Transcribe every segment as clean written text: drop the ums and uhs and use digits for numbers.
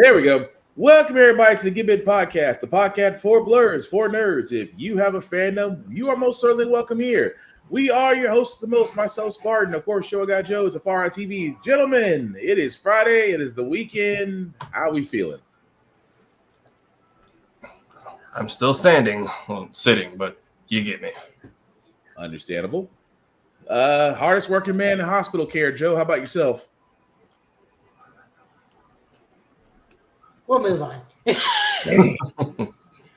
There we go. Welcome everybody to the Get Bit Podcast, the podcast for blurs, for nerds. If you have a fandom, you are most certainly welcome here. We are your hosts, the most, myself, Spartan, of course, Show Guy Joe, it's a Far Out TV. Gentlemen, it is Friday, it is the weekend. How are we feeling? I'm still standing, well, sitting, but you get me. Understandable. Hardest working man in hospital care, Joe. How about yourself? We'll move on.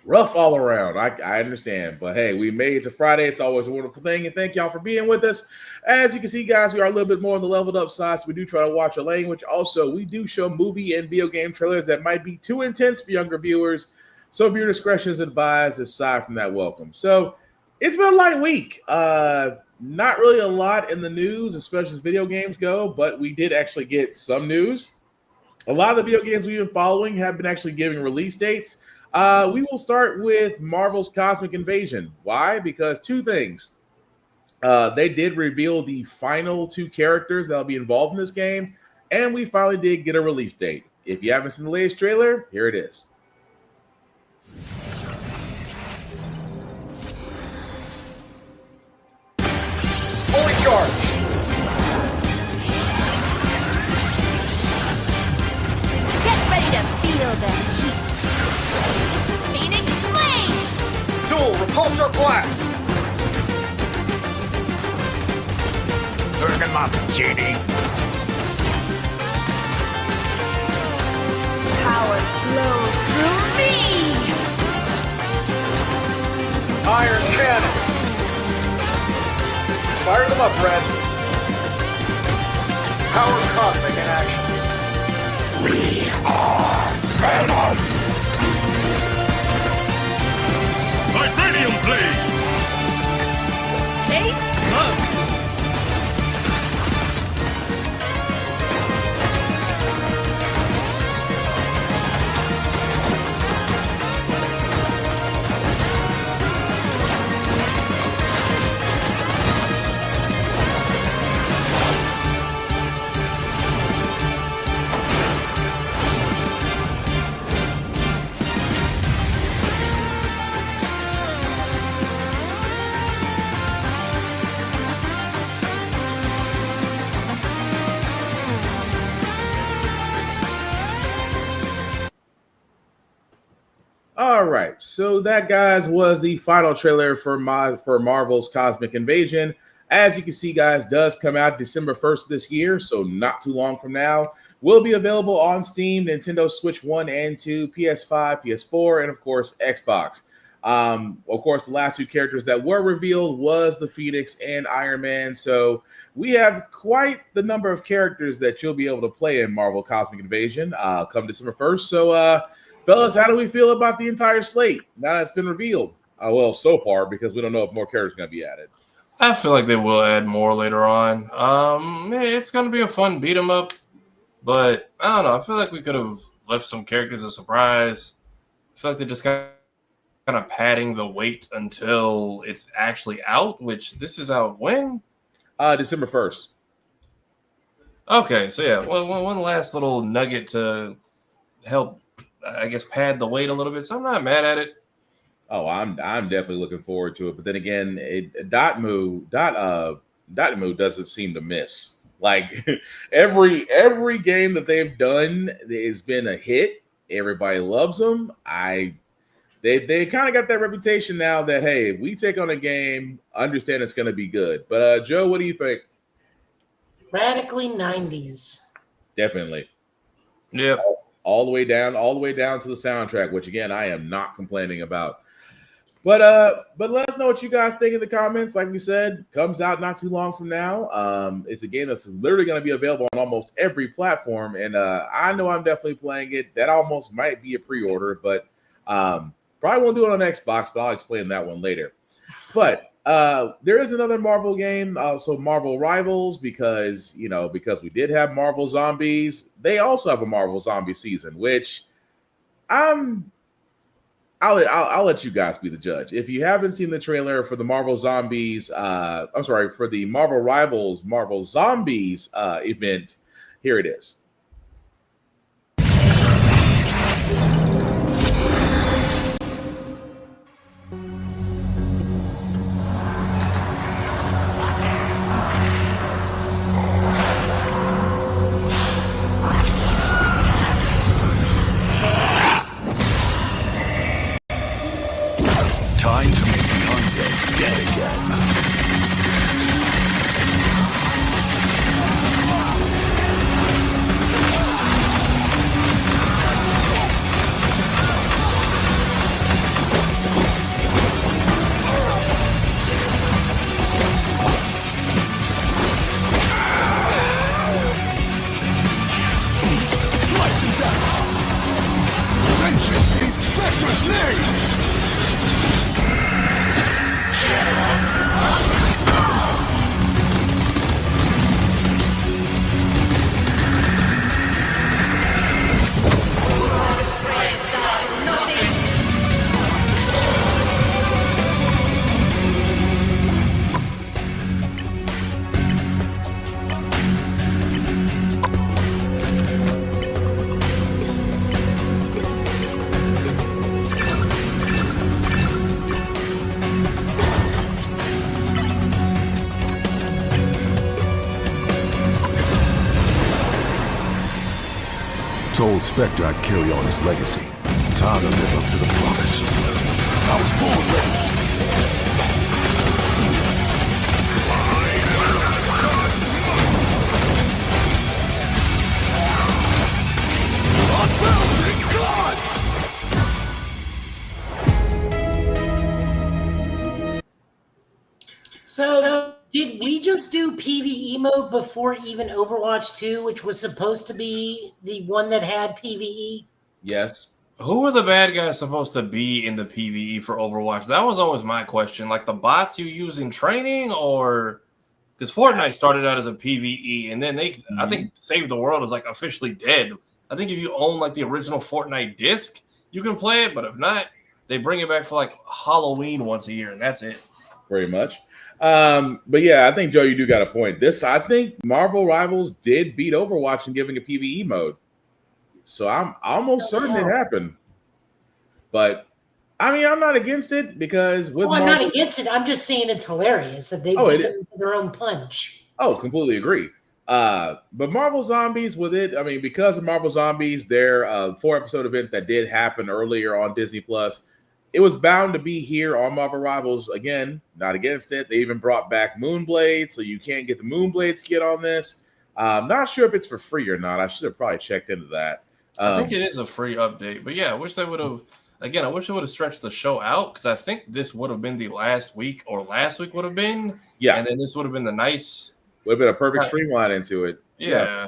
Rough all around. I understand. But hey, we made it to Friday. It's always a wonderful thing. And thank y'all for being with us. As you can see, guys, we are a little bit more on the leveled up side. So we do try to watch a language. Also, we do show movie and video game trailers that might be too intense for younger viewers. So viewer discretion is advised. Aside from that, welcome. So it's been a light week. Not really a lot in the news, especially as video games go. But we did actually get some news. A lot of the video games we've been following have been actually giving release dates. We will start with Marvel's Cosmic Invasion. Why? Because two things. They did reveal the final two characters that will be involved in this game, and we finally did get a release date. If you haven't seen the latest trailer, here it is. Fully charged. Feel the heat. Phoenix Flame! Dual repulsor blast. Turn him up, Genie. Power flows through me! Iron cannon. Fire them up, Red. Power cosmic in action. We are Venom! Vibranium Blade! Taste love! All right, so that, guys, was the final trailer for Marvel's Cosmic Invasion. As you can see, guys, does come out December 1st this year, so not too long from now. Will be available on Steam, Nintendo Switch 1 and 2, PS5, PS4, and, of course, Xbox. Of course, the last two characters that were revealed was the Phoenix and Iron Man, so we have quite the number of characters that you'll be able to play in Marvel Cosmic Invasion come December 1st, so... fellas, how do we feel about the entire slate now that's been revealed? Well, so far, because we don't know if more characters are going to be added. I feel like they will add more later on. It's going to be a fun beat 'em up, but I don't know. I feel like we could have left some characters a surprise. I feel like they're just kind of padding the wait until it's actually out, which this is out when? December 1st. Okay, so yeah, well, one last little nugget to help, I guess, pad the weight a little bit. So I'm not mad at it. Oh, I'm definitely looking forward to it. But then again, Dotemu doesn't seem to miss. Like every game that they've done has been a hit. Everybody loves them. They kind of got that reputation now that, hey, if we take on a game, understand it's going to be good. But Joe, what do you think? Radically 90s. Definitely. Yep. All the way down to the soundtrack, which again I am not complaining about. But let us know what you guys think in the comments. Like we said, comes out not too long from now. It's a game that's literally going to be available on almost every platform, and I know I'm definitely playing it. That almost might be a pre-order, but probably won't do it on Xbox. But I'll explain that one later. But there is another Marvel game, so Marvel Rivals, because we did have Marvel Zombies. They also have a Marvel Zombie season, which I'll let you guys be the judge. If you haven't seen the trailer for the Marvel Zombies, for the Marvel Rivals Marvel Zombies event, here it is. Time to make the undead dead again. Slice and dice. Vengeance in Spectre's name! Told Spectre I'd carry on his legacy. Time to live up to the promise. I was born ready. Unbounded gods! So, did we just do PvE mode before even Overwatch 2, which was supposed to be the one that had PvE? Yes. Who are the bad guys supposed to be in the PvE for Overwatch? That was always my question. Like the bots you use in training, or because Fortnite started out as a PvE, and then I think Save the World is like officially dead. I think if you own like the original Fortnite disc, you can play it, but if not, they bring it back for like Halloween once a year, and that's it. Pretty much. But yeah, I think Joe, you do got a point. I think Marvel Rivals did beat Overwatch in giving a PvE mode. So I'm almost certain it happened. But I mean, I'm not against it because with I'm Marvel, not against it. I'm just saying it's hilarious that they beat them to their own punch. Oh, completely agree. But Marvel Zombies with it, I mean, because of Marvel Zombies, their 4-episode event that did happen earlier on Disney Plus, it was bound to be here on Marvel Rivals. Again, not against it. They even brought back Moonblade, so you can't get the Moonblade skit on this. Not sure if it's for free or not. I should have probably checked into that. I think it is a free update, but yeah, I wish they would have. Again, I wish they would have stretched the show out because I think this would have been the last week, or last week would have been. Yeah, and then this would have been the nice. Would have been a perfect streamline into it. Yeah.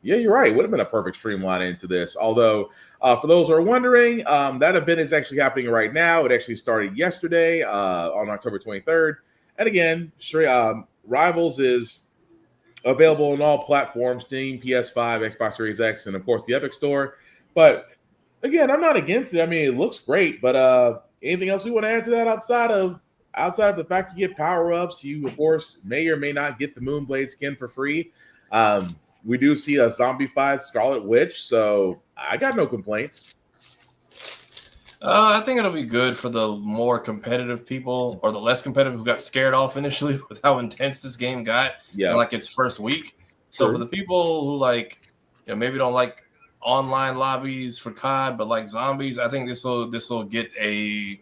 Yeah, you're right. Would have been a perfect streamline into this. Although, for those who are wondering, that event is actually happening right now. It actually started yesterday on October 23rd. And again, Rivals is available on all platforms: Steam, PS5, Xbox Series X, and of course the Epic Store. But again, I'm not against it. I mean, it looks great. But anything else we want to add to that outside of the fact you get power-ups? You, of course, may or may not get the Moonblade skin for free. We do see a zombified Scarlet Witch, so I got no complaints. I think it'll be good for the more competitive people, or the less competitive who got scared off initially with how intense this game got in like its first week. So for the people who maybe don't like online lobbies for COD, but like zombies, I think this will get them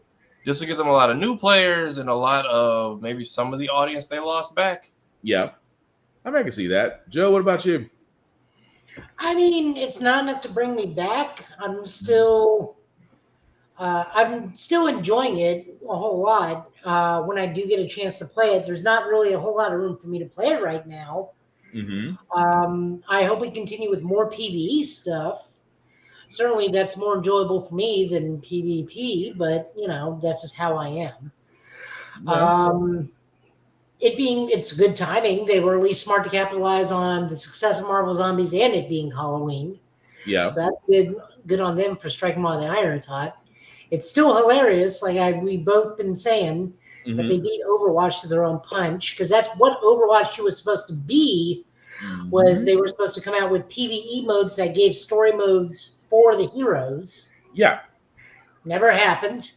a lot of new players and a lot of maybe some of the audience they lost back. Yeah, I can see that. Joe, what about you? I mean, it's not enough to bring me back. I'm still enjoying it a whole lot. When I do get a chance to play it, there's not really a whole lot of room for me to play it right now. I hope we continue with more PvE stuff. Certainly, that's more enjoyable for me than PvP, but that's just how I am. Yeah. It's good timing. They were at least smart to capitalize on the success of Marvel Zombies and it being Halloween. Yeah. So that's good on them for striking while the iron's hot. It's still hilarious, we've both been saying, that they beat Overwatch to their own punch, because that's what Overwatch 2 was supposed to be, was they were supposed to come out with PvE modes that gave story modes for the heroes. Yeah. Never happened.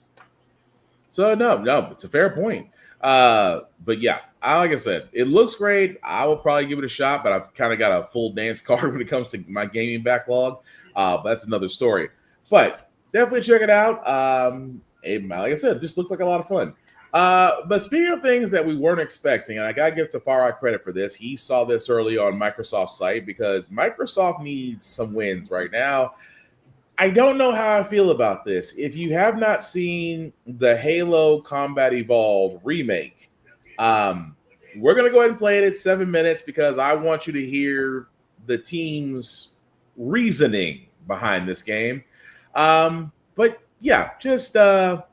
So, no, it's a fair point. But yeah, like I said, it looks great. I will probably give it a shot, but I've kind of got a full dance card when it comes to my gaming backlog. But that's another story. But definitely check it out. like I said, this looks like a lot of fun. But speaking of things that we weren't expecting, and I gotta give Tafari credit for this, he saw this early on Microsoft's site because Microsoft needs some wins right now. I don't know how I feel about this. If you have not seen the Halo Combat Evolved remake, we're gonna go ahead and play it at 7 minutes because I want you to hear the team's reasoning behind this game. But yeah, just okay.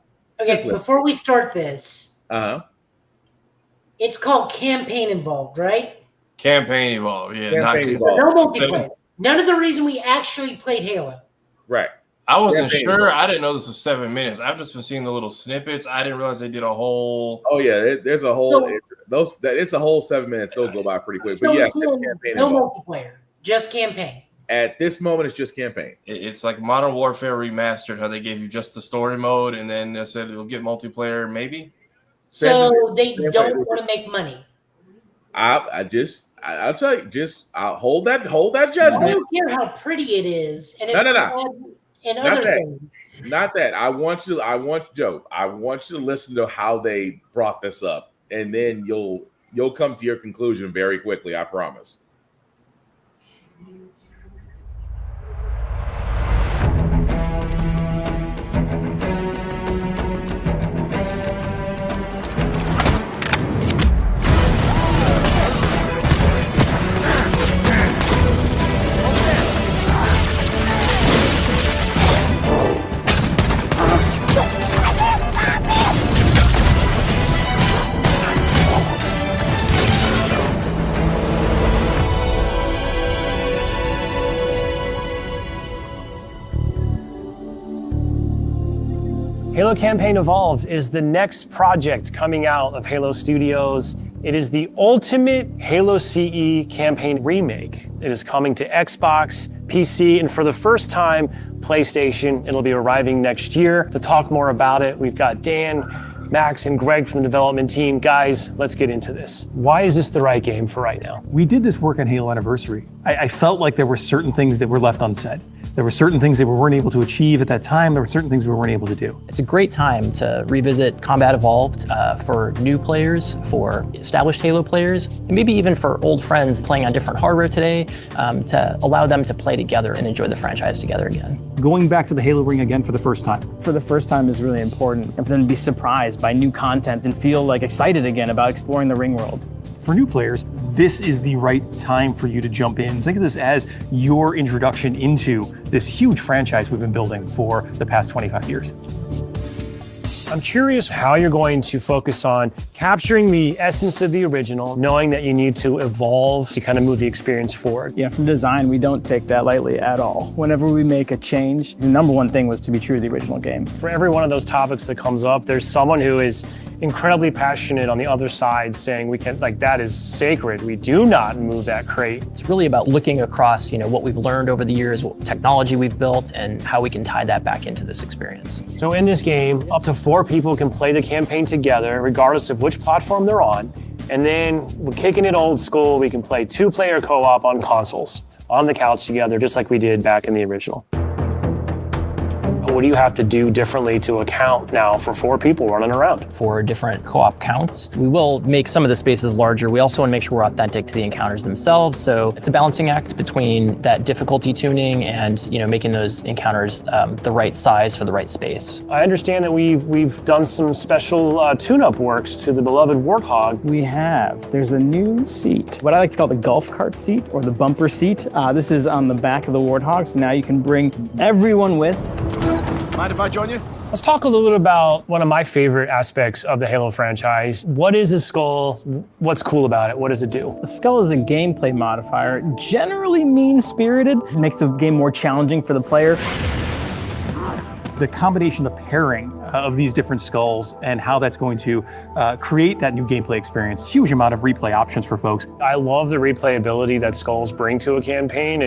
Before we start this, it's called Campaign Involved, right? Campaign Evolved, yeah. Campaign So no Evolved. multiplayer. None of the reason we actually played Halo. Right. I wasn't Campaign sure. Evolved. I didn't know this was 7 minutes. I've just been seeing the little snippets. I didn't realize they did a whole. Oh yeah, there's a whole So- it's a whole 7 minutes. Those go by pretty quick. So But yes, no it's campaign involved. multiplayer, just campaign. At this moment, it's just campaign. It's like Modern Warfare Remastered, how they gave you just the story mode, and then they said it'll get multiplayer, maybe. So they Same don't way. want to make money. I'll tell you, I'll hold that I judgment. don't care how pretty it is, and No. and Not other that. things. Not that. I want you to listen to how they brought this up, and then you'll come to your conclusion very quickly. I promise. Halo Campaign Evolved is the next project coming out of Halo Studios. It is the ultimate Halo CE campaign remake. It is coming to Xbox, PC, and for the first time, PlayStation. It'll be arriving next year. To talk more about it, we've got Dan, Max, and Greg from the development team. Guys, let's get into this. Why is this the right game for right now? We did this work on Halo Anniversary. I felt like there were certain things that were left unsaid. There were certain things that we weren't able to achieve at that time. There were certain things we weren't able to do. It's a great time to revisit Combat Evolved for new players, for established Halo players, and maybe even for old friends playing on different hardware today, to allow them to play together and enjoy the franchise together again. Going back to the Halo ring again for the first time. For the first time is really important, and for them to be surprised by new content and feel like excited again about exploring the ring world. For new players, this is the right time for you to jump in. Think of this as your introduction into this huge franchise we've been building for the past 25 years. I'm curious how you're going to focus on capturing the essence of the original, knowing that you need to evolve to kind of move the experience forward. Yeah, from design, we don't take that lightly at all. Whenever we make a change, the number one thing was to be true to the original game. For every one of those topics that comes up, there's someone who is incredibly passionate on the other side saying we can, like, that is sacred. We do not move that crate. It's really about looking across, what we've learned over the years, what technology we've built, and how we can tie that back into this experience. So in this game, up to 4 people can play the campaign together, regardless of which platform they're on. And then we're kicking it old school. We can play 2-player co-op on consoles, on the couch together, just like we did back in the original. What do you have to do differently to account now for 4 people running around? For different co-op counts, we will make some of the spaces larger. We also want to make sure we're authentic to the encounters themselves. So it's a balancing act between that difficulty tuning and making those encounters the right size for the right space. I understand that we've done some special tune-up works to the beloved Warthog. We have. There's a new seat, what I like to call the golf cart seat or the bumper seat. This is on the back of the Warthog, so now you can bring everyone with. Mind if I join you? Let's talk a little bit about one of my favorite aspects of the Halo franchise. What is a skull? What's cool about it? What does it do? A skull is a gameplay modifier, generally mean-spirited. It makes the game more challenging for the player. The combination, the pairing of these different skulls and how that's going to create that new gameplay experience. Huge amount of replay options for folks. I love the replayability that skulls bring to a campaign.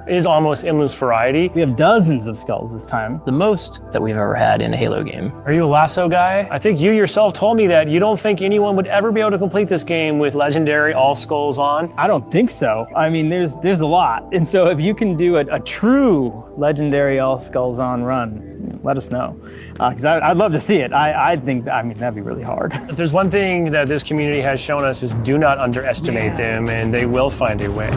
is almost endless variety. We have dozens of skulls this time. The most that we've ever had in a Halo game. Are you a lasso guy? I think you yourself told me that you don't think anyone would ever be able to complete this game with legendary all skulls on. I don't think so. I mean, there's a lot. And so if you can do a true legendary all skulls on run, let us know. Because I'd love to see it. I think, that'd be really hard. If there's one thing that this community has shown us is do not underestimate them, and they will find a way.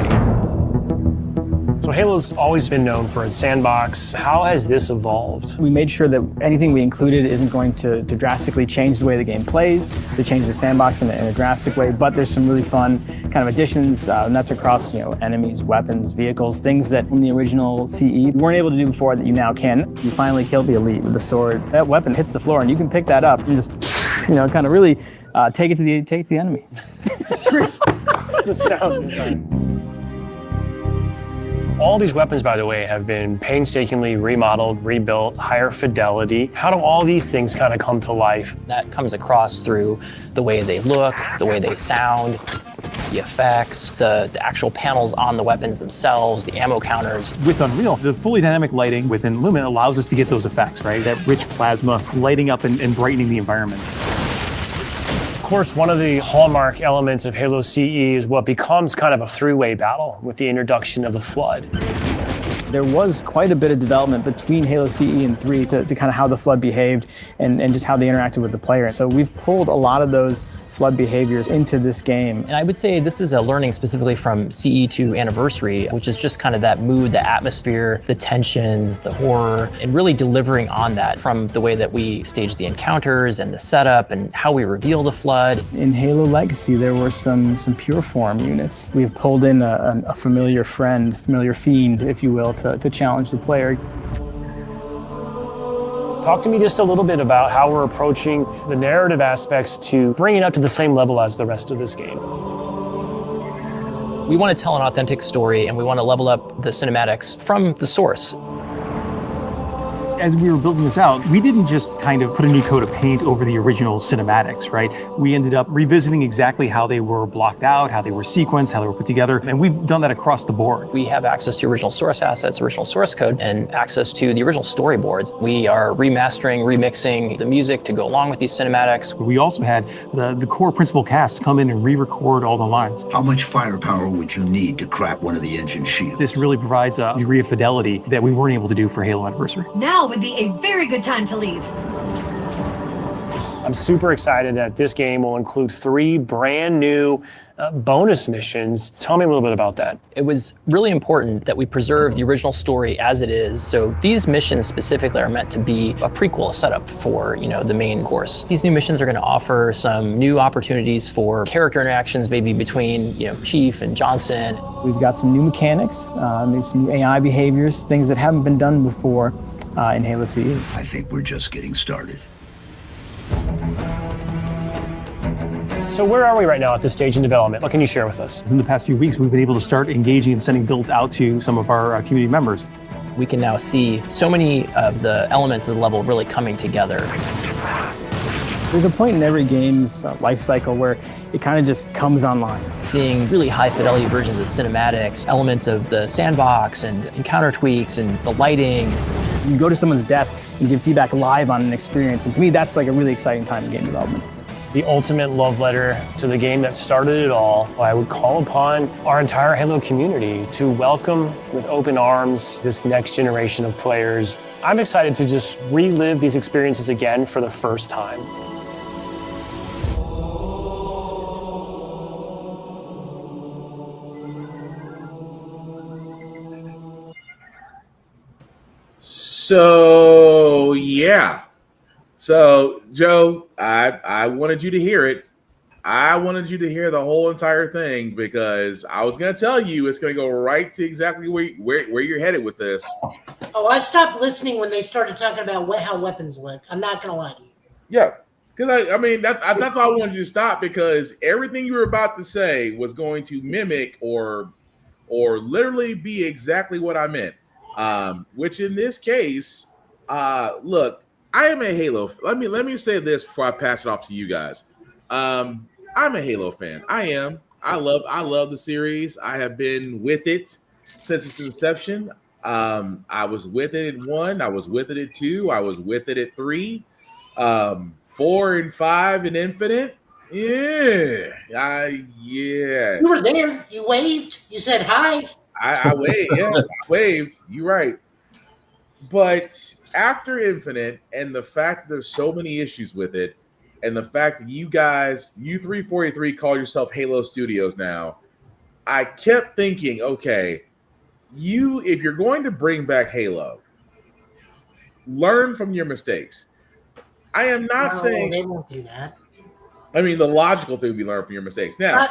So Halo's always been known for its sandbox. How has this evolved? We made sure that anything we included isn't going to drastically change the way the game plays, to change the sandbox in a drastic way, but there's some really fun kind of additions, and that's across enemies, weapons, vehicles, things that in the original CE you weren't able to do before that you now can. You finally kill the elite with the sword. That weapon hits the floor and you can pick that up and just kind of really take it to the enemy. It's great. The sound design. All these weapons, by the way, have been painstakingly remodeled, rebuilt, higher fidelity. How do all these things kind of come to life? That comes across through the way they look, the way they sound, the effects, the actual panels on the weapons themselves, the ammo counters. With Unreal, the fully dynamic lighting within Lumen allows us to get those effects, right? That rich plasma lighting up and brightening the environments. Of course, one of the hallmark elements of Halo CE is what becomes kind of a three-way battle with the introduction of the Flood. There was quite a bit of development between Halo CE and 3 to kind of how the Flood behaved and just how they interacted with the player. So we've pulled a lot of those Flood behaviors into this game. And I would say this is a learning specifically from CE to Anniversary, which is just kind of that mood, the atmosphere, the tension, the horror, and really delivering on that from the way that we stage the encounters and the setup and how we reveal the Flood. In Halo Legacy, there were some pure form units. We've pulled in a familiar friend, familiar fiend, if you will, to challenge the player. Talk to me just a little bit about how we're approaching the narrative aspects to bring it up to the same level as the rest of this game. We want to tell an authentic story and we want to level up the cinematics from the source. As we were building this out, we didn't just kind of put a new coat of paint over the original cinematics, right? We ended up revisiting exactly how they were blocked out, how they were sequenced, how they were put together, and we've done that across the board. We have access to original source assets, original source code, and access to the original storyboards. We are remastering, remixing the music to go along with these cinematics. We also had the core principal cast come in and re-record all the lines. How much firepower would you need to crack one of the engine shields? This really provides a degree of fidelity that we weren't able to do for Halo Anniversary. Now would be a very good time to leave. I'm super excited that this game will include 3 brand new bonus missions. Tell me a little bit about that. It was really important that we preserve the original story as it is. So these missions specifically are meant to be a prequel, a setup for, the main course. These new missions are going to offer some new opportunities for character interactions, maybe between, Chief and Johnson. We've got some new mechanics, maybe some new AI behaviors, things that haven't been done before in Halo CE. I think we're just getting started. So where are we right now at this stage in development? What can you share with us? In the past few weeks, we've been able to start engaging and sending builds out to some of our community members. We can now see so many of the elements of the level really coming together. There's a point in every game's life cycle where it kind of just comes online. Seeing really high fidelity versions of cinematics, elements of the sandbox and encounter tweaks and the lighting. You go to someone's desk and give feedback live on an experience. And to me, that's like a really exciting time in game development. The ultimate love letter to the game that started it all. I would call upon our entire Halo community to welcome with open arms this next generation of players. I'm excited to just relive these experiences again for the first time. So yeah. So Joe, I wanted you to hear it. I wanted you to hear the whole entire thing because I was gonna tell you it's gonna go right to exactly where you're headed with this. Oh, I stopped listening when they started talking about how weapons look. I'm not gonna lie to you. Yeah, because I mean that's why I wanted you to stop because everything you were about to say was going to mimic or literally be exactly what I meant. Which in this case, look, I am a Halo. Let me say this before I pass it off to you guys. I'm a Halo fan. I am. I love the series. I have been with it since its inception. I was with it at 1. I was with it at 2. I was with it at 3. 4 and 5 and Infinite. Yeah, yeah. You were there. You waved. You said hi. I waved. Yeah, I waved. You're right. But after Infinite, and the fact there's so many issues with it, and the fact that you guys, you 343, call yourself Halo Studios now, I kept thinking, okay, if you're going to bring back Halo, learn from your mistakes. I am not saying they won't do that. I mean, the logical thing would be learn from your mistakes. Now,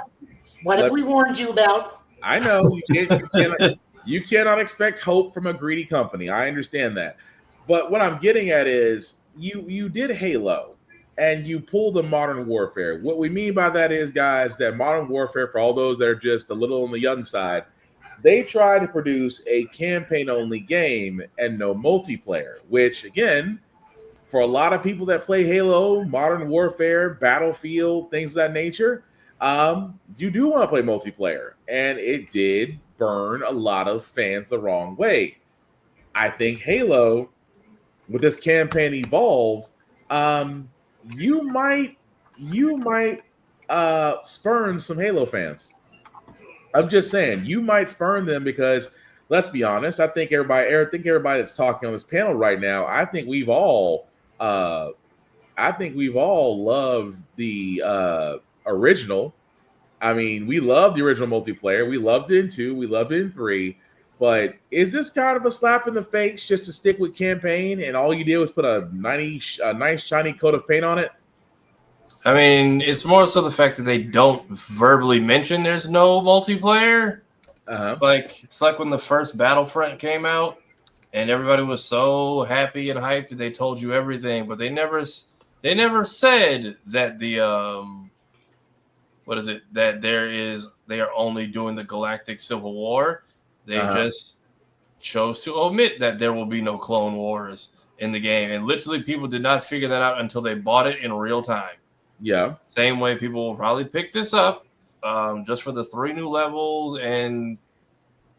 what have we warned you about? I know you cannot expect hope from a greedy company. I understand that. But what I'm getting at is you did Halo and you pulled a Modern Warfare. What we mean by that is, guys, that Modern Warfare, for all those that are just a little on the young side, they try to produce a campaign-only game and no multiplayer, which, again, for a lot of people that play Halo, Modern Warfare, Battlefield, things of that nature, you do want to play multiplayer. And it did burn a lot of fans the wrong way. I think Halo, with this campaign evolved, you might spurn some Halo fans. I'm just saying, you might spurn them because, let's be honest, I think everybody that's talking on this panel right now, I think we've all loved the original. I mean, we loved the original multiplayer. We loved it in 2. We loved it in 3. But is this kind of a slap in the face just to stick with campaign and all you did was put a nice shiny coat of paint on it? I mean, it's more so the fact that they don't verbally mention there's no multiplayer. It's like when the first Battlefront came out and everybody was so happy and hyped that they told you everything, but they never said that they are only doing the Galactic Civil War. They just chose to omit that there will be no Clone Wars in the game, and literally people did not figure that out until they bought it in real time. Yeah. Same way people will probably pick this up just for the 3 new levels. And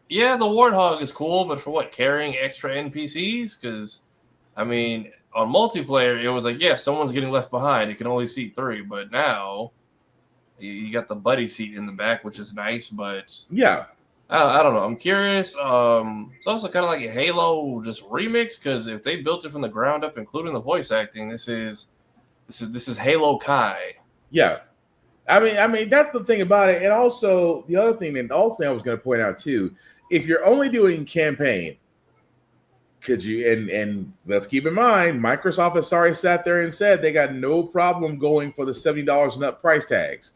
yeah, the Warthog is cool, but for what? Carrying extra NPCs? Because, I mean, on multiplayer, it was like, yeah, someone's getting left behind. It can only seat 3. But now you got the buddy seat in the back, which is nice. But yeah, I don't know. I'm curious. It's also kind of like a Halo just remix, because if they built it from the ground up, including the voice acting, this is Halo Kai. Yeah. I mean that's the thing about it. And also the other thing, I was going to point out too, if you're only doing campaign, could you and let's keep in mind, Microsoft has already sat there and said they got no problem going for the $70 and up price tags.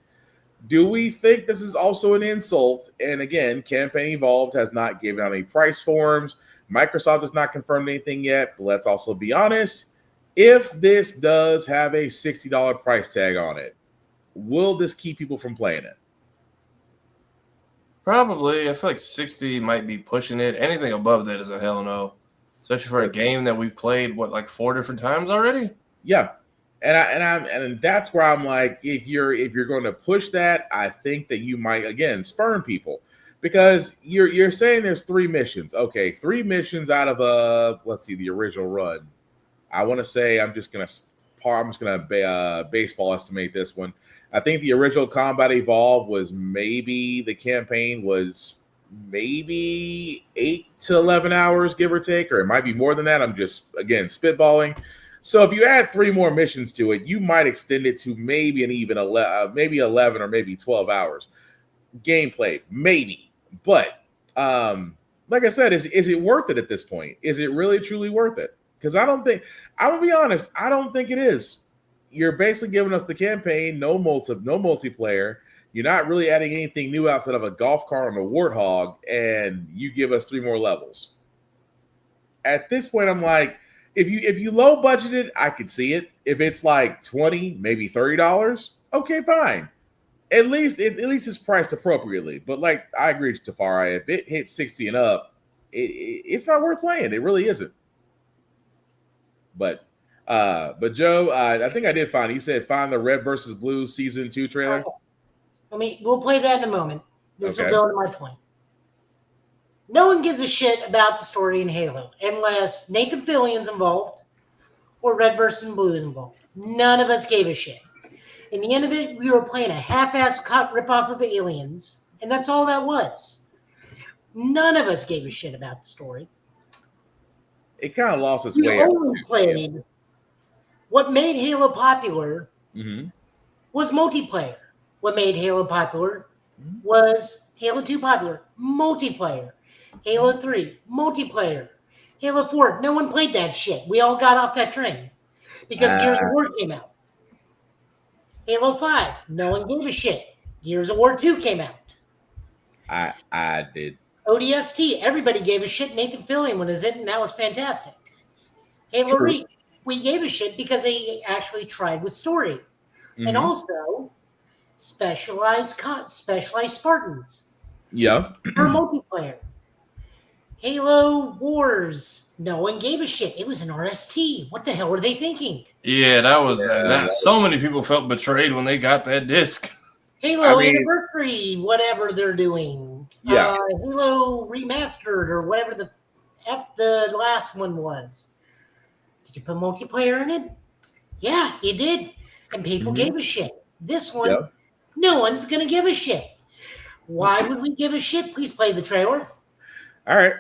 Do we think this is also an insult? And again, Campaign Evolved has not given out any price forms. Microsoft has not confirmed anything yet. But let's also be honest. If this does have a $60 price tag on it, will this keep people from playing it? Probably. I feel like 60 might be pushing it. Anything above that is a hell no. Especially for a game that we've played, like 4 different times already? Yeah. And that's where I'm like, if you're going to push that, I think that you might, again, spurn people. Because you're saying there's 3 missions. Okay, 3 missions out of the original run. I want to say I'm just gonna baseball estimate this one. I think the original Combat Evolved was maybe 8 to 11 hours, give or take, or it might be more than that. I'm just again spitballing. So if you add 3 more missions to it, you might extend it to maybe 11 or maybe 12 hours gameplay, maybe. But like I said, is it worth it at this point? Is it really truly worth it? Because I'm gonna be honest, I don't think it is. You're basically giving us the campaign, no multiplayer. You're not really adding anything new outside of a golf cart on a Warthog, and you give us 3 more levels. At this point, I'm like, if you low budgeted, I could see it. If it's like $20, maybe $30, okay, fine. At least it's priced appropriately. But like I agree with Tafari, if it hits 60 and up, it's not worth playing. It really isn't. But Joe, I think I did find it. You said find the Red versus Blue season 2 trailer. I mean, we'll play that in a moment. This will go to my point. No one gives a shit about the story in Halo unless Nathan Fillion's involved or Red vs. Blue is involved. None of us gave a shit. In the end of it, we were playing a half-assed cut ripoff of Aliens, and that's all that was. None of us gave a shit about the story. It kind of lost its We way. only played what made Halo popular was multiplayer. What made Halo popular was Halo 2 popular, multiplayer. Halo 3, multiplayer. Halo 4, no one played that shit. We all got off that train because Gears of War came out. Halo 5, no one gave a shit. Gears of War 2 came out. I did. ODST, everybody gave a shit. Nathan Fillion was in it, and that was fantastic. Halo Reach, we gave a shit because they actually tried with story. And also specialized Spartans. Yeah. For multiplayer. Halo Wars, no one gave a shit. It was an RST. What the hell were they thinking? Yeah, that was that. So many people felt betrayed when they got that disc. Halo Anniversary, whatever they're doing. Yeah. Halo Remastered or whatever the last one was. Did you put multiplayer in it? Yeah, you did. And people gave a shit. This one, no one's going to give a shit. Why would we give a shit? Please play the trailer. All right.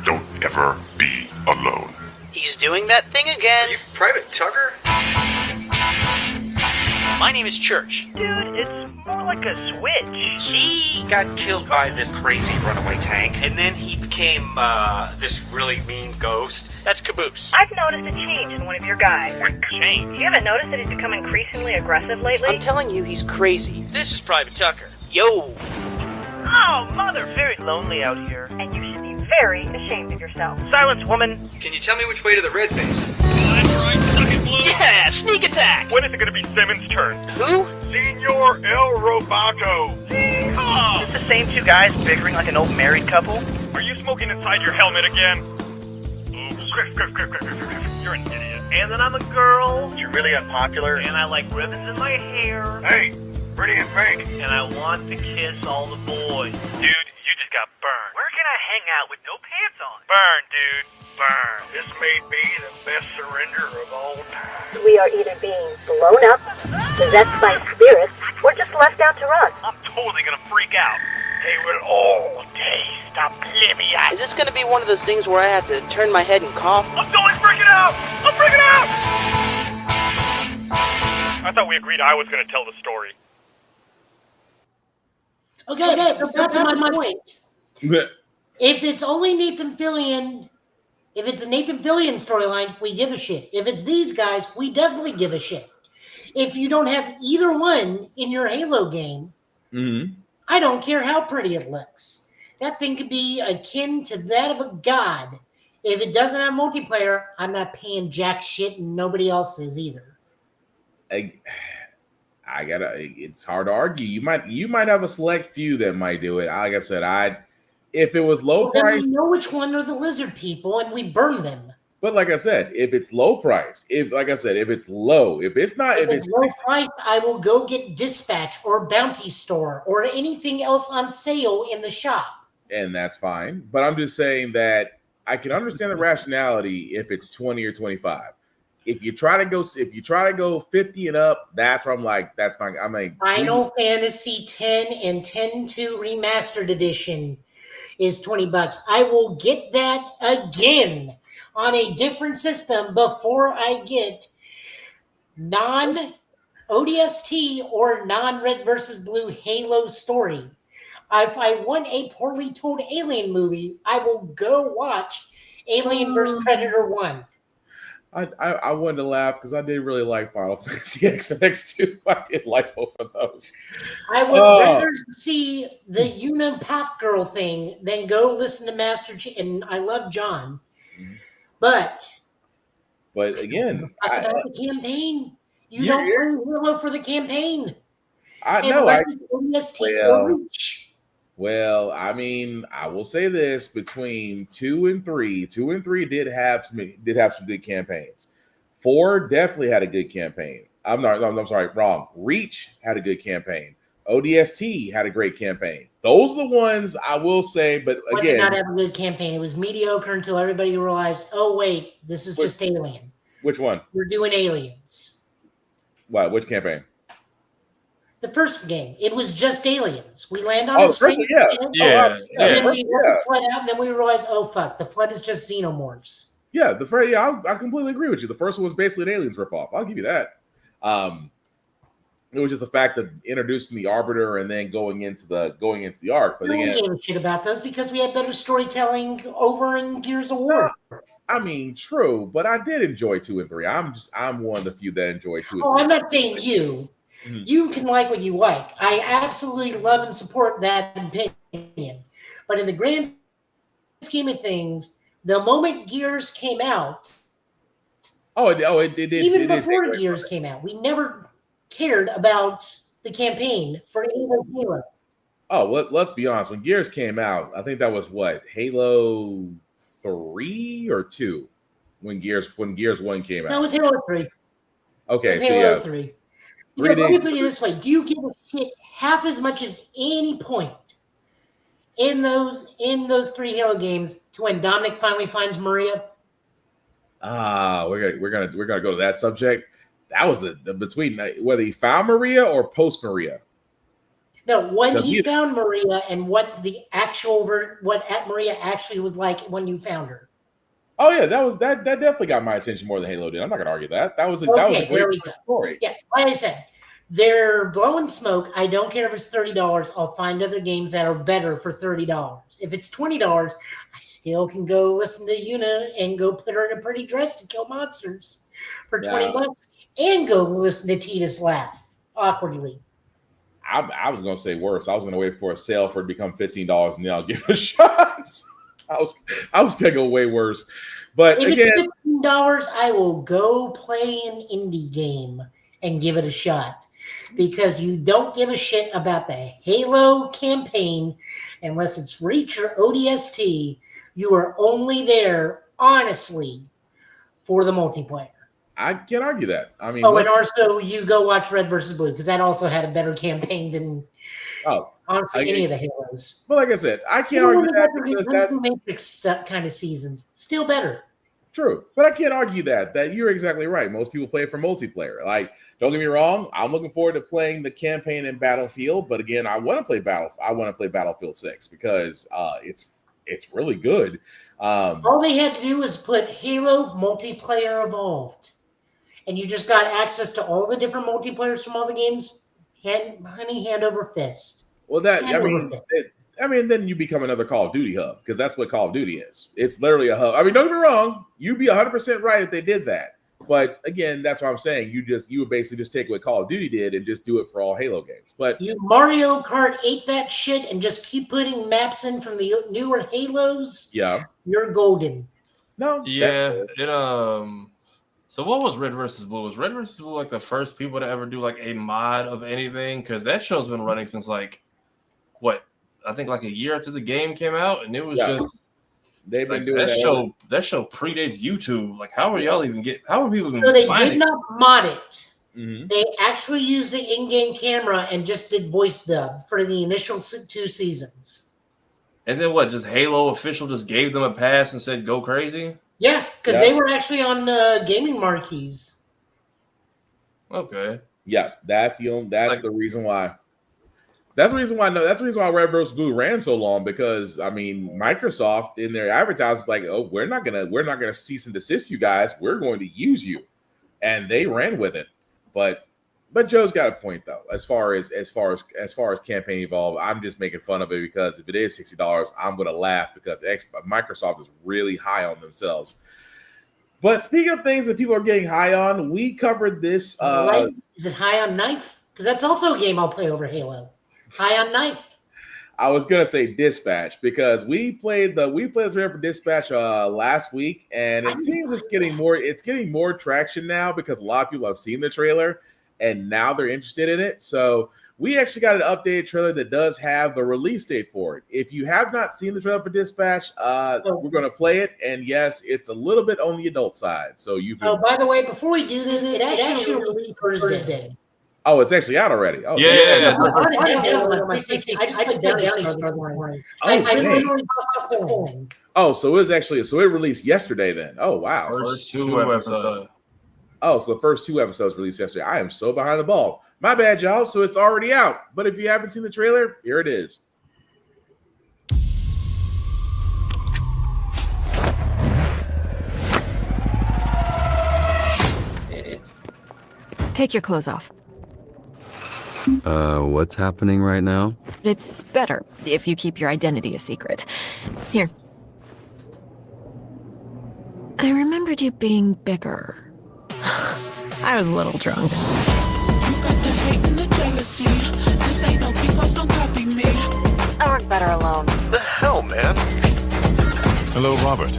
Don't ever be alone. He's doing that thing again. Are you Private Tucker? My name is Church. Dude, it's more like a switch. He got killed by this crazy runaway tank, and then he became this really mean ghost. That's Caboose. I've noticed a change in one of your guys. What change? You haven't noticed that he's become increasingly aggressive lately? I'm telling you, he's crazy. This is Private Tucker. Yo! Oh, mother! Very lonely out here. And you should be very ashamed of yourself. Silence, woman! Can you tell me which way to the red base? That's right, suck it, Blue! Yeah, sneak attack! When is it going to be Simmons' turn? Who? Senor El Roboto! Yeehaw! Is this the same two guys bickering like an old married couple? Are you smoking inside your helmet again? Griff, you're an idiot. And then I'm a girl. You're really unpopular. And I like ribbons in my hair. Hey, pretty in pink. And I want to kiss all the boys. Dude, you just got burned. Where can I hang out with no pants on? Burn, dude. Burn. This may be the best surrender of all time. We are either being blown up, possessed by spirits, or just left out to rust. I'm totally gonna freak out. They will all taste oblivion. Is this gonna be one of those things where I have to turn my head and cough? I'm totally freaking out! I'm freaking out! I thought we agreed I was gonna tell the story. Okay, so back to my point. If it's only Nathan Fillion, if it's a Nathan Fillion storyline, we give a shit. If it's these guys, we definitely give a shit. If you don't have either one in your Halo game, I don't care how pretty it looks. That thing could be akin to that of a god. If it doesn't have multiplayer, I'm not paying jack shit, and nobody else is either. It's hard to argue. You might have a select few that might do it. Like I said, if it was low price, we know which one are the lizard people, and we burn them. But like I said, if it's low price, if it's low, if it's low price, I will go get Dispatch or Bounty Store or anything else on sale in the shop. And that's fine. But I'm just saying that I can understand the rationality if it's 20 or 25. If you try to go 50 and up, that's where I'm like, that's not. I'm like Final Fantasy 10 and 10-2 Remastered Edition is $20. I will get that again on a different system before I get non-ODST or non-Red versus Blue Halo story. If I want a poorly told Alien movie, I will go watch Alien vs. Predator 1. I wanted to laugh because I did really like Final Fantasy X and X2. I did like both of those. I would rather see the Unum Pop Girl thing than go listen to Master Chief. And I love John. But again, about the campaign. You don't bring Halo for the campaign. I know. Reach. Well, I mean, I will say this: between 2 and 3 did have some good campaigns. 4 definitely had a good campaign. I'm sorry, wrong. Reach had a good campaign. ODST had a great campaign. Those are the ones I will say, but One again, did not have a good campaign. It was mediocre until everybody realized, oh wait, this is just Alien. Which one? We're doing Aliens. What? Which campaign? The first game, it was just Aliens. We land on Oh, a the first one, strange planet, and then we let the flood out, and then we realized, oh fuck, the flood is just xenomorphs. Yeah, I completely agree with you. The first one was basically an Aliens ripoff. I'll give you that. It was just the fact of introducing the Arbiter and then going into the arc. But No one again, gave a shit about those because we had better storytelling over in Gears of War. I mean, true, but I did enjoy 2 and 3. I'm one of the few that enjoy 2 and 3. Oh, I'm not saying you. Mm-hmm. You can like what you like. I absolutely love and support that opinion. But in the grand scheme of things, the moment Gears came out, it did. Even before Gears came out, we never cared about the campaign for any of those Halos. Oh, let's be honest. When Gears came out, I think that was what, Halo 3 or 2 when Gears 1 came out. That was Halo 3. Okay, so Halo 3. Let me put it this way: do you give a shit half as much as any point in those 3 Halo games to when Dominic finally finds Maria? We're gonna go to that subject. That was the between whether he found Maria or post Maria. No, when he found Maria and what the actual what Maria actually was like when you found her. Oh yeah, that definitely got my attention more than Halo did. I'm not gonna argue that. That was a great story. Yeah, like I said, they're blowing smoke. I don't care if it's $30. I'll find other games that are better for $30. If it's $20, I still can go listen to Yuna and go put her in a pretty dress to kill monsters for $20 and go listen to Titus laugh awkwardly. I was gonna say worse. I was gonna wait for a sale for it to become $15 and then I'll give it a shot. I was gonna go way worse. But if again, it's $15, I will go play an indie game and give it a shot. Because you don't give a shit about the Halo campaign unless it's Reach or ODST. You are only there, honestly, for the multiplayer. I can't argue that. I mean, and also you go watch Red versus Blue because that also had a better campaign than honestly any of the Halos. But like I said, I can't argue that because that's Matrix kind of seasons still better. True, but I can't argue that you're exactly right. Most people play it for multiplayer. Like, don't get me wrong, I'm looking forward to playing the campaign in Battlefield, but again, I want to play Battlefield 6 because it's really good. All they had to do was put Halo Multiplayer Evolved, and you just got access to all the different multiplayers from all the games, hand over fist. Well, then you become another Call of Duty hub because that's what Call of Duty is. It's literally a hub. I mean, don't get me wrong, you'd be 100% right if they did that. But again, that's what I'm saying. You would basically just take what Call of Duty did and just do it for all Halo games. But you Mario Kart ate that shit and just keep putting maps in from the newer Halos. Yeah, you're golden. No, yeah, So what was Red versus Blue? Was Red versus Blue like the first people to ever do like a mod of anything? Because that show's been running since like I think like a year after the game came out, and it was just they've been like, doing that show predates YouTube. Like, how are y'all even how are people even? So they did not mod it. Mm-hmm. They actually used the in-game camera and just did voice dub for the initial 2 seasons. And then what? Just Halo official just gave them a pass and said go crazy. Yeah, because they were actually on gaming marquees. Okay. Yeah, that's the reason why. That's the reason why Red vs. Blue ran so long, because I mean Microsoft in their advertisements like, oh, we're not gonna cease and desist you guys. We're going to use you, and they ran with it. But Joe's got a point though. As far as campaign Evolve, I'm just making fun of it because if it is $60, I'm gonna laugh because Microsoft is really high on themselves. But speaking of things that people are getting high on, we covered this. Is it High on Knife? Because that's also a game I'll play over Halo. High on Knife. I was gonna say Dispatch because we played the trailer for Dispatch last week, and it seems it's getting more traction now because a lot of people have seen the trailer and now they're interested in it. So we actually got an updated trailer that does have the release date for it. If you have not seen the trailer for Dispatch, we're going to play it, and yes, it's a little bit on the adult side. So you can. Oh, by the way, before we do this, it actually released Thursday. Oh, it's actually out already. Oh, Yeah. I just put Downy Star this morning. I literally bought the coin. Oh, so it released yesterday then. Oh, wow. First two episodes. Oh, so the first 2 episodes released yesterday. I am so behind the ball. My bad, y'all. So it's already out. But if you haven't seen the trailer, here it is. Take your clothes off. What's happening right now? It's better if you keep your identity a secret. Here. I remembered you being bigger. I was a little drunk. I work better alone. The hell, man? Hello, Robert.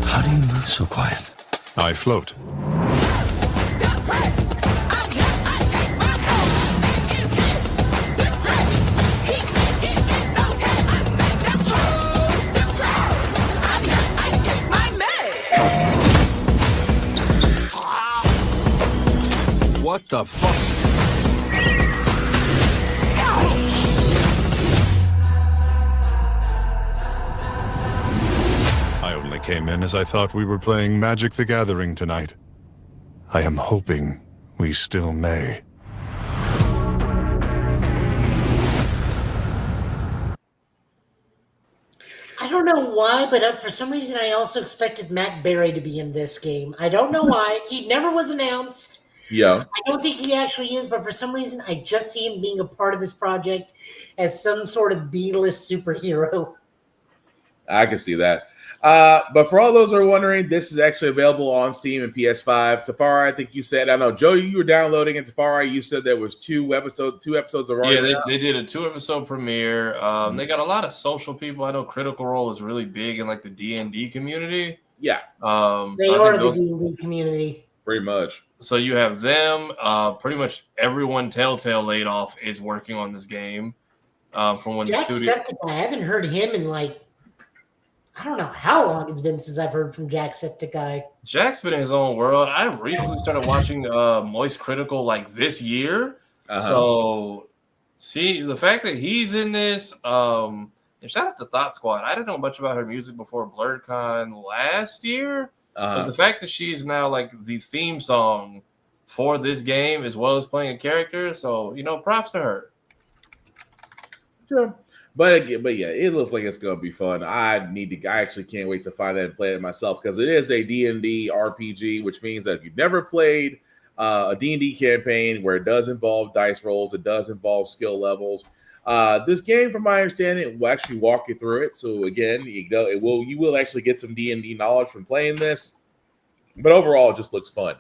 How do you move so quiet? I float. What the fuck? I only came in as I thought we were playing Magic the Gathering tonight. I am hoping we still may. I don't know why, but for some reason I also expected Matt Berry to be in this game. I don't know why. He never was announced. Yeah. I don't think he actually is, but for some reason I just see him being a part of this project as some sort of B-list superhero. I can see that. But for all those who are wondering, this is actually available on Steam and PS5. Tafari, I think you said, I know, Joe, you were downloading it. Tafari, you said there was 2 episodes of Yeah, they did a 2-episode premiere. They got a lot of social people. I know Critical Role is really big in like the D&D community. Yeah. They are the D&D community. Pretty much. So you have them. Pretty much everyone Telltale laid off is working on this game. From when the studio. I haven't heard him in like, I don't know how long it's been since I've heard from Jacksepticeye. Jack's been in his own world. I recently started watching Moist Critical like this year. So see the fact that he's in this. And shout out to Thought Squad. I didn't know much about her music before BlurredCon last year. But the fact that she's now like the theme song for this game as well as playing a character. So, props to her. Sure. But yeah, it looks like it's gonna be fun. I actually can't wait to find that and play it myself because it is a D&D RPG, which means that if you've never played a D&D campaign where it does involve dice rolls, it does involve skill levels. This game, from my understanding, will actually walk you through it. So again, you will actually get some D&D knowledge from playing this. But overall, it just looks fun.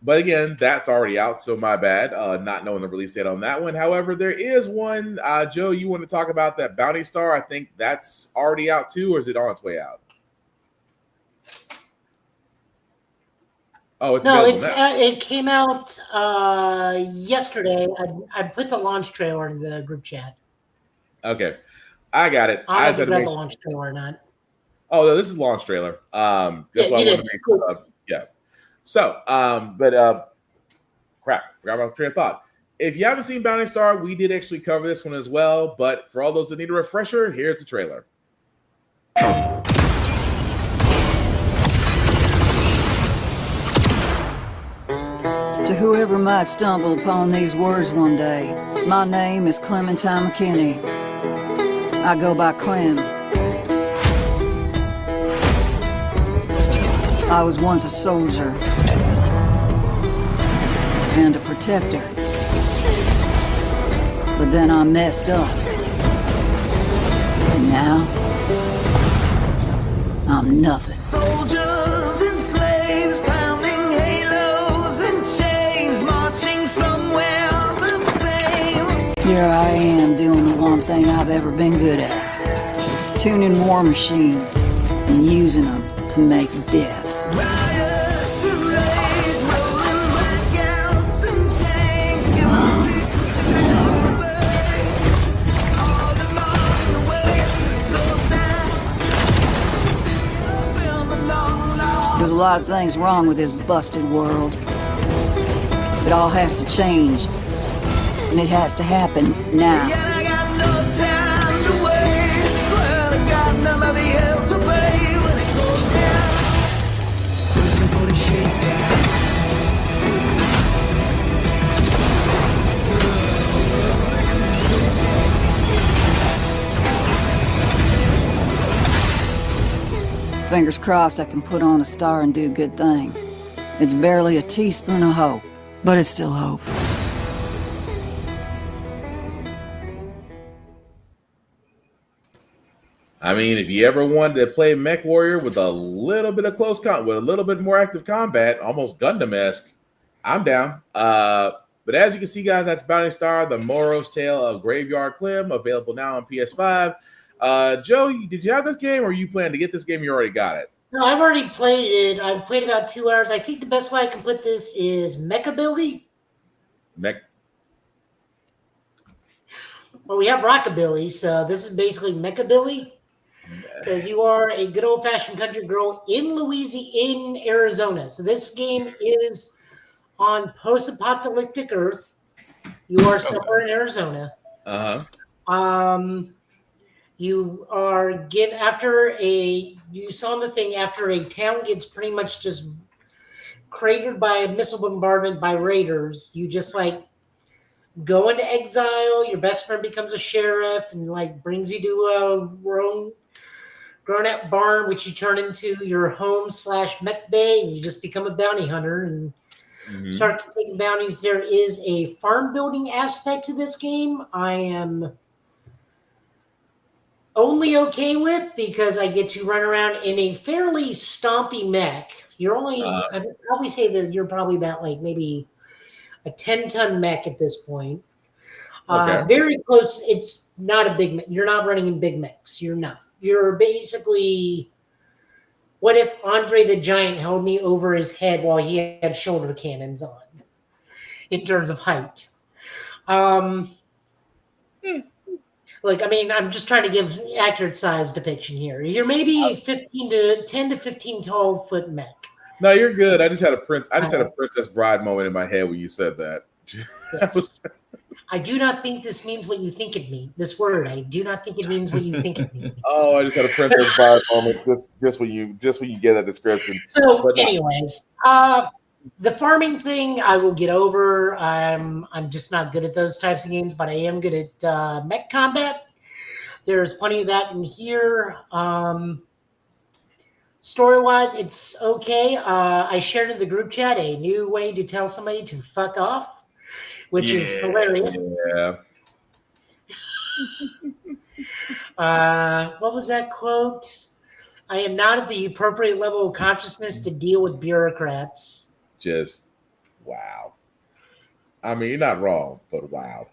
But again, that's already out, so my bad, not knowing the release date on that one. However, there is one. Joe, you want to talk about that Bounty Star? I think that's already out too, or is it on its way out? Oh, it came out yesterday. I put the launch trailer in the group chat. Okay, I got it. I haven't read the launch trailer or not. Oh, no, this is launch trailer. That's what I want to make sure of. Yeah. So, crap, forgot about the train of thought. If you haven't seen Bounty Star, we did actually cover this one as well. But for all those that need a refresher, here's the trailer. To whoever might stumble upon these words one day, my name is Clementine McKinney. I go by Clem. I was once a soldier and a protector, but then I messed up, and now I'm nothing. Soldiers and slaves pounding halos and chains, marching somewhere the same. Here I am doing the one thing I've ever been good at, tuning war machines and using them to make death. Riots, parades, rolling blackouts and tanks, give There's a lot of things wrong with this busted world. It all has to change. And it has to happen now. I got no time to waste. Swear to God, nobody else will pay when it goes down. Pushing for the shakedown. Fingers crossed I can put on a star and do a good thing. It's barely a teaspoon of hope, but it's still hope. I mean, if you ever wanted to play Mech Warrior with a little bit of with a little bit more active combat, almost Gundam-esque, I'm down. But as you can see, guys, that's Bounty Star, the Moro's Tale of Graveyard Clem, available now on PS5. Joe, did you have this game, or you plan to get this game? You already got it. No, I've already played it. I've played about 2 hours. I think the best way I can put this is Mechabilly. Well, we have Rockabilly, so this is basically Mechabilly. Because you are a good old-fashioned country girl in Arizona. So this game is on post-apocalyptic Earth. You are somewhere in Arizona. You are you saw in the thing, after a town gets pretty much just cratered by a missile bombardment by raiders, you just like go into exile. Your best friend becomes a sheriff and like brings you to a grown-up barn, which you turn into your home / mech bay, and you just become a bounty hunter and start taking bounties. There is a farm building aspect to this game I am only okay with because I get to run around in a fairly stompy mech. You're only, I would probably say that you're probably about like maybe a 10-ton mech at this point. Very close. It's not a big mech. You're not running in big mechs. You're not. You're basically, what if Andre the Giant held me over his head while he had shoulder cannons on in terms of height? Like, I mean, I'm just trying to give accurate size depiction here. You're maybe 10 to 15 tall foot mech. No, you're good. I just had a Princess Bride moment in my head when you said that. Yes. I do not think this means what you think it means. This word, I do not think it means what you think it means. Oh, I just had a Princess Bride moment just when you get that description. So, anyways, the farming thing I will get over. I'm just not good at those types of games, but I am good at mech combat. There's plenty of that in here. Story-wise, it's okay. I shared in the group chat a new way to tell somebody to fuck off, which is hilarious. What was that quote? I am not at the appropriate level of consciousness to deal with bureaucrats. Just wow. I mean, you're not wrong, but wow.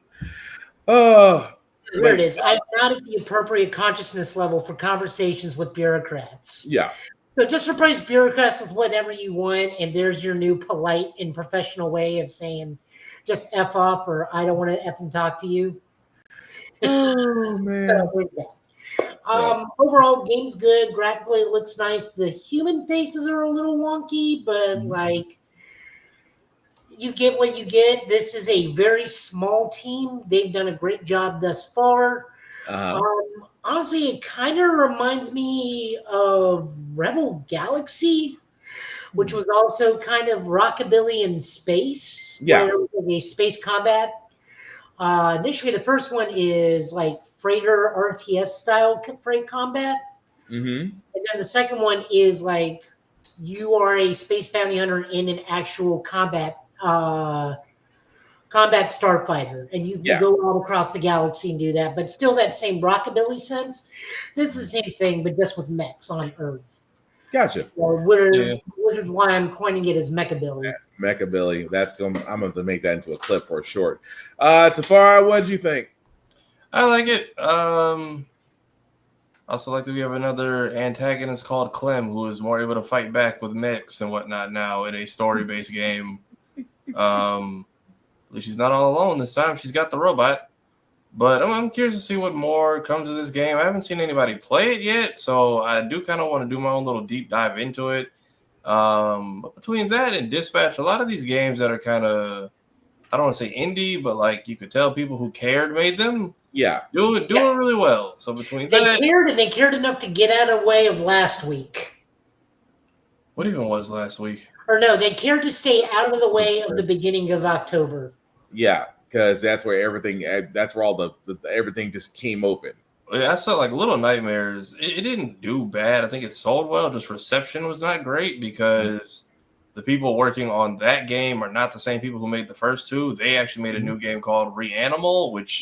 Here it is. I'm not at the appropriate consciousness level for conversations with bureaucrats. Yeah. So just replace bureaucrats with whatever you want, and there's your new polite and professional way of saying just F off, or I don't want to F and talk to you. Oh, man. Overall, game's good. Graphically, it looks nice. The human faces are a little wonky, but like you get what you get. This is a very small team. They've done a great job thus far. Honestly, it kind of reminds me of Rebel Galaxy, which was also kind of rockabilly in space. Yeah. Where it was a space combat. Initially, the first one is like freighter RTS style freight combat. And then the second one is like you are a space bounty hunter in an actual combat starfighter, and you can go all across the galaxy and do that, but still that same rockabilly sense. This is the same thing, but just with mechs on Earth. Gotcha. Which is why I'm coining it as Mechabilly. Mechabilly. I'm going to make that into a clip for short. Tafara, what did you think? I like it. Also like that we have another antagonist called Clem, who is more able to fight back with mechs and whatnot now in a story-based game. She's not all alone this time. She's got the robot. But I'm curious to see what more comes of this game. I haven't seen anybody play it yet, so I do kind of want to do my own little deep dive into it. But between that and Dispatch, a lot of these games that are kind of, I don't want to say indie, but like you could tell people who cared made them. Yeah, doing really well. So between they cared enough to get out of the way of last week. What even was last week? Or no, they cared to stay out of the way of the beginning of October. Yeah, because that's where everything. That's where all the everything just came open. Yeah, I saw like Little Nightmares. It didn't do bad. I think it sold well. Just reception was not great because the people working on that game are not the same people who made the first two. They actually made a new game called Reanimal, which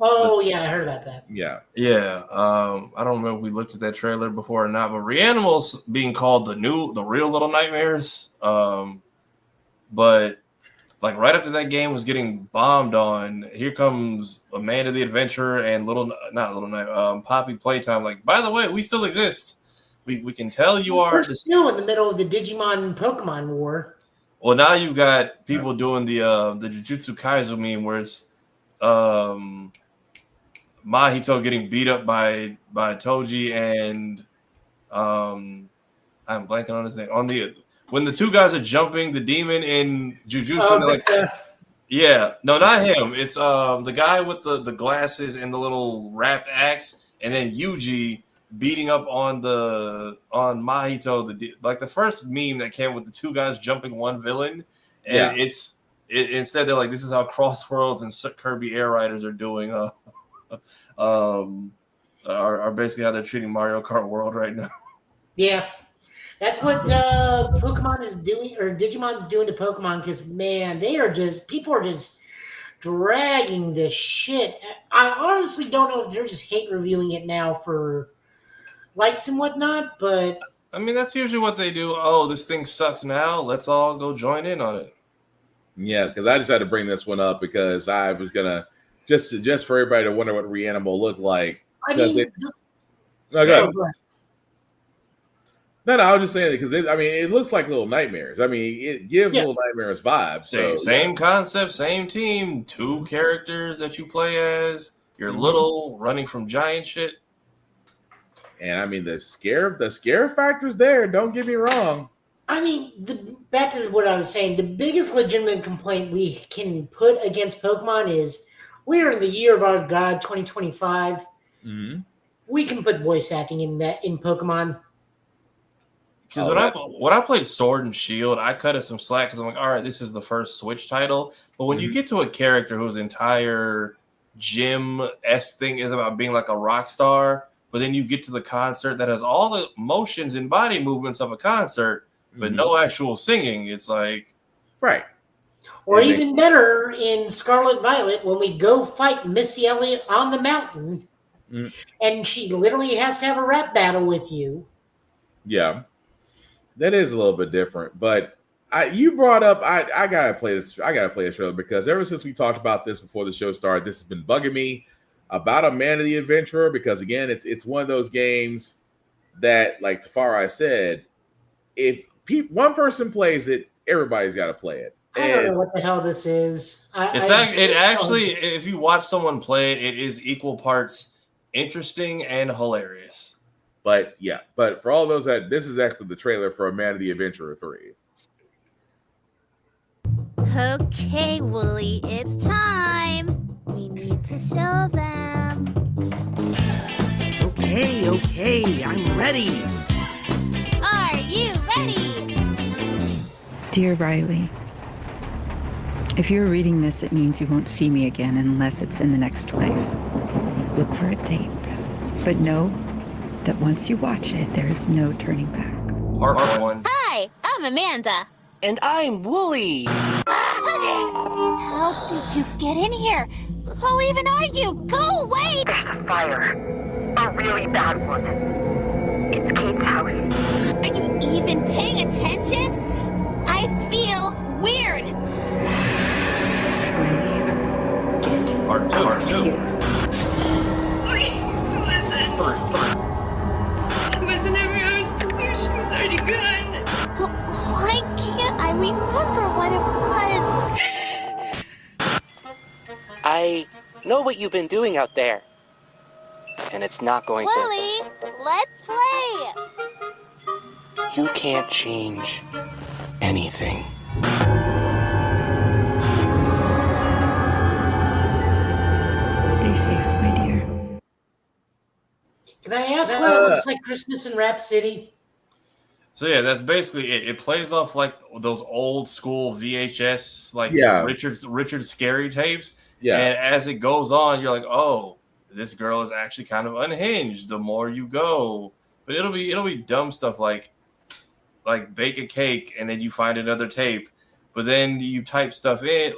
Oh yeah, I heard about that. Yeah. I don't remember if we looked at that trailer before or not, but Reanimal's being called the real Little Nightmares. But like right after that game was getting bombed on, here comes Amanda the Adventurer and Poppy Playtime. Like, by the way, we still exist. We can tell you are still in the middle of the Digimon and Pokemon war. Well, now you've got people doing the Jujutsu Kaisen meme where it's Mahito getting beat up by Toji and I'm blanking on his name. When the two guys are jumping the demon in Jujutsu, no, not him. It's the guy with the glasses and the little wrapped axe, and then Yuji beating up on Mahito. Like the first meme that came with the two guys jumping one villain, and instead they're like, this is how Crossworlds and Kirby Air Riders are doing. Are basically how they're treating Mario Kart World right now. Yeah, that's what Pokemon is doing, or Digimon's doing to Pokemon. Because man, people are just dragging this shit. I honestly don't know if they're just hate reviewing it now for likes and whatnot. But I mean, that's usually what they do. Oh, this thing sucks now. Let's all go join in on it. Yeah, because I just had to bring this one up because I was gonna just for everybody to wonder what Reanimal looked like. I mean, No, I was just saying because it looks like Little Nightmares. I mean, it gives Little Nightmares vibes. Same concept, same team, two characters that you play as. You're little, running from giant shit. And I mean, the scare factor's there. Don't get me wrong. I mean, back to what I was saying, the biggest legitimate complaint we can put against Pokemon is we're in the year of our God, 2025. Mm-hmm. We can put voice acting in Pokemon. Because when I played Sword and Shield, I cut it some slack because I'm like, all right, this is the first Switch title. But when you get to a character whose entire gym-esque thing is about being like a rock star, but then you get to the concert that has all the motions and body movements of a concert, but no actual singing, it's like... Right. Or even better, in Scarlet Violet, when we go fight Missy Elliott on the mountain, and she literally has to have a rap battle with you. Yeah. That is a little bit different, but you brought up I gotta play this. I gotta play this trailer because ever since we talked about this before the show started, this has been bugging me about Amanda the Adventurer. Because again, it's one of those games that, like Tafari said, if one person plays it, everybody's got to play it. I don't know what the hell this is. If you watch someone play it, it is equal parts interesting and hilarious. But for all those this is actually the trailer for Amanda the Adventurer 3. Okay, Wooly, it's time. We need to show them. Okay, I'm ready. Are you ready? Dear Riley, if you're reading this, it means you won't see me again unless it's in the next life. Look for a tape, but know that once you watch it, there is no turning back. Part 1. Hi, I'm Amanda. And I'm Wooly. How did you get in here? Who even are you? Go away! There's a fire. A really bad one. It's Kate's house. Are you even paying attention? I feel weird. Part 2. She was already good. Why can't I remember what it was? I know what you've been doing out there. And it's not going Lily, let's play. You can't change anything. Stay safe, my dear. Can I ask what it looks like Christmas in Rap City? So yeah, that's basically it. It plays off like those old school VHS, like Richard Scary tapes. Yeah. And as it goes on, you're like, oh, this girl is actually kind of unhinged the more you go. But it'll be dumb stuff like bake a cake and then you find another tape, but then you type stuff in,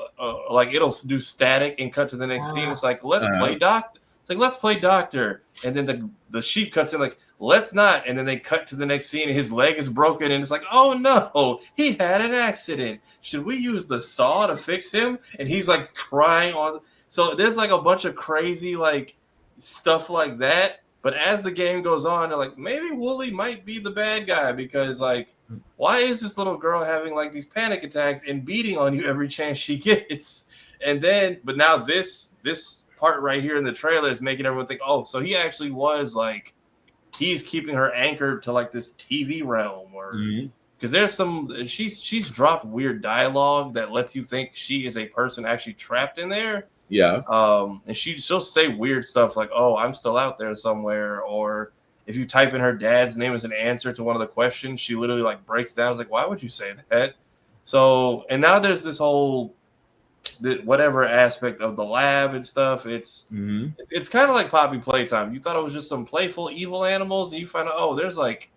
like it'll do static and cut to the next scene. It's like let's play doctor. It's like let's play doctor, and then the sheep cuts in like let's not, and then they cut to the next scene and his leg is broken and it's like oh no, he had an accident. Should we use the saw to fix him? And he's like crying on. So there's like a bunch of crazy like stuff like that. But as the game goes on, they're like, maybe Wooly might be the bad guy because, like, why is this little girl having, like, these panic attacks and beating on you every chance she gets? And then, but now this part right here in the trailer is making everyone think, oh, so he actually was, like, he's keeping her anchored to, like, this TV realm. Or because there's some, she's dropped weird dialogue that lets you think she is a person actually trapped in there. Yeah. And she'll say weird stuff like, oh, I'm still out there somewhere. Or if you type in her dad's name as an answer to one of the questions, she literally like breaks down. It's like, why would you say that? So, and now there's this whole, whatever aspect of the lab and stuff. It's kind of like Poppy Playtime. You thought it was just some playful evil animals, and you find out, oh, there's like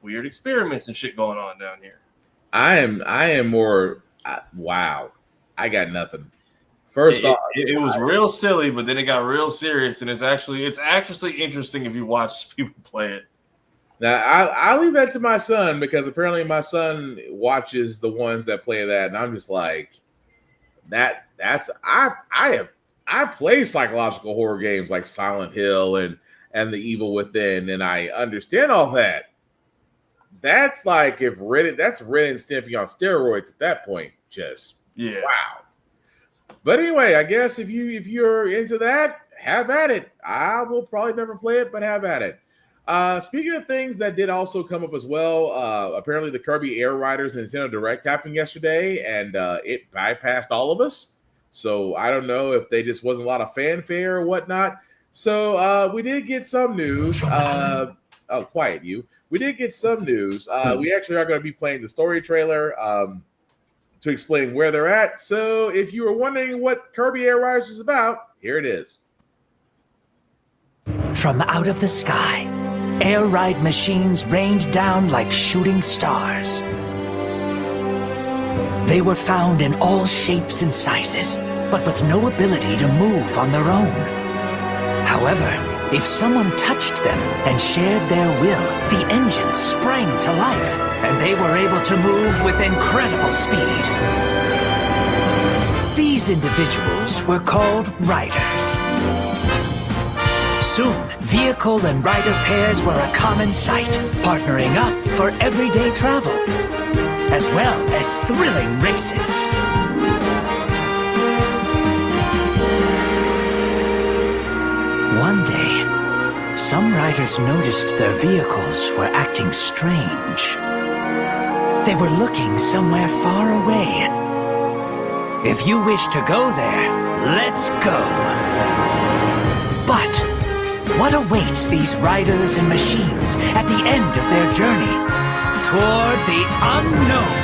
weird experiments and shit going on down here. I am more, wow. I got nothing. First off, it was real silly, but then it got real serious, and it's actually interesting if you watch people play it. Now I leave that to my son because apparently my son watches the ones that play that, and I'm just like, that's I play psychological horror games like Silent Hill and The Evil Within, and I understand all that. That's like that's Ren and Stimpy on steroids at that point. Just wow. But anyway, I guess if you're into that, have at it. I will probably never play it, but have at it. Speaking of things that did also come up as well, apparently the Kirby Air Riders Nintendo Direct happened yesterday, and it bypassed all of us. So I don't know if they just wasn't a lot of fanfare or whatnot. So we did get some news. Oh, quiet you. We did get some news. We actually are going to be playing the story trailer to explain where they're at. So if you were wondering what Kirby Air Riders is about, here it is. From out of the sky, air ride machines rained down like shooting stars. They were found in all shapes and sizes, but with no ability to move on their own. However, if someone touched them and shared their will, the engines sprang to life, and they were able to move with incredible speed. These individuals were called riders. Soon, vehicle and rider pairs were a common sight, partnering up for everyday travel, as well as thrilling races. One day, some riders noticed their vehicles were acting strange. They were looking somewhere far away. If you wish to go there, let's go. But what awaits these riders and machines at the end of their journey toward the unknown?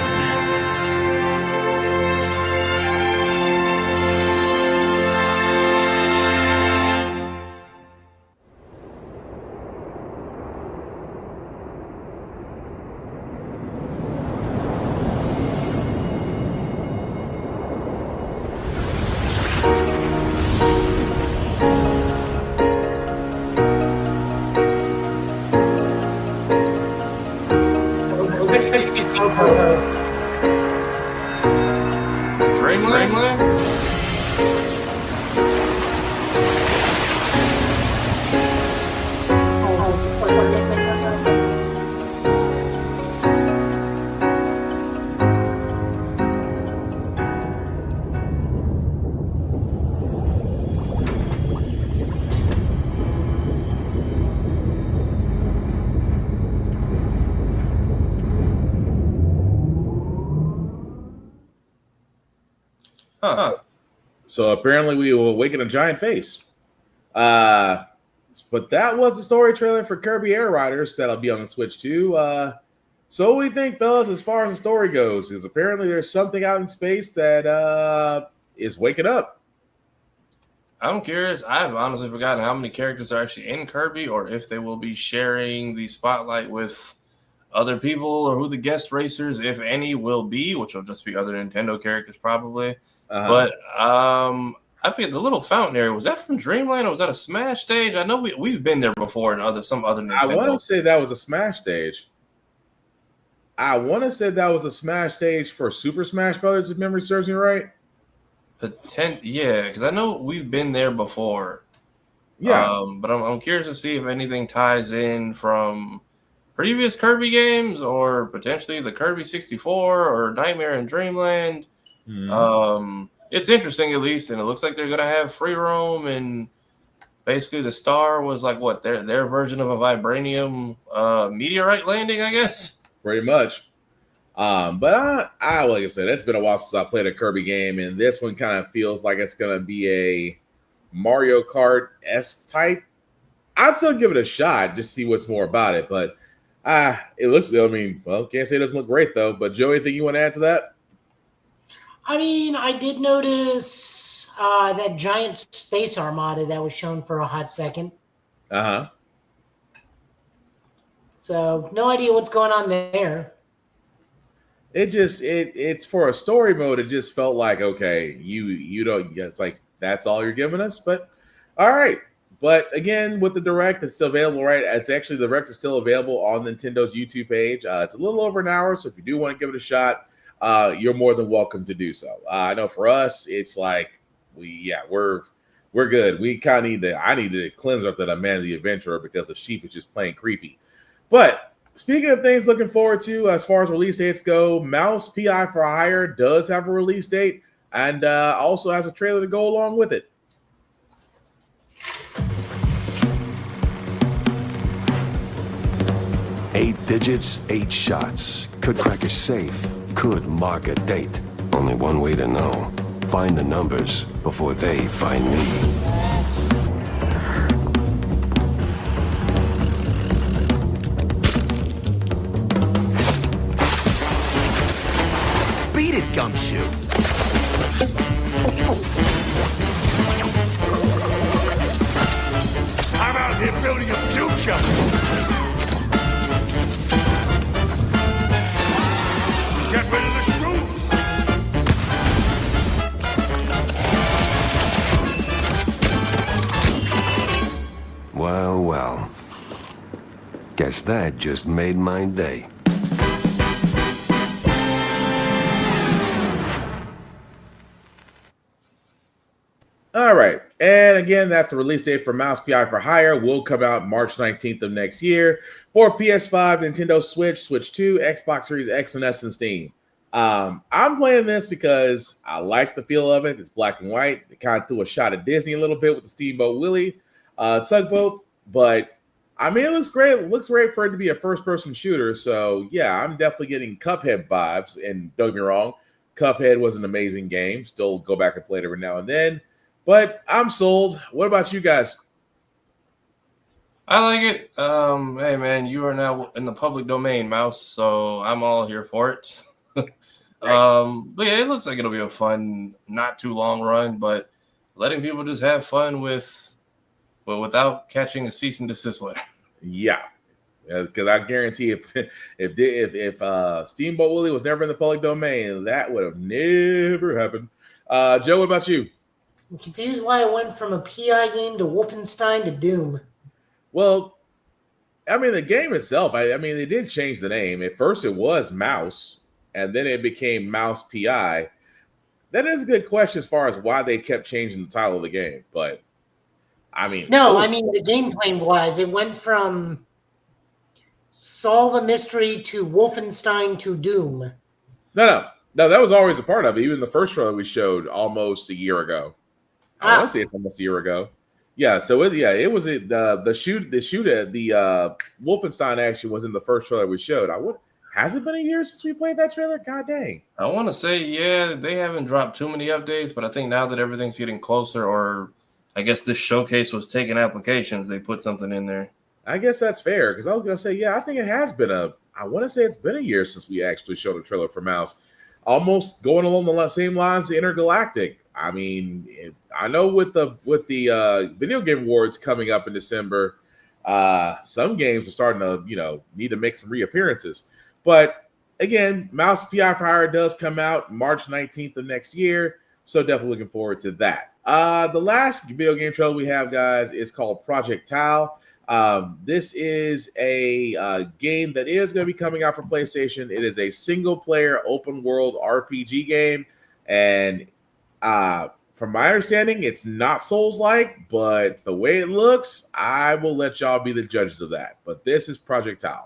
So apparently we will awaken a giant face. But that was the story trailer for Kirby Air Riders that'll be on the Switch too. So what do we think, fellas, as far as the story goes? Is apparently there's something out in space that is waking up. I'm curious. I've honestly forgotten how many characters are actually in Kirby, or if they will be sharing the spotlight with other people, or who the guest racers, if any, will be, which will just be other Nintendo characters probably. But I forget, the little fountain area, was that from Dreamland or was that a Smash stage? I know we've been there before in some other Nintendo. I want to say that was a Smash stage. For Super Smash Brothers, if memory serves me right. Yeah, because I know we've been there before. Yeah. But I'm curious to see if anything ties in from previous Kirby games, or potentially the Kirby 64 or Nightmare in Dreamland. It's interesting, at least, and it looks like they're going to have free roam, and basically the star was like what their version of a vibranium meteorite landing, I guess. Pretty much. But I like I said, it's been a while since I played a Kirby game, and this one kind of feels like it's going to be a Mario Kart-esque type. I'd still give it a shot, just see what's more about it. But it looks, can't say it doesn't look great, though. But Joe, anything you want to add to that? I mean, I did notice that giant space armada that was shown for a hot second. So, no idea what's going on there. It's for a story mode. It just felt like, okay, you don't. It's like that's all you're giving us. But all right. But again, with the Direct, it's still available, right? It's actually the Direct is still available on Nintendo's YouTube page. It's a little over an hour, so if you do want to give it a shot, you're more than welcome to do so. I know for us, it's like we're good. We kind of I need to cleanse up that Man of the Adventurer because the sheep is just plain creepy. But speaking of things looking forward to as far as release dates go, Mouse PI for Hire does have a release date and also has a trailer to go along with it. Eight digits, 8 shots. Could crack a safe. Could mark a date. Only one way to know. Find the numbers before they find me. Beat it, Gumshoe! I'm out here building a future! Get rid of the shrews! Well, well. Guess that just made my day. All right. And again, that's the release date for Mouse PI for Hire. Will come out March 19th of next year for PS5, Nintendo Switch, Switch 2, Xbox Series X and S, and Steam. I'm playing this because I like the feel of it. It's black and white. They kind of threw a shot at Disney a little bit with the Steamboat Willie tugboat. But, I mean, it looks great. It looks great for it to be a first-person shooter. So, yeah, I'm definitely getting Cuphead vibes. And don't get me wrong, Cuphead was an amazing game. Still go back and play it every now and then. But I'm sold. What about you guys? I like it. Hey, man, you are now in the public domain, Mouse, so I'm all here for it. But yeah, it looks like it'll be a fun, not too long run, but letting people just have fun without catching a cease and desist letter. Yeah, because I guarantee if Steamboat Willie was never in the public domain, that would have never happened. Joe, what about you? I'm confused why it went from a PI game to Wolfenstein to Doom. Well, I mean, the game itself, I mean, they did change the name. At first, it was Mouse, and then it became Mouse PI. That is a good question as far as why they kept changing the title of the game. But, I mean... No, I mean, the gameplay-wise, it went from Solve a Mystery to Wolfenstein to Doom. No, that was always a part of it. Even the first trailer we showed almost a year ago. I want to say it's almost a year ago. Yeah, so it was the Wolfenstein action was in the first trailer we showed. Has it been a year since we played that trailer? God dang. I want to say, yeah, they haven't dropped too many updates, but I think now that everything's getting closer, or I guess this showcase was taking applications, they put something in there. I guess that's fair, because I was gonna say, yeah, I think it has been I want to say it's been a year since we actually showed a trailer for Mouse. Almost going along the same lines, the Intergalactic. I mean, I know with the video game awards coming up in December, some games are starting to need to make some reappearances. But again, Mouse PI for Hire does come out March 19th of next year, so definitely looking forward to that. The last video game trailer we have, guys, is called Project Tau. This is a game that is going to be coming out for PlayStation. It is a single-player open-world RPG game, and from my understanding, it's not Souls-like, but the way it looks, I will let y'all be the judges of that. But this is Project Tau.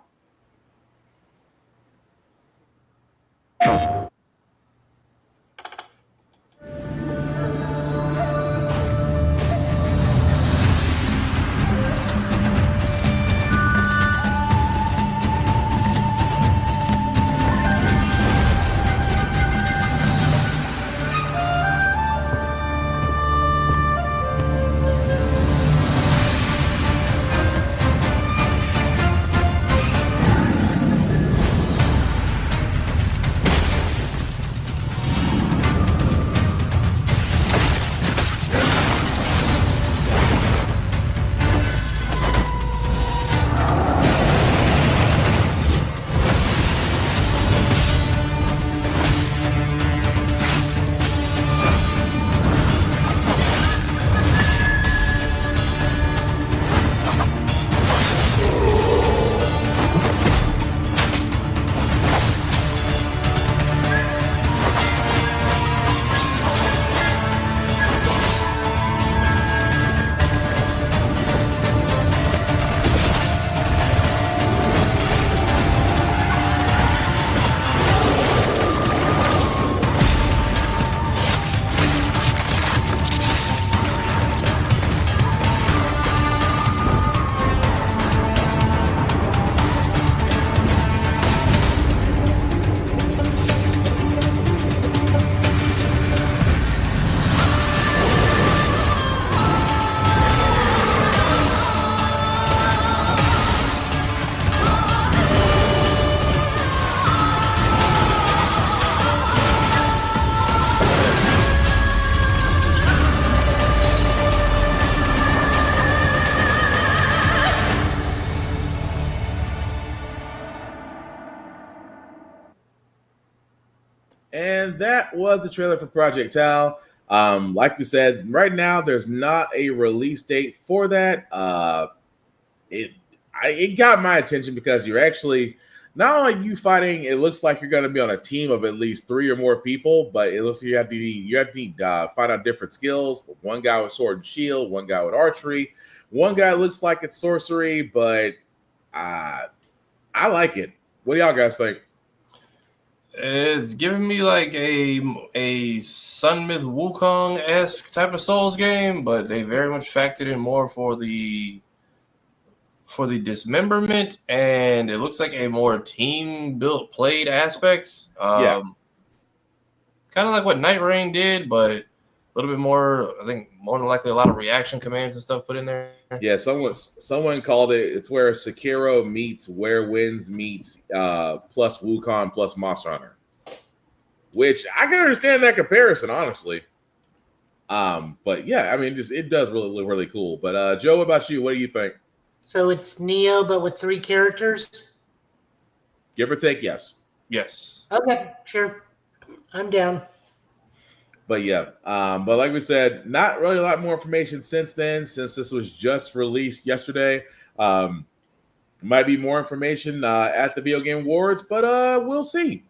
And that was the trailer for Project Tau. Like we said, right now there's not a release date for that. It got my attention because you're actually not only you fighting. It looks like you're going to be on a team of at least 3 or more people, but it looks like you have to find out different skills. One guy with sword and shield, one guy with archery, one guy looks like it's sorcery. But I like it. What do y'all guys think? It's giving me like a Sun Myth Wukong-esque type of Souls game, but they very much factored in more for the dismemberment, and it looks like a more team-built played aspects. Kind of like what Night Rain did, but a little bit more, I think, more than likely a lot of reaction commands and stuff put in there. Yeah, someone called it's where Sekiro meets Where Winds meets plus Wukong plus Monster Hunter, which I can understand that comparison, honestly. But yeah, I mean, it does really look really cool. But Joe, what about you? What do you think? So it's Neo, but with 3 characters? Give or take, yes. Yes. Okay, sure. I'm down. But yeah, but like we said, not really a lot more information since then, since this was just released yesterday. Might be more information at the Video Game Awards, but we'll see.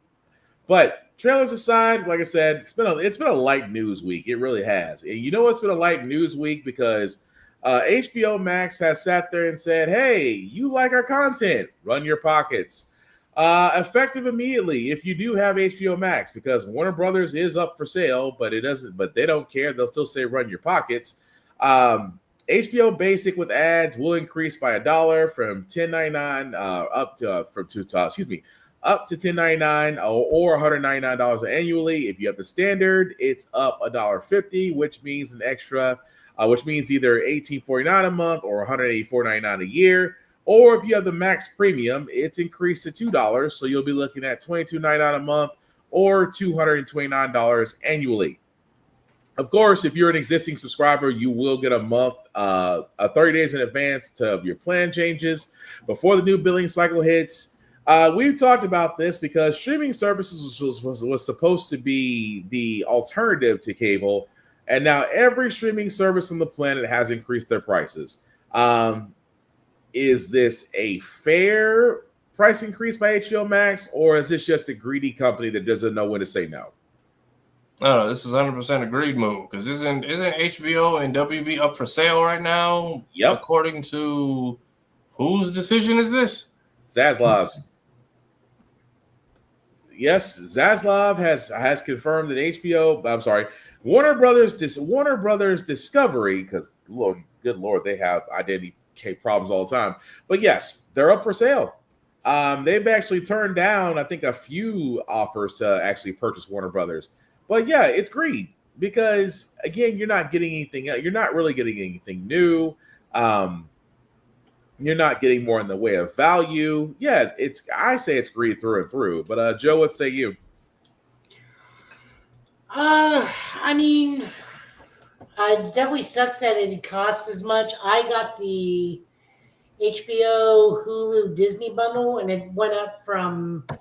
But trailers aside, like I said, it's been a light news week. It really has. And you know what's been a light news week? Because HBO Max has sat there and said, hey, you like our content, run your pockets. Effective immediately if you do have HBO Max, because Warner Brothers is up for sale, but they don't care. They'll still say run your pockets. HBO Basic with ads will increase by $1 from $10.99 up to up to $10.99 or $199 annually. If you have the standard, it's up $1.50, which means an extra, which means either $18.49 a month or $184.99 a year. Or if you have the max premium, it's increased to $2, so you'll be looking at $22.99 a month or $229 annually. Of course, if you're an existing subscriber, you will get a month, 30 days in advance of your plan changes before the new billing cycle hits. We've talked about this because streaming services was supposed to be the alternative to cable, and now every streaming service on the planet has increased their prices. Is this a fair price increase by HBO Max, or is this just a greedy company that doesn't know when to say no? No, this is 100% a greed move because isn't HBO and WB up for sale right now? Yep. According to whose decision is this? Zaslav's. Yes, Zaslav has confirmed that HBO. I'm sorry, Warner Brothers Discovery, because good Lord, they have identity problems all the time. But yes, they're up for sale. They've actually turned down, I think, a few offers to actually purchase Warner Brothers. But yeah, it's greed because again, you're not getting anything. You're not really getting anything new. You're not getting more in the way of value. Yeah, I say it's greed through and through. But Joe, what say you? I mean, it definitely sucks that it costs as much. I got the HBO, Hulu, Disney bundle, and it went up from, I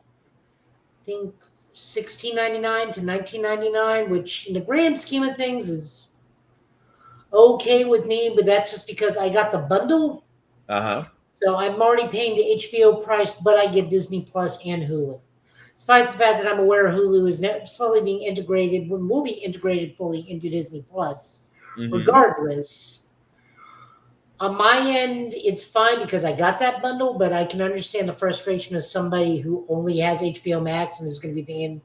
think, $16.99 to $19.99, which in the grand scheme of things is okay with me, but that's just because I got the bundle. So I'm already paying the HBO price, but I get Disney Plus and Hulu. Despite the fact that I'm aware Hulu is slowly being integrated, will be integrated fully into Disney Plus. Regardless, on my end, it's fine because I got that bundle, but I can understand the frustration of somebody who only has HBO Max and is going to be paying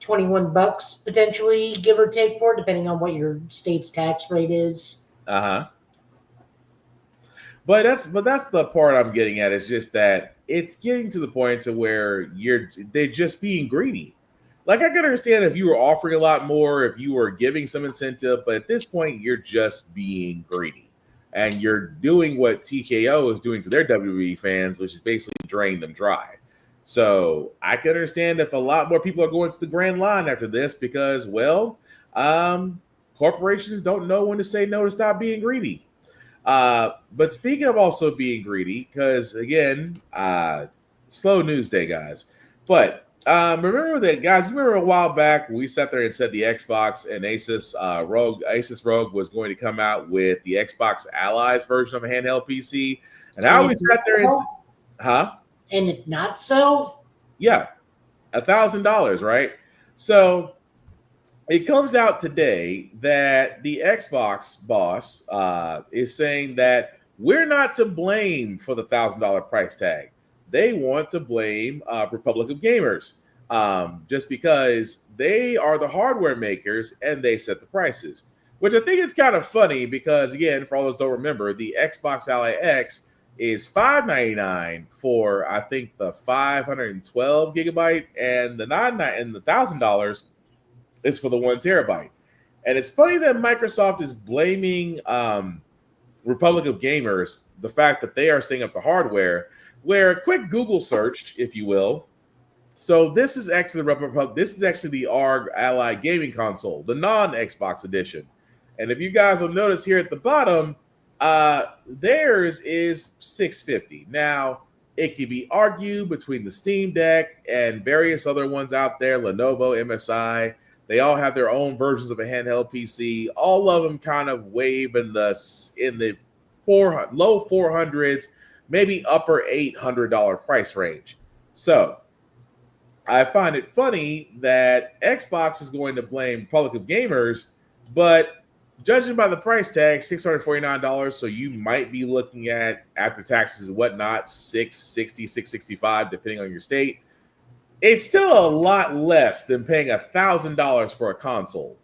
$21 potentially, give or take, for it, depending on what your state's tax rate is. But that's the part I'm getting at. Is just that it's getting to the point to where they're just being greedy. Like, I can understand if you were offering a lot more, if you were giving some incentive, but at this point, you're just being greedy. And you're doing what TKO is doing to their WWE fans, which is basically drain them dry. So I can understand if a lot more people are going to the grand line after this because, well, corporations don't know when to say no to stop being greedy. But speaking of also being greedy, because again, slow news day, guys. But remember that, guys. You remember a while back we sat there and said the Xbox and Asus ROG was going to come out with the Xbox Allies version of a handheld PC, and how we sat there and and it not so? Yeah, $1,000, right? So it comes out today that the Xbox boss is saying that we're not to blame for the $1,000 price tag. They want to blame Republic of Gamers just because they are the hardware makers and they set the prices, which I think is kind of funny because, again, for all those who don't remember, the Xbox Ally X is $599 for, I think, the 512 gigabyte, and the $1,000 is for the 1 terabyte. And it's funny that Microsoft is blaming Republic of Gamers, the fact that they are setting up the hardware, where a quick Google search, if you will. So this is actually the ARG Ally gaming console, the non-Xbox edition. And if you guys will notice here at the bottom, theirs is $650. Now, it could be argued between the Steam Deck and various other ones out there, Lenovo, MSI. They all have their own versions of a handheld PC. All of them kind of wave in the low 400s, maybe upper $800 price range. So I find it funny that Xbox is going to blame Republic of Gamers, but judging by the price tag, $649, so you might be looking at, after taxes and whatnot, $660, $665, depending on your state. It's still a lot less than paying $1,000 for a console.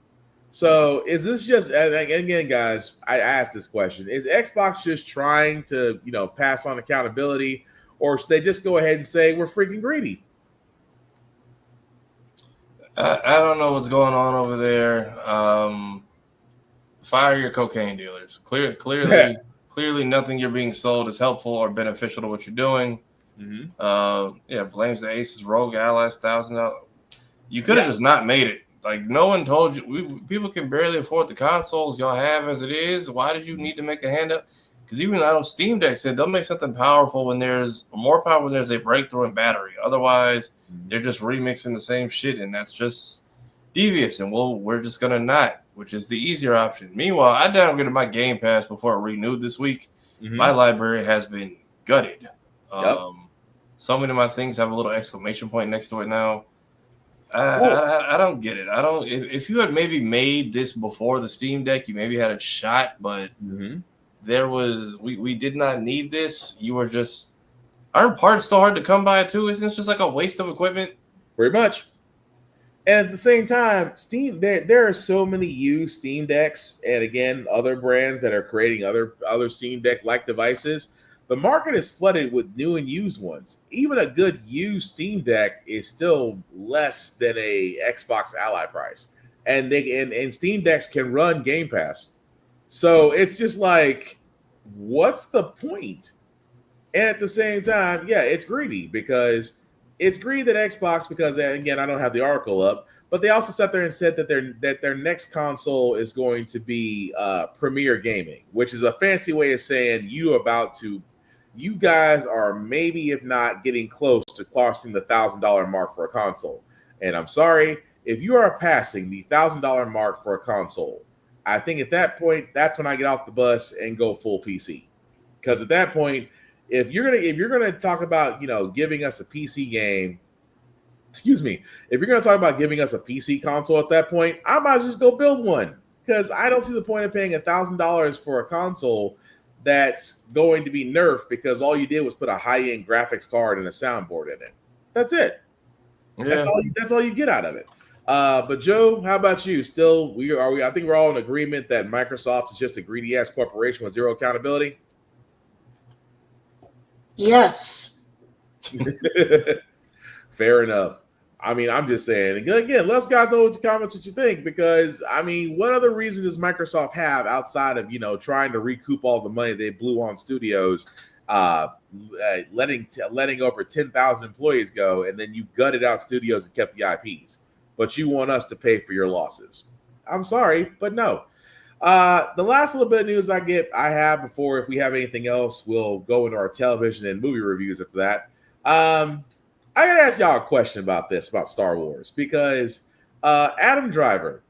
So is this just, and again, guys, I asked this question, is Xbox just trying to, pass on accountability, or should they just go ahead and say we're freaking greedy? I don't know what's going on over there. Fire your cocaine dealers. Clearly, nothing you're being sold is helpful or beneficial to what you're doing. Yeah, blames the Aces Rogue Allies $1,000. You could have just not made it. Like, no one told you. People can barely afford the consoles y'all have as it is. Why did you need to make a hand up? Because even I know Steam Deck said they'll make something powerful when there's more power when there's a breakthrough in battery. Otherwise, they're just remixing the same shit, and that's just devious. And we're just gonna not, which is the easier option. Meanwhile, I downgraded my Game Pass before it renewed this week. My library has been gutted. So many of my things have a little exclamation point next to it now. I don't get it. I don't. If you had maybe made this before the Steam Deck, you maybe had a shot. But there was we did not need this. You were just aren't parts so hard to come by too? Isn't it just like a waste of equipment? Pretty much. And at the same time, Steam there are so many used Steam Decks, and again, other brands that are creating other Steam Deck like devices. The market is flooded with new and used ones. Even a good used Steam Deck is still less than a Xbox Ally price, and and Steam Decks can run Game Pass. So it's just like, what's the point? And at the same time, yeah, it's greedy because it's greedy that Xbox, because again, I don't have the article up, but they also sat there and said that their next console is going to be Premier Gaming, which is a fancy way of saying you guys are maybe, if not getting close to crossing the $1,000 mark for a console. And I'm sorry, if you are passing the $1,000 mark for a console, I think at that point, that's when I get off the bus and go full PC. Because at that point, if you're gonna talk about giving us a PC game, if you're gonna talk about giving us a PC console at that point, I might as well just go build one, because I don't see the point of paying $1,000 for a console that's going to be nerfed because all you did was put a high-end graphics card and a soundboard in it. That's it. Yeah. That's all you get out of it. But Joe, how about you? Still, I think we're all in agreement that Microsoft is just a greedy ass corporation with zero accountability. Yes. Fair enough. I mean, I'm just saying, again, let us guys know what your comments, what you think, because I mean, what other reason does Microsoft have outside of trying to recoup all the money they blew on studios, letting over 10,000 employees go, and then you gutted out studios and kept the IPs, but you want us to pay for your losses? I'm sorry, but no. The last little bit of news I have before, if we have anything else, we'll go into our television and movie reviews after that. I gotta ask y'all a question about Star Wars, because Adam Driver,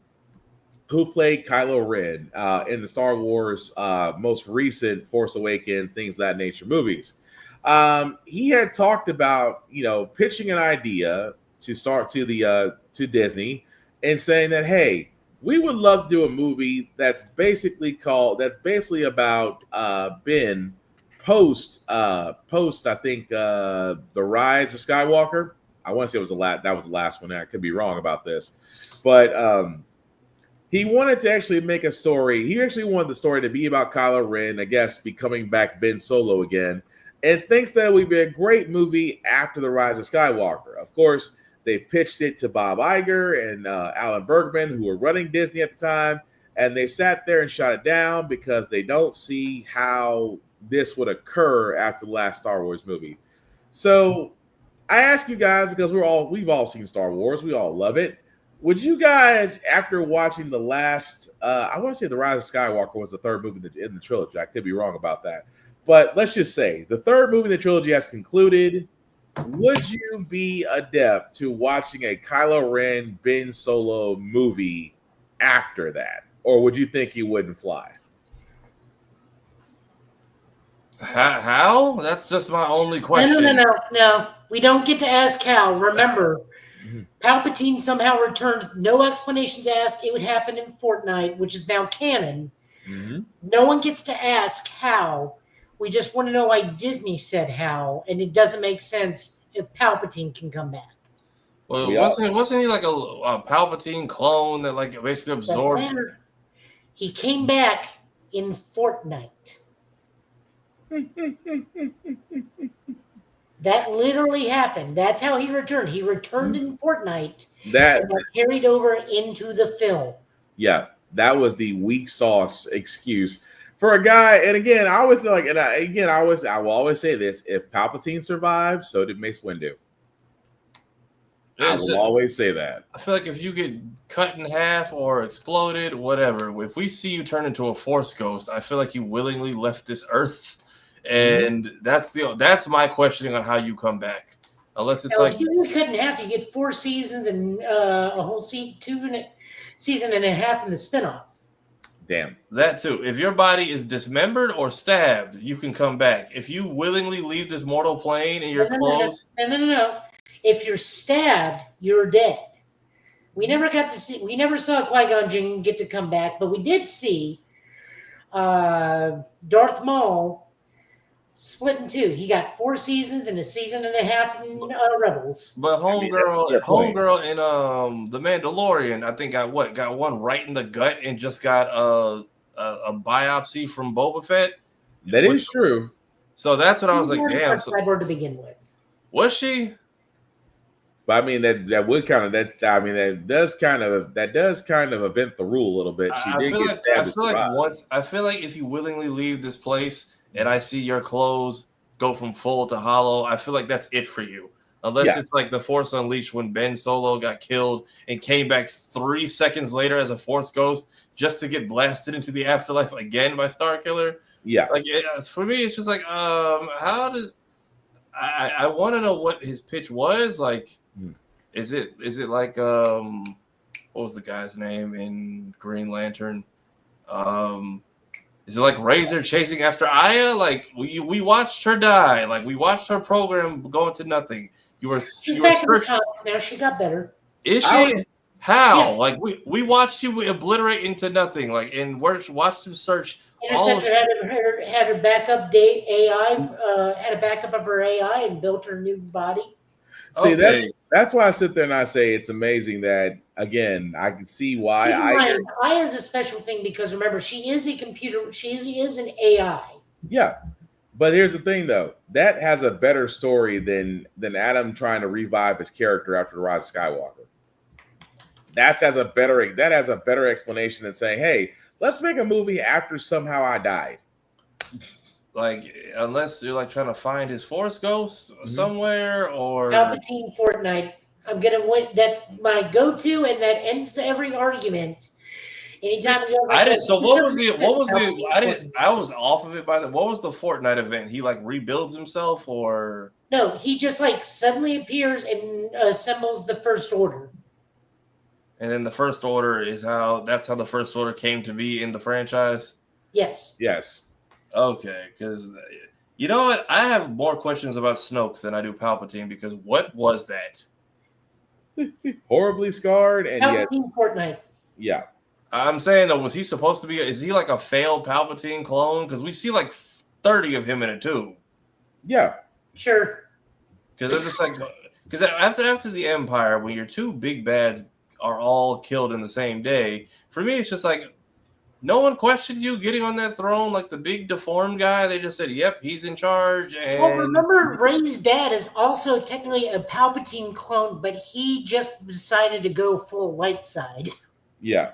who played Kylo Ren in the Star Wars most recent Force Awakens, things of that nature movies, he had talked about pitching an idea to Disney and saying that, hey, we would love to do a movie that's basically about Ben post I think the Rise of Skywalker. I want to say it was that was the last one. I could be wrong about this, but he wanted to actually make a story. He actually wanted the story to be about Kylo Ren, I guess, becoming back Ben Solo again, and thinks that it would be a great movie after the Rise of Skywalker. Of course, they pitched it to Bob Iger and Alan Bergman, who were running Disney at the time, and they sat there and shot it down because they don't see how this would occur after the last Star Wars movie. So I ask you guys, because we've all seen Star Wars, we all love it. Would you guys, after watching the last, I want to say The Rise of Skywalker was the third movie in the trilogy. I could be wrong about that. But let's just say the third movie in the trilogy has concluded. Would you be adept to watching a Kylo Ren Ben Solo movie after that? Or would you think you wouldn't fly? How? That's just my only question. No. We don't get to ask how. Remember, Palpatine somehow returned. No explanations asked. It would happen in Fortnite, which is now canon. No one gets to ask how. We just want to know why Disney said how, and it doesn't make sense if Palpatine can come back. Well, wasn't he like a Palpatine clone that like basically absorbed? He came back in Fortnite. That literally happened. That's how he returned. He returned in Fortnite That and got carried over into the film. Yeah, that was the weak sauce excuse for a guy. And again, I always feel like, I will always say this: if Palpatine survived, so did Mace Windu. I will always say that. I feel like if you get cut in half or exploded, whatever, if we see you turn into a Force ghost, I feel like you willingly left this Earth, and that's my questioning on how you come back. Unless it's like if you get cut in half, you get 4 seasons and a whole season and a half in the spinoff. Damn. That too. If your body is dismembered or stabbed, you can come back. If you willingly leave this mortal plane and your clothes. No. If you're stabbed, you're dead. We never saw Qui-Gon Jinn get to come back, but we did see Darth Maul split in 2. He got 4 seasons and a season and a half in Rebels. But homegirl in The Mandalorian, I think got one right in the gut and just got a biopsy from Boba Fett. That is true. So that's what I was like, damn. Cyborg to begin with. Was she? But I mean that does kind of event the rule a little bit. She did get stabbed. I feel like if you willingly leave this place and I see your clothes go from full to hollow, I feel like that's it for you. Unless it's like the Force Unleashed when Ben Solo got killed and came back 3 seconds later as a Force ghost just to get blasted into the afterlife again by Starkiller. Yeah. Like for me, it's just like, how does I want to know what his pitch was like. Is it like what was the guy's name in Green Lantern? Is it like Razor chasing after Aya? Like we watched her die. Like we watched her program go into nothing. She's back in the comics now. She got better. Is she? How? Yeah. Like we watched you obliterate into nothing. Like and watched him search. Interceptor had her backup AI. Had a backup of her AI and built her new body. See, that's why I sit there and I say it's amazing that, again, I can see why Aya is a special thing because, remember, she is a computer. She is an AI. Yeah. But here's the thing, though. That has a better story than Adam trying to revive his character after the Rise of Skywalker. That has a better explanation than saying, hey, let's make a movie after somehow I died. Like, unless you're like trying to find his Force ghost somewhere, or Palpatine Fortnite. I'm gonna win. That's my go-to, and that ends to every argument. Anytime we I didn't. So what was the? I didn't. I was off of it by the. What was the Fortnite event? He like rebuilds himself, or no? He just like suddenly appears and assembles the First Order. And then the First Order is that's how the First Order came to be in the franchise. Yes. Yes. Okay, because you know what? I have more questions about Snoke than I do Palpatine, because what was that? Horribly scarred and Palpatine Fortnite. Yeah. I'm saying, though, was he supposed to be? Is he like a failed Palpatine clone? Because we see like 30 of him in a tube. Yeah. Sure. Because I'm just like, because after the Empire, when your two big bads are all killed in the same day, for me, it's just like, no one questioned you getting on that throne, like the big deformed guy. They just said, "Yep, he's in charge." And well, remember, Rey's dad is also technically a Palpatine clone, but he just decided to go full light side. Yeah,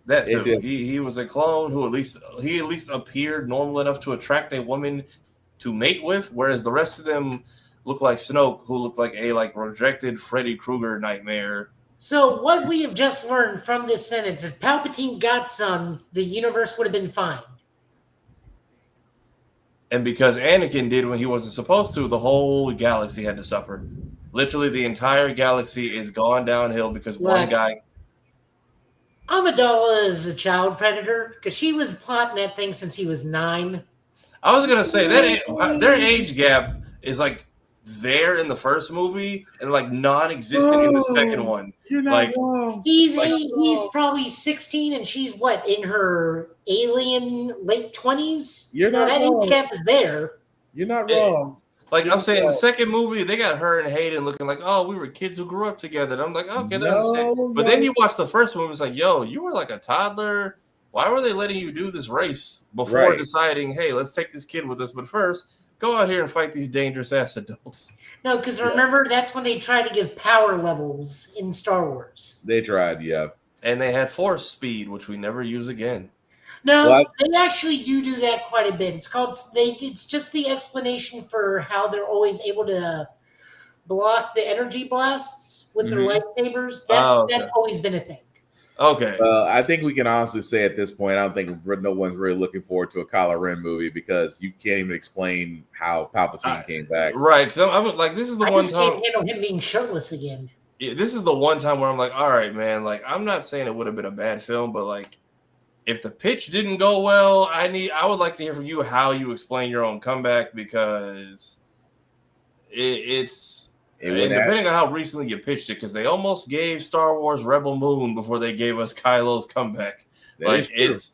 that too. He was a clone who at least appeared normal enough to attract a woman to mate with, whereas the rest of them look like Snoke, who looked like a rejected Freddy Krueger nightmare. So what we have just learned from this sentence, if Palpatine got some, the universe would have been fine. And because Anakin did when he wasn't supposed to, the whole galaxy had to suffer. Literally, the entire galaxy is gone downhill because one guy... Amidala is a child predator because she was plotting that thing since he was 9. I was going to say, that their age gap is like there in the first movie and like non-existent in the second one. You're not wrong. He's probably 16 and she's what, in her alien late 20s? That age gap is there. You're not wrong. Like I'm saying, the second movie, they got her and Hayden looking like, oh, we were kids who grew up together. And I'm like, okay, that's understand. But then you watch the first movie, it's like, yo, you were like a toddler. Why were they letting you do this race before deciding, hey, let's take this kid with us? But first, Go out here and fight these dangerous ass adults. No, because remember, that's when they tried to give power levels in Star Wars. They tried, yeah. And they had force speed, which we never use again. No, they actually do that quite a bit. It's just the explanation for how they're always able to block the energy blasts with their lightsabers. That's always been a thing. Okay. I think we can honestly say at this point, I don't think no one's really looking forward to a Kylo Ren movie because you can't even explain how Palpatine came back. Right, because I'm like, this is the one I just time. can't handle him being shirtless again. Yeah, this is the one time where I'm like, all right, man. Like, I'm not saying it would have been a bad film, but like, if the pitch didn't go well, I would like to hear from you how you explain your own comeback because depending on how recently you pitched it, because they almost gave Star Wars Rebel Moon before they gave us Kylo's comeback. Like it's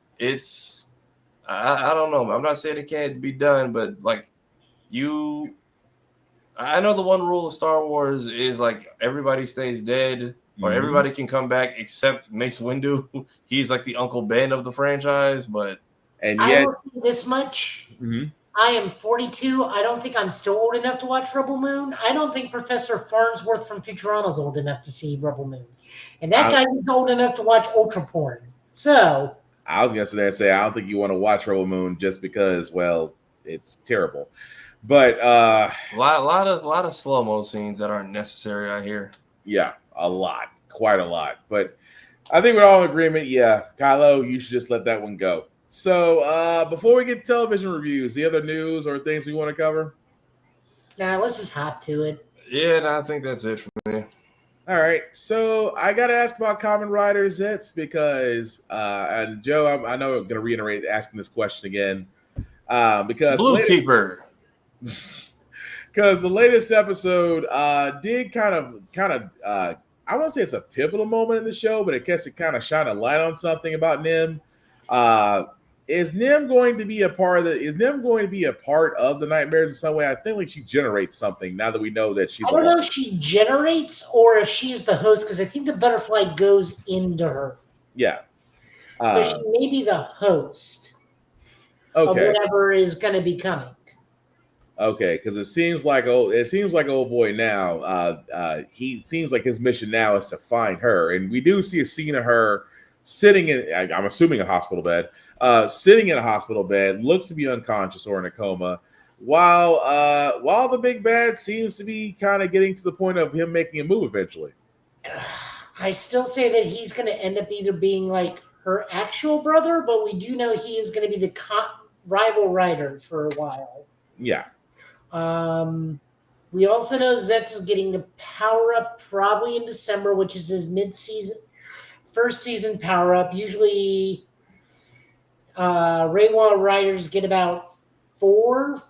I don't know. I'm not saying it can't be done, but like I know the one rule of Star Wars is like everybody stays dead or everybody can come back except Mace Windu. He's like the Uncle Ben of the franchise, but I will say this much. I am 42. I don't think I'm still old enough to watch Rebel Moon. I don't think Professor Farnsworth from Futurama is old enough to see Rebel Moon. And that guy is old enough to watch Ultra Porn. So I was gonna sit there and say I don't think you want to watch Rebel Moon just because, well, it's terrible. But a lot of slow-mo scenes that aren't necessary, I hear. Yeah, a lot. Quite a lot. But I think we're all in agreement. Yeah, Kylo, you should just let that one go. So before we get television reviews, the other news or things we want to cover? Nah, let's just hop to it. Yeah, no, I think that's it for me. All right, so I got to ask about Kamen Rider Zets because, and Joe, I know I'm going to reiterate asking this question again because Blue Keeper, because the latest episode did kind of I won't say it's a pivotal moment in the show, but I guess it kind of shined a light on something about Nim. Is Nim going to be a part of the nightmares in some way? I think like she generates something now that we know that she's. I don't know if she generates or if she is the host because I think the butterfly goes into her. Yeah. So she may be the host of whatever is going to be coming. Okay, because it seems like old boy now. He seems like his mission now is to find her, and we do see a scene of her sitting in, I'm assuming a hospital bed, sitting in a hospital bed, looks to be unconscious or in a coma, while the big bad seems to be kind of getting to the point of him making a move eventually. I still say that he's going to end up either being like her actual brother, but we do know he is going to be the rival writer for a while. Yeah. We also know Zetz is getting the power up probably in December, which is his first season power up. Usually, Reiwa riders get about four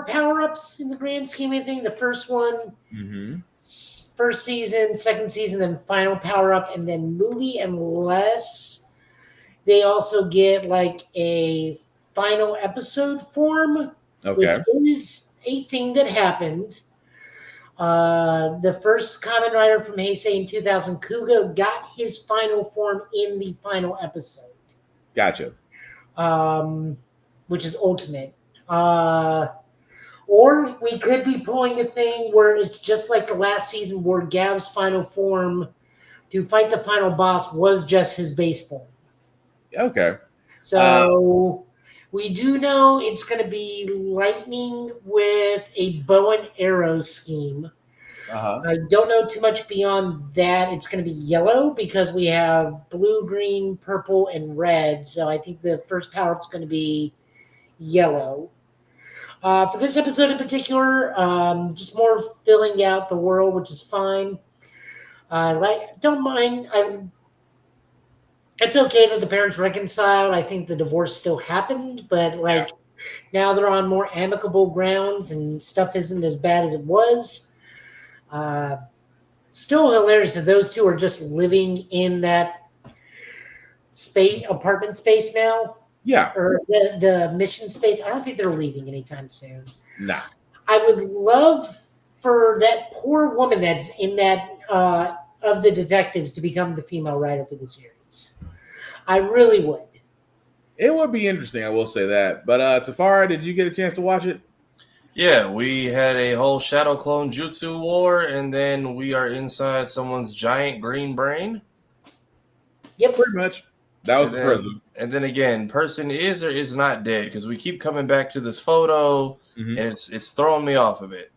power ups in the grand scheme of things. The first one, first season, second season, then final power up, and then movie, unless they also get like a final episode form, which is a thing that happened. The first Kamen Rider from Heisei in 2000, Kuga, got his final form in the final episode. Gotcha. Which is Ultimate. Or we could be pulling a thing where it's just like the last season where Gav's final form to fight the final boss was just his base form. Okay. So we do know it's going to be lightning with a bow and arrow scheme. I don't know too much beyond that. It's going to be yellow because we have blue, green, purple, and red. So I think the first power-up is going to be yellow. For this episode in particular, just more filling out the world, which is fine. Don't mind. It's okay that the parents reconciled. I think the divorce still happened, but now they're on more amicable grounds and stuff isn't as bad as it was. Still hilarious that those two are just living in that apartment space now. Yeah. Or the mission space. I don't think they're leaving anytime soon. Nah. I would love for that poor woman that's in that of the detectives to become the female writer for the series. I really would. It would be interesting, I will say that. But Tafara, did you get a chance to watch it? Yeah, we had a whole shadow clone jutsu war, and then we are inside someone's giant green brain. Yep, pretty much. That was And the then, present. and then again, person is or is not dead because we keep coming back to this photo, Mhm. and it's throwing me off a bit.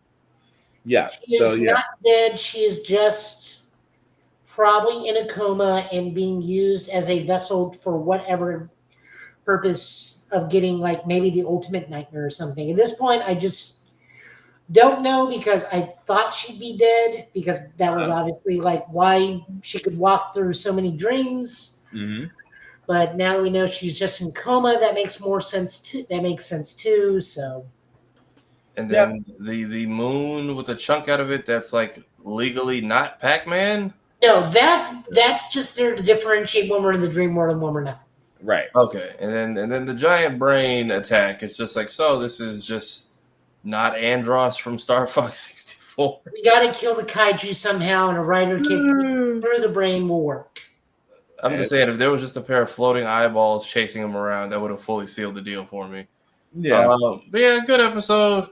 Yeah. She So is yeah. not dead. She is just probably in a coma and being used as a vessel for whatever purpose of getting like maybe the ultimate nightmare or something. At this point, I just don't know because I thought she'd be dead because that was obviously like why she could walk through so many dreams. Mhm. But now that we know she's just in coma, that makes more sense too. That makes sense too. So And then the moon with a chunk out of it that's like legally not Pac-Man. no, that's just there to differentiate when we're in the dream world and when we're not. Right. Okay, and then the giant brain attack. It's just like, so this is just not Andros from Star Fox 64. We got to kill the kaiju somehow, and a rider kick through the brain will work. I'm just saying, if there was just a pair of floating eyeballs chasing him around, that would have fully sealed the deal for me. Yeah. But yeah, good episode.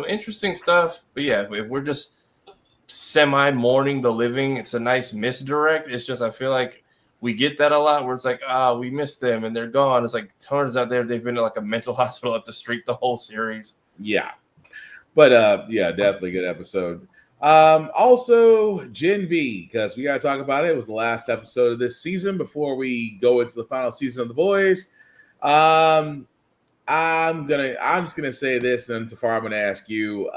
Interesting stuff. But yeah, if we're just semi-mourning the living, it's a nice misdirect. It's just I feel like we get that a lot where it's like, we missed them and they're gone. It's like turns out they've been in like a mental hospital up the street the whole series. Yeah. But yeah, definitely good episode. Also Gen V, because we gotta talk about it. It was the last episode of this season before we go into the final season of The Boys. I'm just gonna say this, and then Tafar, I'm gonna ask you.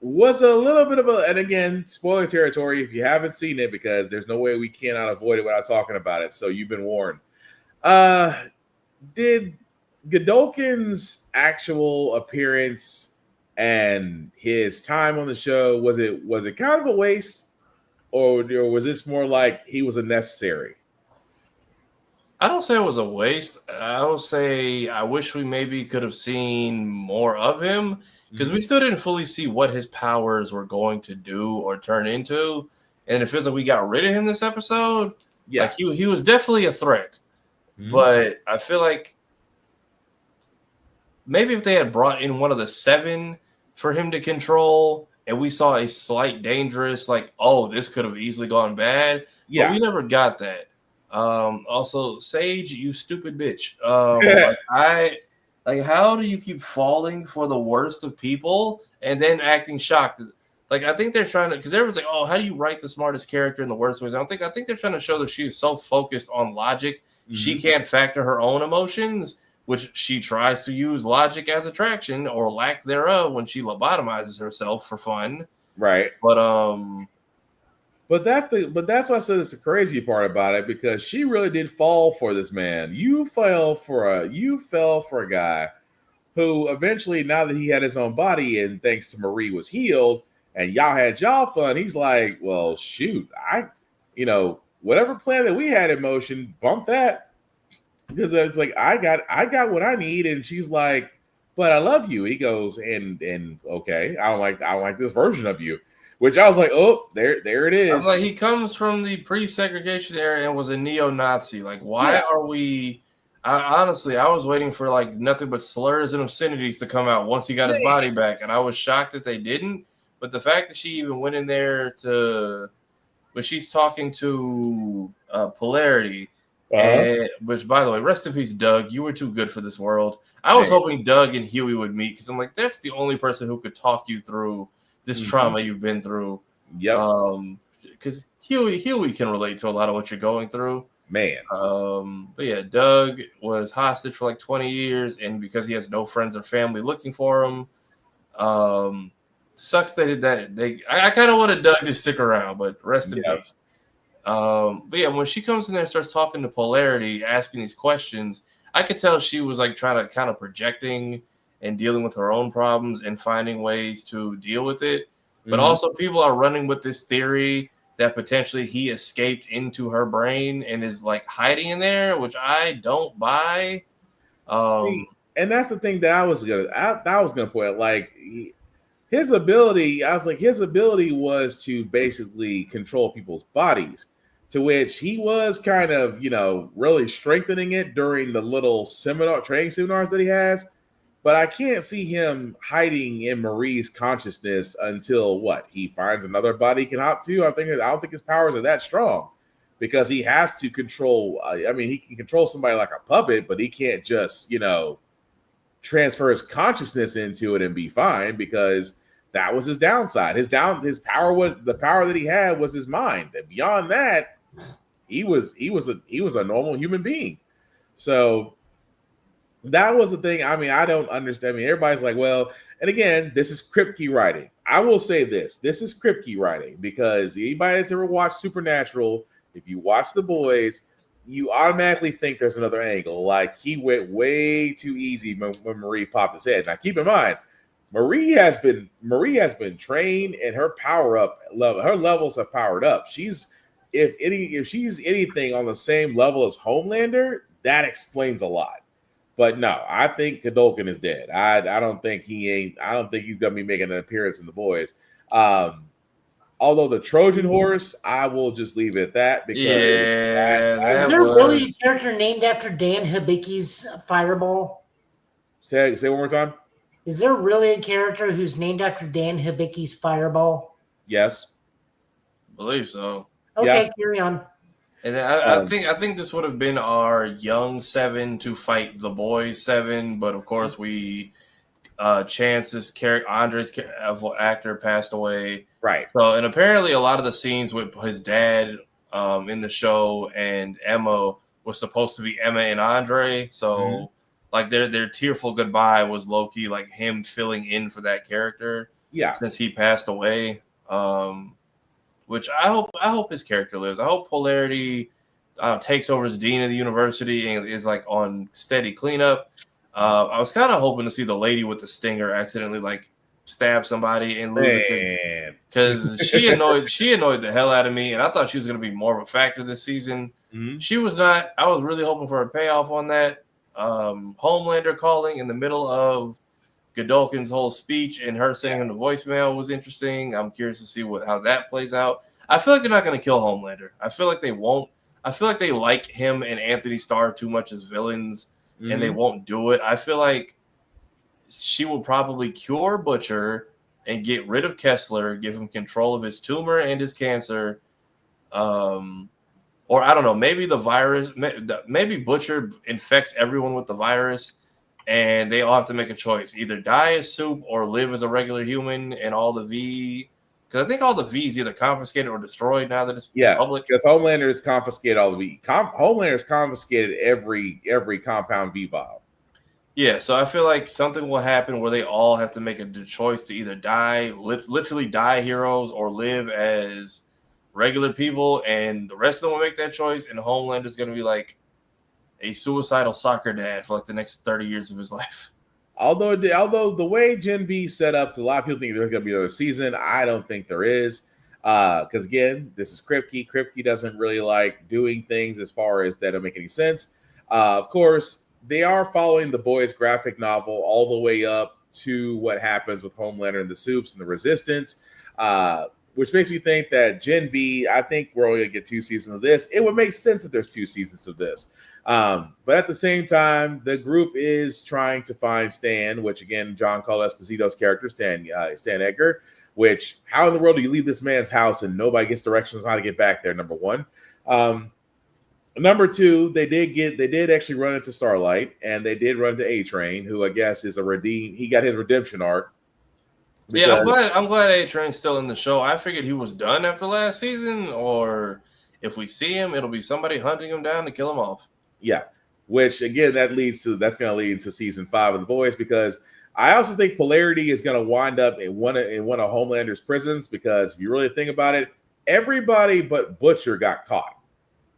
Was a little bit of a, and again, spoiler territory if you haven't seen it, because there's no way we cannot avoid it without talking about it. So you've been warned. Did Godolkin's actual appearance and his time on the show, was it kind of a waste, or was this more like he was a necessary? I don't say it was a waste. I will say I wish we maybe could have seen more of him because we still didn't fully see what his powers were going to do or turn into. And it feels like we got rid of him this episode. Yeah. Like he was definitely a threat. But I feel like maybe if they had brought in one of the 7 for him to control and we saw a slight dangerous, like, oh, this could have easily gone bad. Yeah. But we never got that. Also, Sage, you stupid bitch. Like how do you keep falling for the worst of people and then acting shocked? Like, I think they're trying to, because everyone's like, oh, how do you write the smartest character in the worst ways? I think they're trying to show that she's so focused on logic, she can't factor her own emotions, which she tries to use logic as attraction or lack thereof when she lobotomizes herself for fun. Right. But that's why I said it's the crazy part about it, because she really did fall for this man. You fell for a guy who eventually, now that he had his own body and thanks to Marie was healed and y'all had y'all fun, he's like, well, shoot, whatever plan that we had in motion, bump that. Because it's like I got what I need, and she's like, but I love you. He goes, and okay, I don't like this version of you. Which I was like, oh, there it is. I was like, he comes from the pre-segregation era and was a neo-Nazi. Like, why are we? Honestly, I was waiting for like nothing but slurs and obscenities to come out once he got his body back, and I was shocked that they didn't. But the fact that she even went in there when she's talking to Polarity, which, by the way, rest in peace, Doug. You were too good for this world. I was hoping Doug and Huey would meet because I'm like, that's the only person who could talk you through this trauma you've been through. Yep. Because Huey can relate to a lot of what you're going through. Man. But yeah, Doug was hostage for like 20 years, and because he has no friends or family looking for him, sucks that I kind of wanted Doug to stick around, but rest in peace. But yeah, when she comes in there and starts talking to Polarity, asking these questions, I could tell she was like trying to kind of projecting and dealing with her own problems and finding ways to deal with it. But also people are running with this theory that potentially he escaped into her brain and is like hiding in there, which I don't buy. See, and that's the thing that I was gonna point out. Like his ability was to basically control people's bodies, to which he was kind of, really strengthening it during the little training seminars that he has. but I can't see him hiding in Marie's consciousness until what he finds another body he can hop to. I don't think his powers are that strong because he has to control. I mean, he can control somebody like a puppet, but he can't just transfer his consciousness into it and be fine because that was his downside. His power was the power that he had was his mind. And beyond that, he was a normal human being. So that was the thing. I mean, I don't understand. I mean, everybody's like, well, and again, this is Kripke writing. I will say this is Kripke writing because anybody that's ever watched Supernatural, if you watch The Boys, you automatically think there's another angle. Like he went way too easy when Marie popped his head. Now, keep in mind, Marie has been trained and her her levels have powered up. If she's anything on the same level as Homelander, that explains a lot. But no, I think Godolkin is dead. I don't think he's gonna be making an appearance in The Boys. Although the Trojan horse, I will just leave it at that because is there really a character named after Dan Hibicki's Fireball? Say one more time. Is there really a character who's named after Dan Hibicki's Fireball? Yes. I believe so. Okay, carry on. And I think this would have been our young 7 to fight the boys 7, but of course Chance's character, Andre's actor, passed away. Right. So, and apparently a lot of the scenes with his dad in the show and Emma was supposed to be Emma and Andre. So, like their tearful goodbye was low key like him filling in for that character. Yeah. Since he passed away. Which I hope his character lives. I hope Polarity takes over as dean of the university and is like on steady cleanup. I was kind of hoping to see the lady with the stinger accidentally like stab somebody and lose it because she annoyed the hell out of me, and I thought she was going to be more of a factor this season. She was not. I was really hoping for a payoff on that. Homelander calling in the middle of Godolkin's whole speech and her sending him the voicemail was interesting. I'm curious to see how that plays out. I feel like they're not going to kill Homelander. I feel like they won't. I feel like they like him and Anthony Starr too much as villains, and they won't do it. I feel like she will probably cure Butcher and get rid of Kessler, give him control of his tumor and his cancer. Or I don't know, maybe the virus, maybe Butcher infects everyone with the virus, and they all have to make a choice: either die as Soup or live as a regular human. And all the V, because I think all the V is either confiscated or destroyed now that it's public. Because Homelander has confiscated all the V. Homelander has confiscated every compound V vial. Yeah, so I feel like something will happen where they all have to make a choice to either die, literally die heroes, or live as regular people, and the rest of them will make that choice. And Homelander's going to be like a suicidal soccer dad for like the next 30 years of his life. Although the way Gen V set up, a lot of people think there's going to be another season. I don't think there is. Because again, this is Kripke. Kripke doesn't really like doing things as far as that don't make any sense. Of course, they are following the Boys graphic novel all the way up to what happens with Homelander and the Soups and the Resistance, which makes me think that Gen V, I think we're only going to get 2 seasons of this. It would make sense if there's 2 seasons of this. But at the same time, the group is trying to find Stan, which again, John Carl Esposito's character, Stan Edgar, which how in the world do you leave this man's house and nobody gets directions on how to get back there? Number one. Number two, they did actually run into Starlight, and they did run into A-Train, who I guess is he got his redemption arc. Yeah, I'm glad A-Train's still in the show. I figured he was done after last season, or if we see him, it'll be somebody hunting him down to kill him off. Yeah, which again, that's going to lead into season 5 of The Boys, because I also think Polarity is going to wind up in one of Homelander's prisons, because if you really think about it, everybody but Butcher got caught.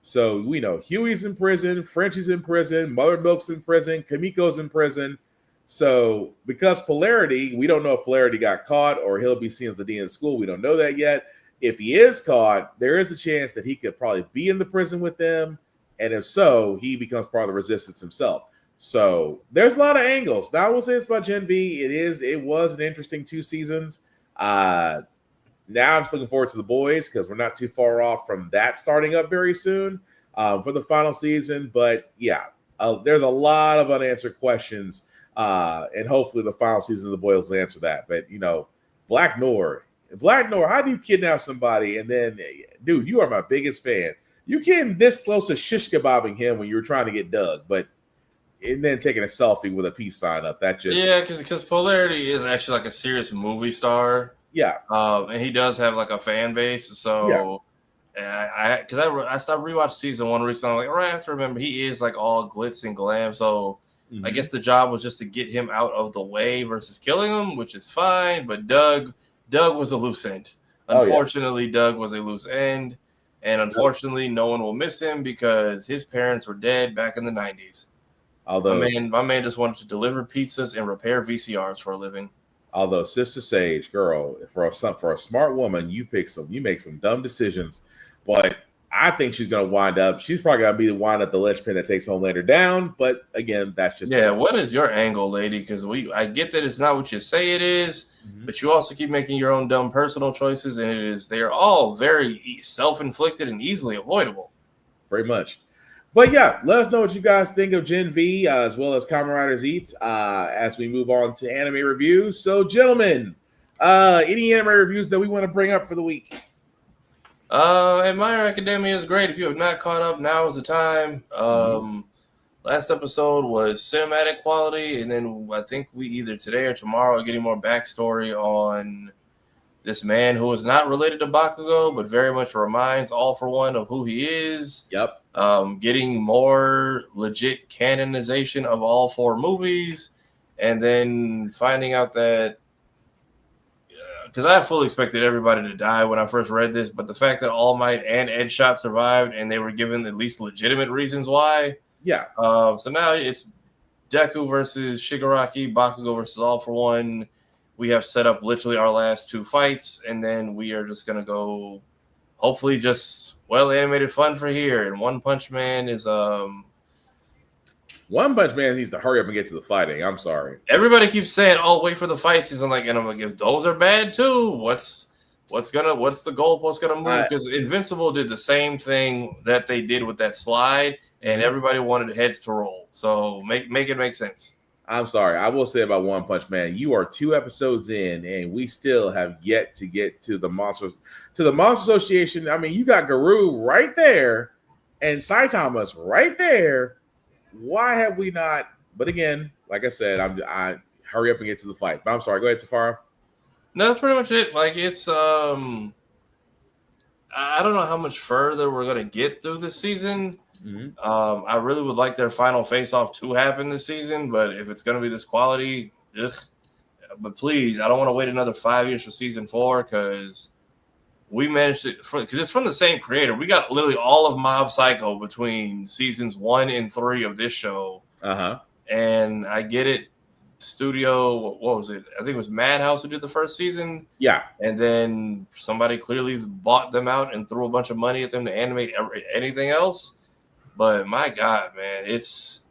So we know Huey's in prison, Frenchie's in prison, Mother Milk's in prison, Kamiko's in prison. So because Polarity, we don't know if Polarity got caught or he'll be seen as the dean of school. We don't know that yet. If he is caught, there is a chance that he could probably be in the prison with them. And if so, he becomes part of the Resistance himself. So there's a lot of angles. Now I will say this about Gen V. It was an interesting 2 seasons. Now I'm just looking forward to The Boys, because we're not too far off from that starting up very soon for the final season. But yeah, there's a lot of unanswered questions And hopefully the final season of the Boys will answer that. But Black Noir, how do you kidnap somebody and then, dude, you are my biggest fan. You came this close to shish kebabbing him when you were trying to get Doug, but and then taking a selfie with a peace sign up. That just because Polarity is actually like a serious movie star. Yeah. And he does have like a fan base. So I stopped rewatching season 1 recently. I'm like, all right, I have to remember he is like all glitz and glam. So I guess the job was just to get him out of the way versus killing him, which is fine. But Doug was a loose end. Unfortunately, Doug was a loose end. And unfortunately, no one will miss him because his parents were dead back in the 90s. Although my man just wanted to deliver pizzas and repair VCRs for a living. Although Sister Sage, girl, for a smart woman, you make some dumb decisions, but I think she's gonna wind up. She's probably gonna be the wind up the linchpin that takes Homelander down. But again, that's just What is your angle, lady? Because I get that it's not what you say it is, but you also keep making your own dumb personal choices, and they are all very self-inflicted and easily avoidable. Very much. But yeah, let us know what you guys think of Gen V as well as Kamen Riders Eats as we move on to anime reviews. So, gentlemen, any anime reviews that we want to bring up for the week? And My Hero Academia is great. If you have not caught up, now is the time. Last episode was cinematic quality, and then I think we either today or tomorrow are getting more backstory on this man who is not related to Bakugo, but very much reminds All For One of who he is. Yep. Getting more legit canonization of all 4 movies, and then finding out that because I fully expected everybody to die when I first read this, but the fact that All Might and Edgeshot survived and they were given at least legitimate reasons why. Yeah. So now it's Deku versus Shigaraki, Bakugo versus All For One. We have set up literally our last 2 fights, and then we are just gonna go. Hopefully, just animated fun for here. And One Punch Man is One Punch Man needs to hurry up and get to the fighting. I'm sorry. Everybody keeps saying, "Oh, wait for the fight season." And I'm like, if those are bad too, what's the goalpost gonna move? Because Invincible did the same thing that they did with that slide, and everybody wanted heads to roll. So make it make sense. I'm sorry. I will say about One Punch Man, you are 2 episodes in, and we still have yet to get to the Monster Association. I mean, you got Garou right there, and Saitama's right there. Why have we not? But again, like I said, I hurry up and get to the fight. But I'm sorry. Go ahead, Tafara. No, that's pretty much it. Like it's I don't know how much further we're gonna get through this season. I really would like their final face-off to happen this season, but if it's going to be this quality, but please, I don't want to wait another 5 years for season 4 because we managed to, because it's from the same creator. We got literally all of Mob Psycho between seasons 1 and 3 of this show. And I get it. Studio, what was it? I think it was Madhouse who did the first season. Yeah. And then somebody clearly bought them out and threw a bunch of money at them to animate anything else. But my God, man, it's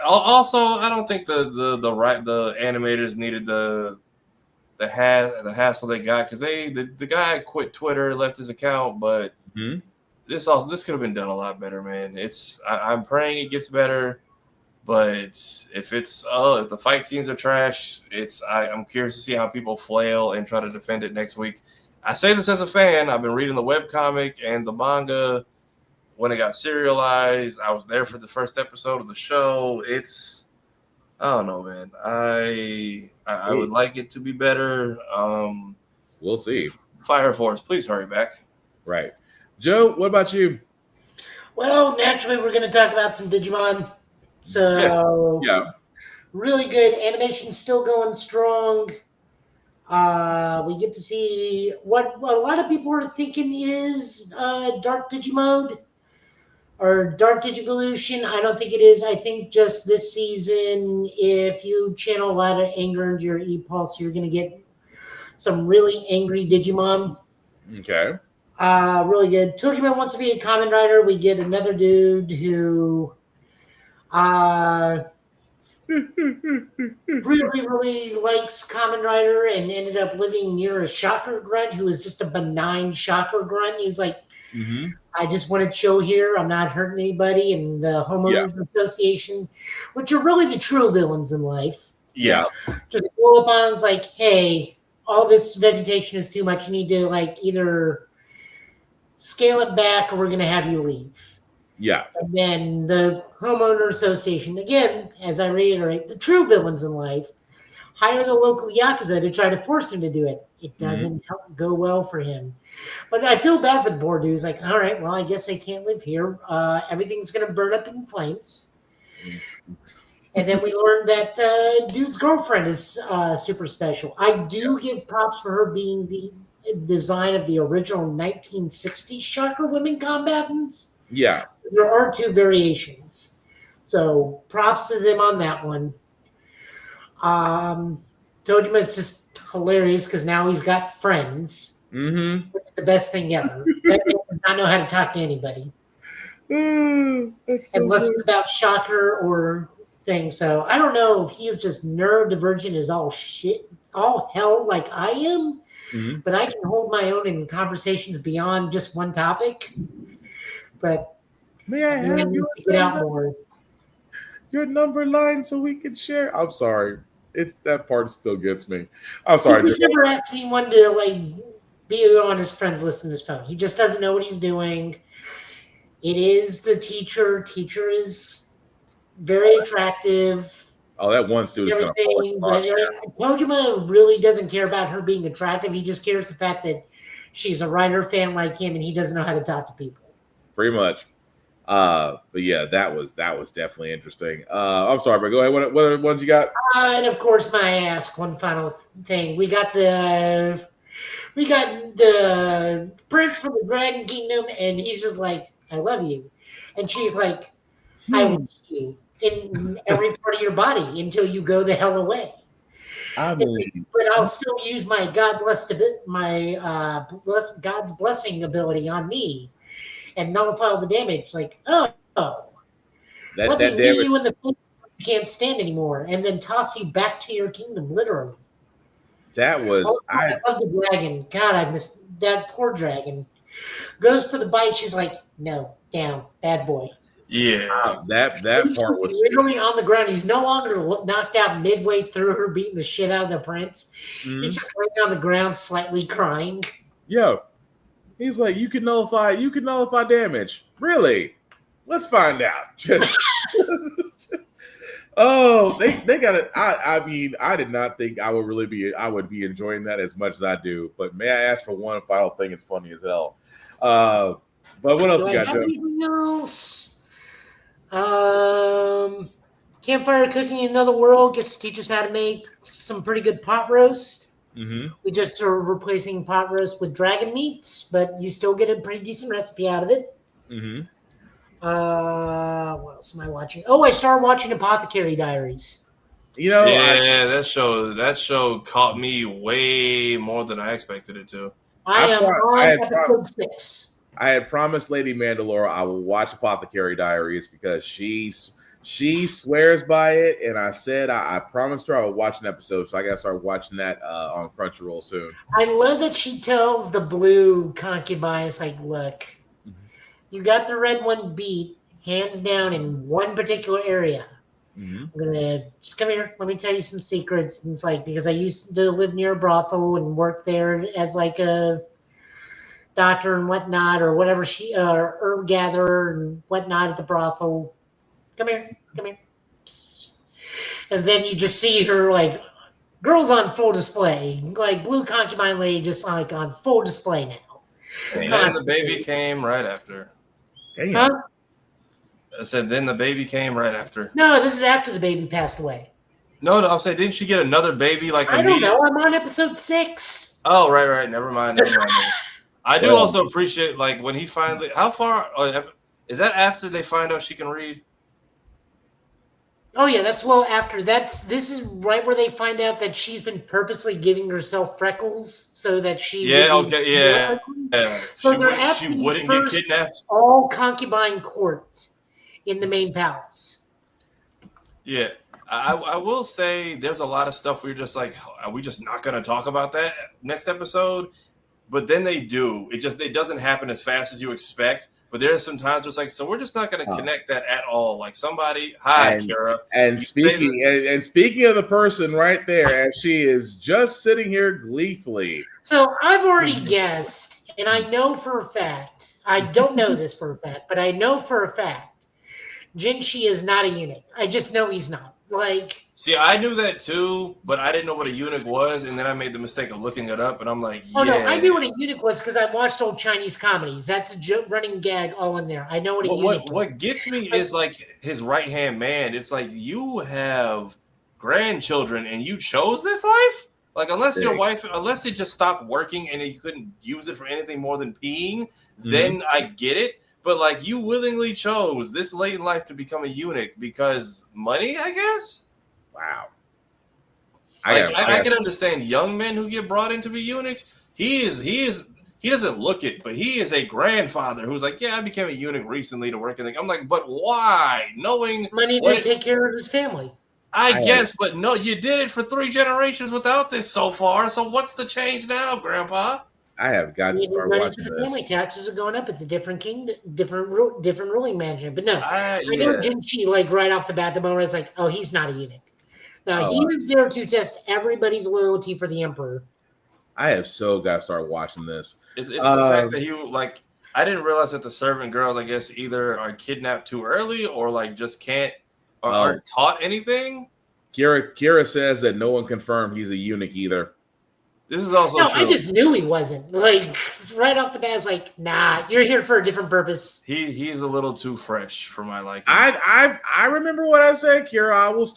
also I don't think the animators needed the hassle they got because the guy quit Twitter, left his account, but this could have been done a lot better, man. I'm praying it gets better, but if the fight scenes are trash, I'm curious to see how people flail and try to defend it next week. I say this as a fan. I've been reading the webcomic and the manga. When it got serialized, I was there for the first episode of the show. I don't know, man. I would like it to be better. We'll see. Fire Force, please hurry back. Right. Joe, what about you? Well, naturally, we're going to talk about some Digimon. So, really good. Animation still going strong. We get to see what a lot of people are thinking is Dark Digimode. Or Dark Digivolution, I don't think it is. I think just this season, if you channel a lot of anger into your E-Pulse, you're going to get some really angry Digimon. Okay. Really good. Tojima wants to be a Kamen Rider. We get another dude who really, really likes Kamen Rider and ended up living near a chakra grunt who is just a benign chakra grunt. He's like, Mm-hmm. I just want to chill here. I'm not hurting anybody. And the homeowners association, which are really the true villains in life, Yeah. just go up on and it's like, hey, all this vegetation is too much. You need to like either scale it back or we're going to have you leave. Yeah. And then the homeowner association, again, as I reiterate, the true villains in life, hire the local Yakuza to try to force him to do it. It doesn't help go well for him. But I feel bad for the poor dude. He's like, all right, well, I guess I can't live here. Everything's going to burn up in flames. And then we learned that dude's girlfriend is super special. I do give props for her being the design of the original 1960s Shocker women combatants. Yeah. There are 2 variations. So props to them on that one. Tojima's just hilarious because now he's got friends. Mm-hmm. Which is the best thing ever. That man does not know how to talk to anybody. Unless it's about Shocker or thing. So I don't know if he is just neurodivergent as all shit, all hell like I am. Mm-hmm. But I can hold my own in conversations beyond just one topic. But may I have need to get out more. Your number line so we can share? I'm sorry. It's that part still gets me. I'm sorry. He's never asked anyone to like be on his friend's list on his phone. He just doesn't know what he's doing. It is the teacher. Teacher is very attractive. Oh, that one student's going to Kojima really doesn't care about her being attractive. He just cares the fact that she's a writer fan like him and he doesn't know how to talk to people. Pretty much. But yeah, that was definitely interesting. I'm sorry, but go ahead. What other ones you got? And of course, my ask one final thing. We got the prince from the Dragon Kingdom, and he's just like, "I love you," and she's like, "I will eat you in every part of your body until you go the hell away." I mean, but I'll still use my God's blessing ability on me and nullify all the damage. Like, let me knee you in the face you can't stand anymore, and then toss you back to your kingdom, literally. That was I love the dragon. God, I miss that poor dragon. Goes for the bite. She's like, no, down, bad boy. Yeah, that part was literally on the ground. He's no longer knocked out midway through her beating the shit out of the prince. Mm-hmm. He's just laying on the ground, slightly crying. Yo, he's like, you can nullify damage. Really? Let's find out. Just oh, they got it. I mean, I did not think I would be enjoying that as much as I do. But may I ask for one final thing? It's funny as hell. But what else you got, Joe? Anything else? Campfire Cooking in Another World gets to teach us how to make some pretty good pot roast. Mm-hmm. We just are replacing pot roast with dragon meats, but you still get a pretty decent recipe out of it. Mm-hmm. What else am I watching? Oh, I started watching Apothecary Diaries. You know, that show caught me way more than I expected it to. I am on episode 6. I had promised Lady Mandalore I will watch Apothecary Diaries because she swears by it, and I said I promised her I would watch an episode, so I got to start watching that on Crunchyroll soon. I love that she tells the blue concubines, like, look, you got the red one beat, hands down, in one particular area. Mm-hmm. I'm gonna just come here. Let me tell you some secrets. And it's like, because I used to live near a brothel and work there as like a doctor and whatnot, or whatever herb gatherer and whatnot at the brothel. Come here. And then you just see her like girls on full display, like blue concubine lady, just like on full display now. And then the baby came right after. Damn. Huh? I said, then the baby came right after. No, this is after the baby passed away. No, I'm saying, didn't she get another baby? Like I don't know. I'm on episode 6. Oh, right. Never mind. I do also appreciate like when he finally. How far is that after they find out she can read? Oh yeah, that's well after. This is right where they find out that she's been purposely giving herself freckles so that she. Yeah. So she wouldn't get kidnapped. All concubine court in the main palace. Yeah, I will say there's a lot of stuff we're just like, are we just not going to talk about that next episode? but then they do. It doesn't happen as fast as you expect. But there are some times where it's like, so we're just not going to connect that at all. Like somebody, hi, Kara. And speaking of the person right there, as she is just sitting here gleefully. So I've already guessed, and I know for a fact, I don't know this for a fact, but I know for a fact, Jinshi is not a eunuch. I just know he's not. Like, see, I knew that too, but I didn't know what a eunuch was, and then I made the mistake of looking it up, and I'm like, oh no, I knew what a eunuch was because I watched old Chinese comedies. That's a running gag all in there. I know what a eunuch is. What gets me is like his right hand man. It's like you have grandchildren and you chose this life. Like unless they just stopped working and you couldn't use it for anything more than peeing, then I get it. But like you willingly chose this late in life to become a eunuch because money, I guess. Wow. I can understand young men who get brought in to be eunuchs. He doesn't look it, but he is a grandfather who's like, yeah, I became a eunuch recently to work in. I'm like, but why? Knowing money to take care of his family. I guess, but no, you did it for 3 generations without this so far. So what's the change now, Grandpa? I have got to start watching this. Family taxes are going up. It's a different kingdom, different ruling management. But no, I know Jinshi, like right off the bat, the moment it's like, oh, he's not a eunuch. Now he was there to test everybody's loyalty for the emperor. I have so got to start watching this. It's the fact that he like. I didn't realize that the servant girls, I guess, either are kidnapped too early or like just can't or aren't taught anything. Kira says that no one confirmed he's a eunuch either. This is also true. I just knew he wasn't. Like right off the bat, it's like, nah, you're here for a different purpose. He's a little too fresh for my liking. I remember what I said, Kira. I will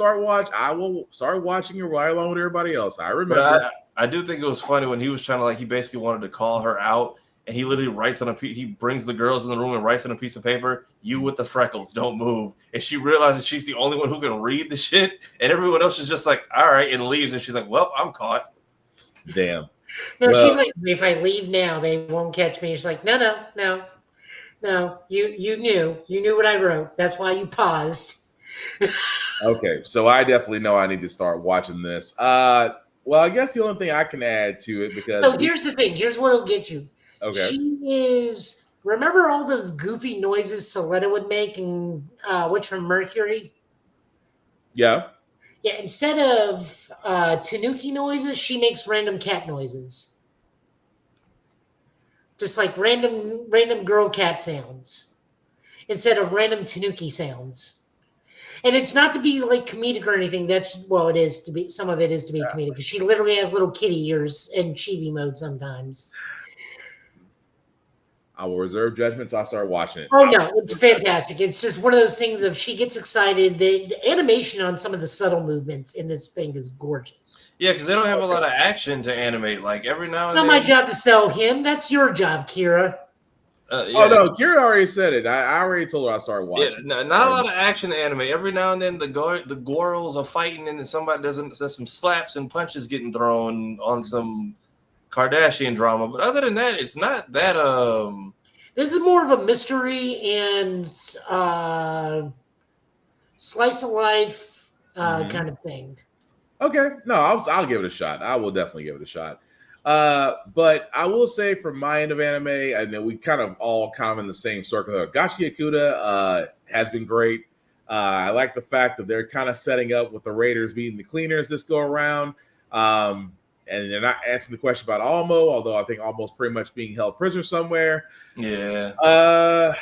start watching it right along with everybody else. I remember. But I do think it was funny when he was trying to he basically wanted to call her out, and he literally writes on he brings the girls in the room and writes on a piece of paper, "You with the freckles, don't move." And she realizes she's the only one who can read the shit, and everyone else is just like, all right, and leaves. And she's like, well, I'm caught. Damn. No, she's like, if I leave now, they won't catch me. She's like, no. You knew what I wrote. That's why you paused. Okay, so I definitely know I need to start watching this. Well, I guess the only thing I can add to it because here's the thing. Here's what'll get you. Okay. She is. Remember all those goofy noises Soletta would make in Witch from Mercury? Yeah. Yeah, instead of tanuki noises, she makes random cat noises. Just like random girl cat sounds. Instead of random tanuki sounds. And it's not to be like comedic or anything. It is to be, some of it is to be comedic. Because she literally has little kitty ears in chibi mode sometimes. I will reserve judgment until I start watching it. Oh no, it's fantastic. It's just one of those things of she gets excited. The animation on some of the subtle movements in this thing is gorgeous. Yeah, because they don't have a lot of action to animate. Like every now and then. It's not my job to sell him. That's your job, Kira. Oh no, Kira already said it. I already told her I started watching. Yeah, not a lot of action to animate. Every now and then the Gorals are fighting and then somebody there's some slaps and punches getting thrown on some Kardashian drama, but other than that, it's not that. This is more of a mystery and slice of life kind of thing. Okay, no, I'll give it a shot. I will definitely give it a shot. But I will say, from my end of anime, I know we kind of all come in the same circle. Gachi Yakuta has been great. I like the fact that they're kind of setting up with the Raiders beating the Cleaners this go around. And they're not answering the question about Almo, although I think Almo's pretty much being held prisoner somewhere. Yeah. I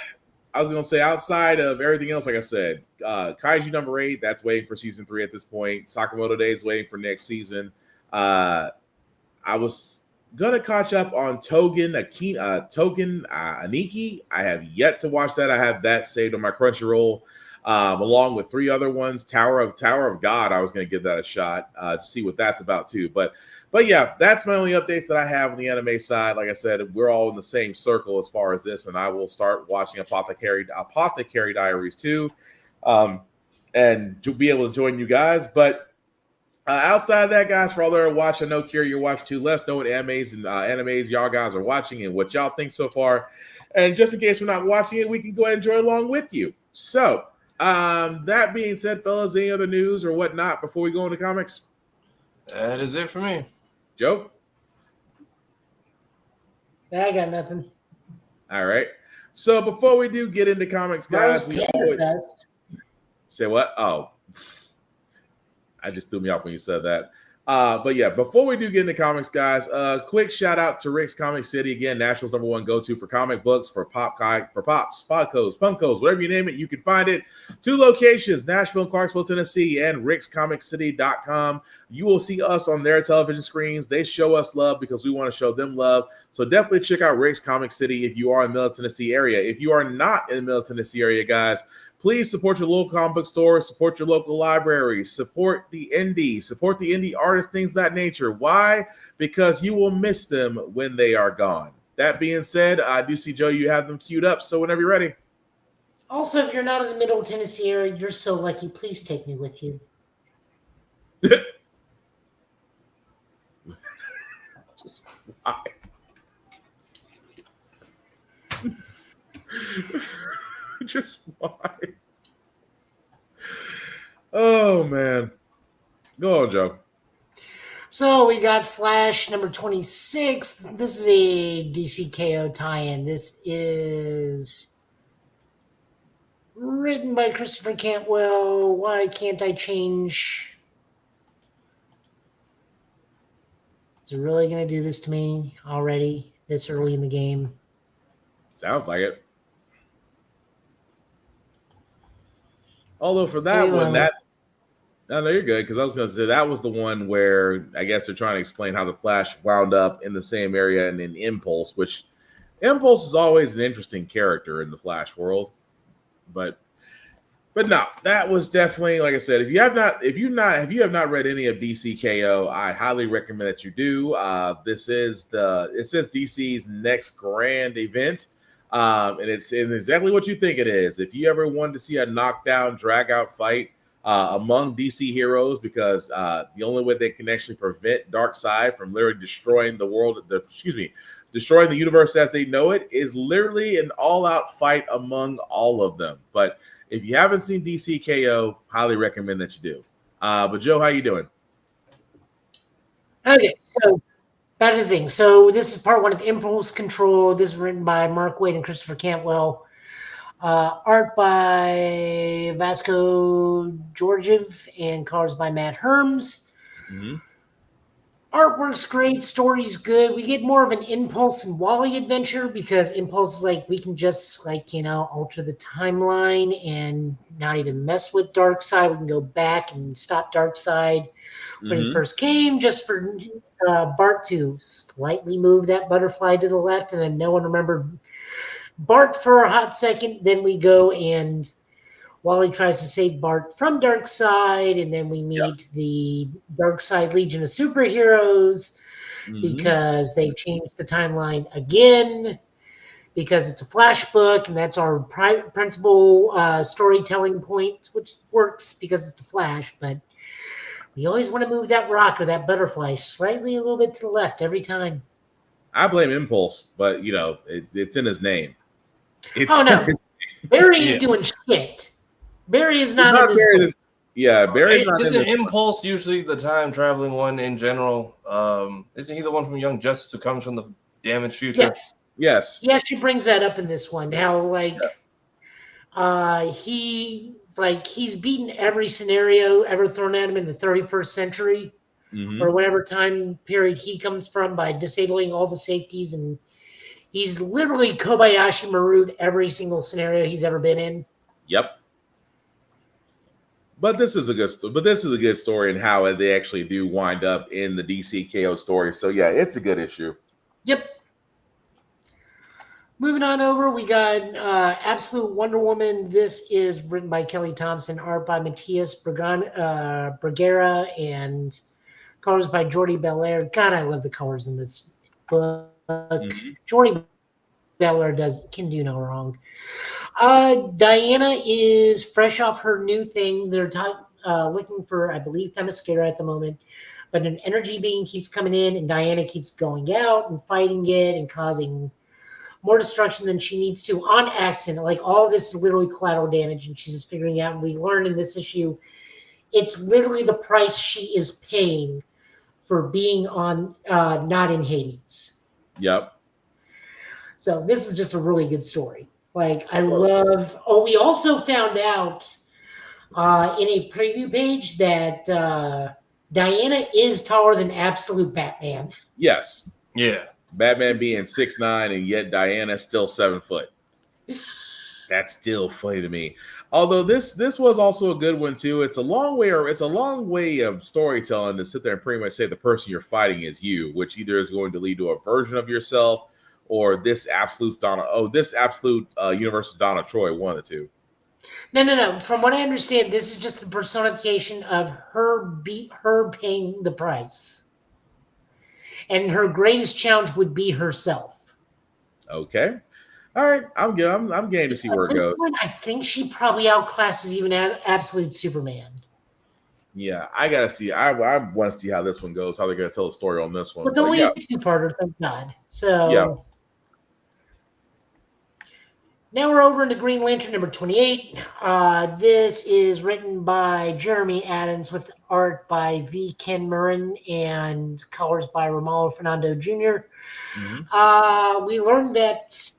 was going to say, outside of everything else, like I said, Kaiju number 8, that's waiting for season 3 at this point. Sakamoto Day is waiting for next season. I was going to catch up on Togen Aniki. I have yet to watch that. I have that saved on my Crunchyroll. Along with 3 other ones. Tower of God, I was going to give that a shot to see what that's about too. But yeah, that's my only updates that I have on the anime side. Like I said, we're all in the same circle as far as this, and I will start watching Apothecary Diaries too, and to be able to join you guys. But outside of that, guys, for all that are watching, I know Kira, you're watching too. Let us know what animes y'all guys are watching and what y'all think so far. And just in case we're not watching it, we can go ahead and enjoy along with you. So. That being said, fellas, any other news or whatnot before we go into comics? That is it for me. Joe? I got nothing. All right. So before we do get into comics, guys, we always say what? Oh, I just threw me off when you said that. But yeah, before we do get into comics, guys, quick shout out to Rick's Comic City again, Nashville's #1 go-to for comic books, for pops, Funkos, whatever you name it, you can find it. 2 locations, Nashville and Clarksville, Tennessee, and rickscomiccity.com. You will see us on their television screens. They show us love because we want to show them love. So definitely check out Rick's Comic City if you are in the Middle Tennessee area. If you are not in the Middle Tennessee area, guys, please support your local comic book stores, support your local libraries, support the indie artists, things of that nature. Why? Because you will miss them when they are gone. That being said, I do see, Joe, you have them queued up, so whenever you're ready. Also, if you're not in the Middle Tennessee area, you're so lucky. Please take me with you. Just why? Just why? Oh man, go on, Joe. So we got Flash number 26. This is a DCKO tie-in. This is written by Christopher Cantwell. Why can't I change? Is it really going to do this to me already this early in the game? Sounds like it. Although for that one, that's no, you're good, because I was going to say that was the one where I guess they're trying to explain how the Flash wound up in the same area and in Impulse, which Impulse is always an interesting character in the Flash world, but no, that was definitely, like I said, if you have not read any of DCKO, I highly recommend that you do. It says DC's next grand event. And it's exactly what you think it is. If you ever wanted to see a knockdown, drag-out fight among DC heroes, because the only way they can actually prevent Darkseid from literally destroying the world, destroying the universe as they know it, is literally an all-out fight among all of them. But if you haven't seen DCKO, highly recommend that you do. But Joe, how you doing? Okay, so back to the thing. So this is part 1 of Impulse Control. This is written by Mark Waid and Christopher Cantwell. Art by Vasco Georgiev and colors by Matt Herms. Mm-hmm. Artwork's great, story's good. We get more of an Impulse and Wally adventure, because Impulse is like, we can just alter the timeline and not even mess with Darkseid. We can go back and stop Darkseid when he first came, just for Bart to slightly move that butterfly to the left, and then no one remembered Bart for a hot second. Then we go and Wally tries to save Bart from Darkseid, and then we meet the Darkseid Legion of Superheroes because they changed the timeline again, because it's a Flash book, and that's our principal storytelling point, which works because it's the Flash, but we always want to move that rock or that butterfly slightly a little bit to the left every time. I blame Impulse, but it's in his name. Barry is doing shit. Barry is not in this book. Yeah, Barry's not in Isn't this Impulse usually the time traveling one in general? Isn't he the one from Young Justice who comes from the damaged future? Yes. Yeah, she brings that up in this one. How he's beaten every scenario ever thrown at him in the 31st century, or whatever time period he comes from, by disabling all the safeties, and he's literally Kobayashi Maru'd every single scenario he's ever been in. Yep. But this is a good story, and how they actually do wind up in the DCKO story. So yeah, it's a good issue. Yep. Moving on over, we got Absolute Wonder Woman. This is written by Kelly Thompson, art by Matthias Bergera, and colors by Jordi Belair. God, I love the colors in this book. Jordi Belair can do no wrong. Diana is fresh off her new thing. They're looking for, I believe, Themyscira at the moment. But an energy being keeps coming in, and Diana keeps going out and fighting it and causing more destruction than she needs to on accident. Like, all of this is literally collateral damage, and she's just figuring out. And we learn in this issue, it's literally the price she is paying for being on not in Hades. Yep. So this is just a really good story. Like I love. Oh, we also found out in a preview page that Diana is taller than absolute Batman. Yes. Yeah. Batman being 6'9", and yet Diana's still 7 foot. That's still funny to me. Although this was also a good one too. It's a long way of storytelling to sit there and pretty much say the person you're fighting is you, which either is going to lead to a version of yourself or this absolute universe is Donna Troy, one of the two. No. From what I understand, this is just the personification of her paying the price, and her greatest challenge would be herself. Okay. All right, I'm good. I'm game to see where it goes. I think she probably outclasses even Absolute Superman. Yeah, I gotta see. I want to see how this one goes. How they're gonna tell the story on this one. Well, it's only a two-parter, thank God. So yeah. Now we're over into Green Lantern number 28. This is written by Jeremy Adams with art by V. Ken Murren and colors by Romulo Fernando Jr. We learned that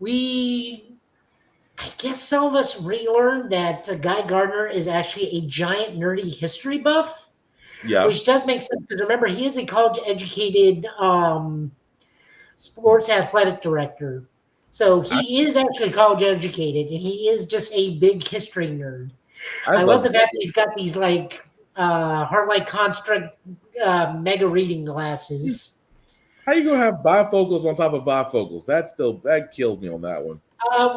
I guess some of us relearned that Guy Gardner is actually a giant nerdy history buff. Yeah. Which does make sense because remember, he is a college-educated sports athletic director. So he is actually college-educated, and he is just a big history nerd. I love the fact that he's got these like heart-like construct mega reading glasses. How you gonna have bifocals on top of bifocals? That killed me on that one.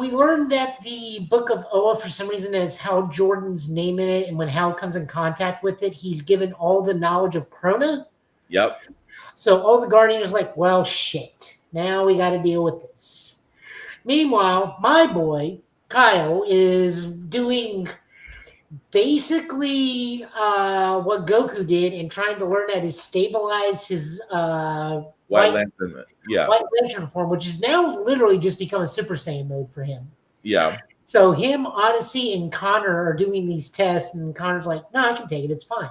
We learned that the Book of Oa, for some reason, has Hal Jordan's name in it, and when Hal comes in contact with it, he's given all the knowledge of Krona. Yep. So all the Guardians are like, well, shit. Now we got to deal with this. Meanwhile, my boy, Kyle, is doing basically what Goku did and trying to learn how to stabilize his White Lantern. Yeah. White Lantern form, which is now literally just become a Super Saiyan mode for him. Yeah. So him, Odyssey, and Connor are doing these tests, and Connor's like, no, I can take it. It's fine.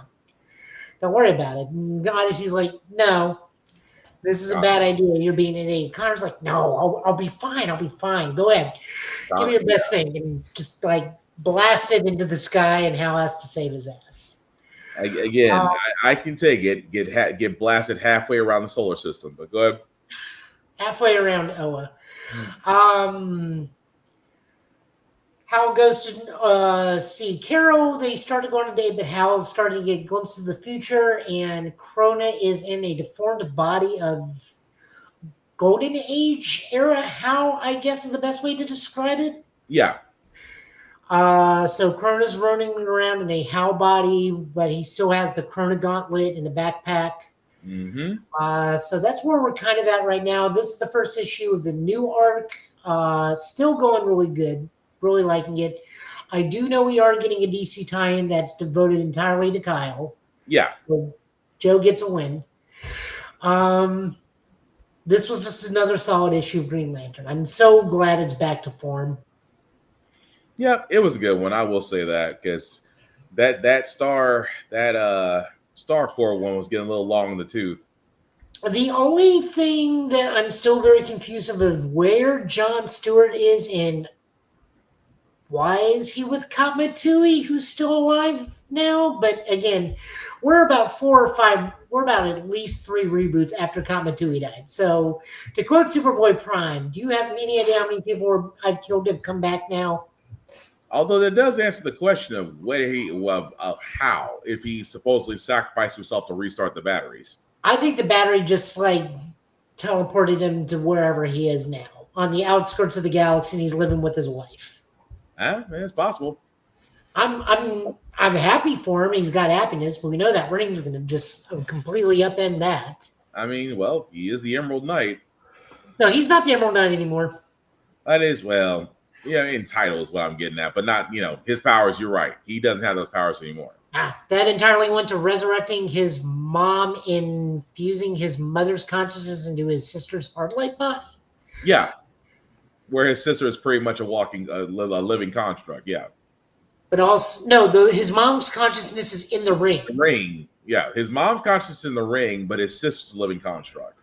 Don't worry about it. And Odyssey's like, no, this is a bad idea. You're being an idiot. Connor's like, no, I'll be fine. I'll be fine. Go ahead. Give me your best thing. And just like blast it into the sky, and Hal has to save his ass. Again, I can take it. Get blasted halfway around the solar system, but go ahead. Halfway around Oa. Hal goes to see Carol. They started going today, but Hal's starting to get glimpses of the future, and Krona is in a deformed body of Golden Age era. How, I guess, is the best way to describe it. Yeah. So Krona's running around in a Hal body, but he still has the Krona gauntlet in the backpack. Mm-hmm. So that's where we're kind of at right now. This is the first issue of the new arc. Still going really good. Really liking it. I do know we are getting a DC tie-in that's devoted entirely to Kyle. Yeah. So Joe gets a win. This was just another solid issue of Green Lantern. I'm so glad it's back to form. Yeah, it was a good one. I will say that because that Star Core one was getting a little long in the tooth. The only thing that I'm still very confused of where John Stewart is and why is he with Kamatui, who's still alive now? But again, we're about at least 3 reboots after Kamatui died. So to quote Superboy Prime, do you have any idea how many people I've killed have come back now? Although that does answer the question of how, if he supposedly sacrificed himself to restart the batteries. I think the battery just like teleported him to wherever he is now, on the outskirts of the galaxy, and he's living with his wife. It's possible. I'm happy for him. He's got happiness, but we know that Ring's going to just completely upend that. I mean, well, he is the Emerald Knight. No, he's not the Emerald Knight anymore. That is, well, yeah, in title is what I'm getting at, but not, his powers. You're right. He doesn't have those powers anymore. That entirely went to resurrecting his mom, infusing his mother's consciousness into his sister's heart-like body. Yeah, where his sister is pretty much a living construct. Yeah, but also no, his mom's consciousness is in the ring. The ring, yeah, his mom's consciousness is in the ring, but his sister's a living construct.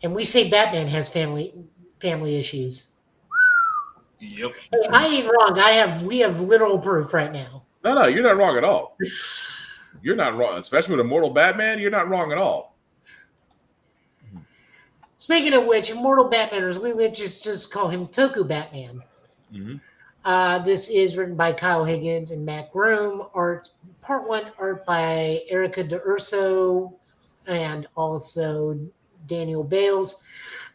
And we say Batman has family. family issues. Yep. Hey, I ain't wrong. We have literal proof right now. No, you're not wrong at all. You're not wrong, especially with Immortal Batman. You're not wrong at all. Speaking of which, Immortal Batmaners, we would just call him Toku Batman. This is written by Kyle Higgins and Matt Groom. Part 1, art by Erica D'Urso and also Daniel Bales.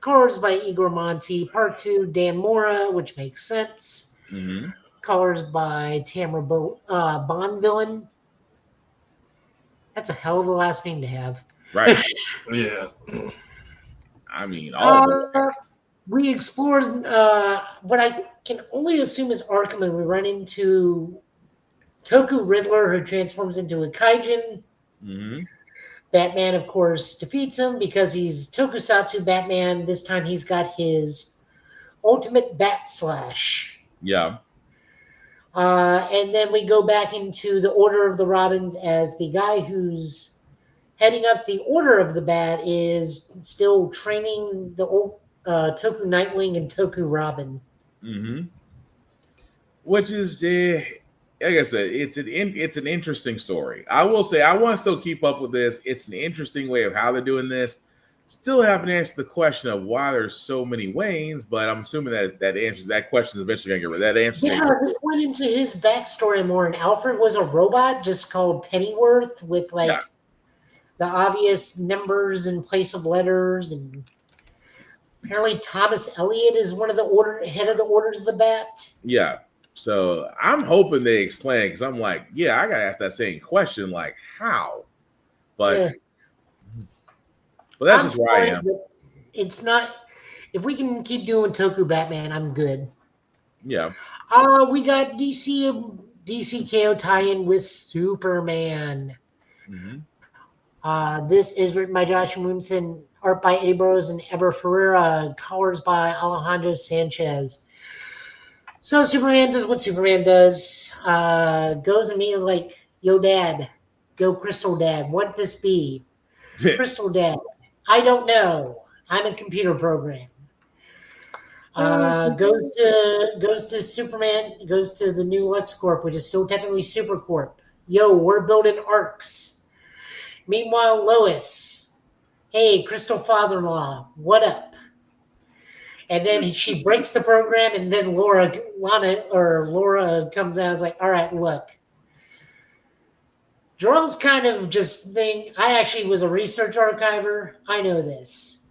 Colors by Igor Monti. Part 2, Dan Mora, which makes sense. Colors by Tamara Bonvillain. That's a hell of a last name to have. Right. Yeah. I mean, we explored what I can only assume is Arkham, and we run into Toku Riddler, who transforms into a Kaijin. Batman, of course, defeats him because he's Tokusatsu Batman. This time he's got his ultimate Bat Slash. Yeah. And then we go back into the Order of the Robins as the guy who's heading up the Order of the Bat is still training the old Toku Nightwing and Toku Robin. Which is, like I said, it's an interesting story. I will say, I want to still keep up with this. It's an interesting way of how they're doing this. Still haven't answered the question of why there's so many Waynes, but I'm assuming that question is eventually going to get rid of that answer. Yeah, this went into his backstory more, and Alfred was a robot just called Pennyworth with the obvious numbers in place of letters, and apparently Thomas Elliot is one of the head of the Orders of the Bat. Yeah. So I'm hoping they explain, because I'm like, yeah, I gotta ask that same question, like how? But that's just where I am. It's not. If we can keep doing Toku Batman, I'm good. Yeah. We got DC KO tie-in with Superman. This is written by Josh Williamson, art by Eddie Burrows and Eber Ferreira, colors by Alejandro Sanchez. So Superman does what Superman does. Goes and meets like, yo, Dad. Yo, Crystal Dad. What'd this be? Crystal Dad. I don't know. I'm a computer program. Goes to Superman. Goes to the new LexCorp, which is still technically Supercorp. Yo, we're building arcs. Meanwhile, Lois. Hey, Crystal father-in-law. What up? And then she breaks the program, and then Laura comes out and is like, all right, look. Jorel's kind of just thing. I actually was a research archiver. I know this.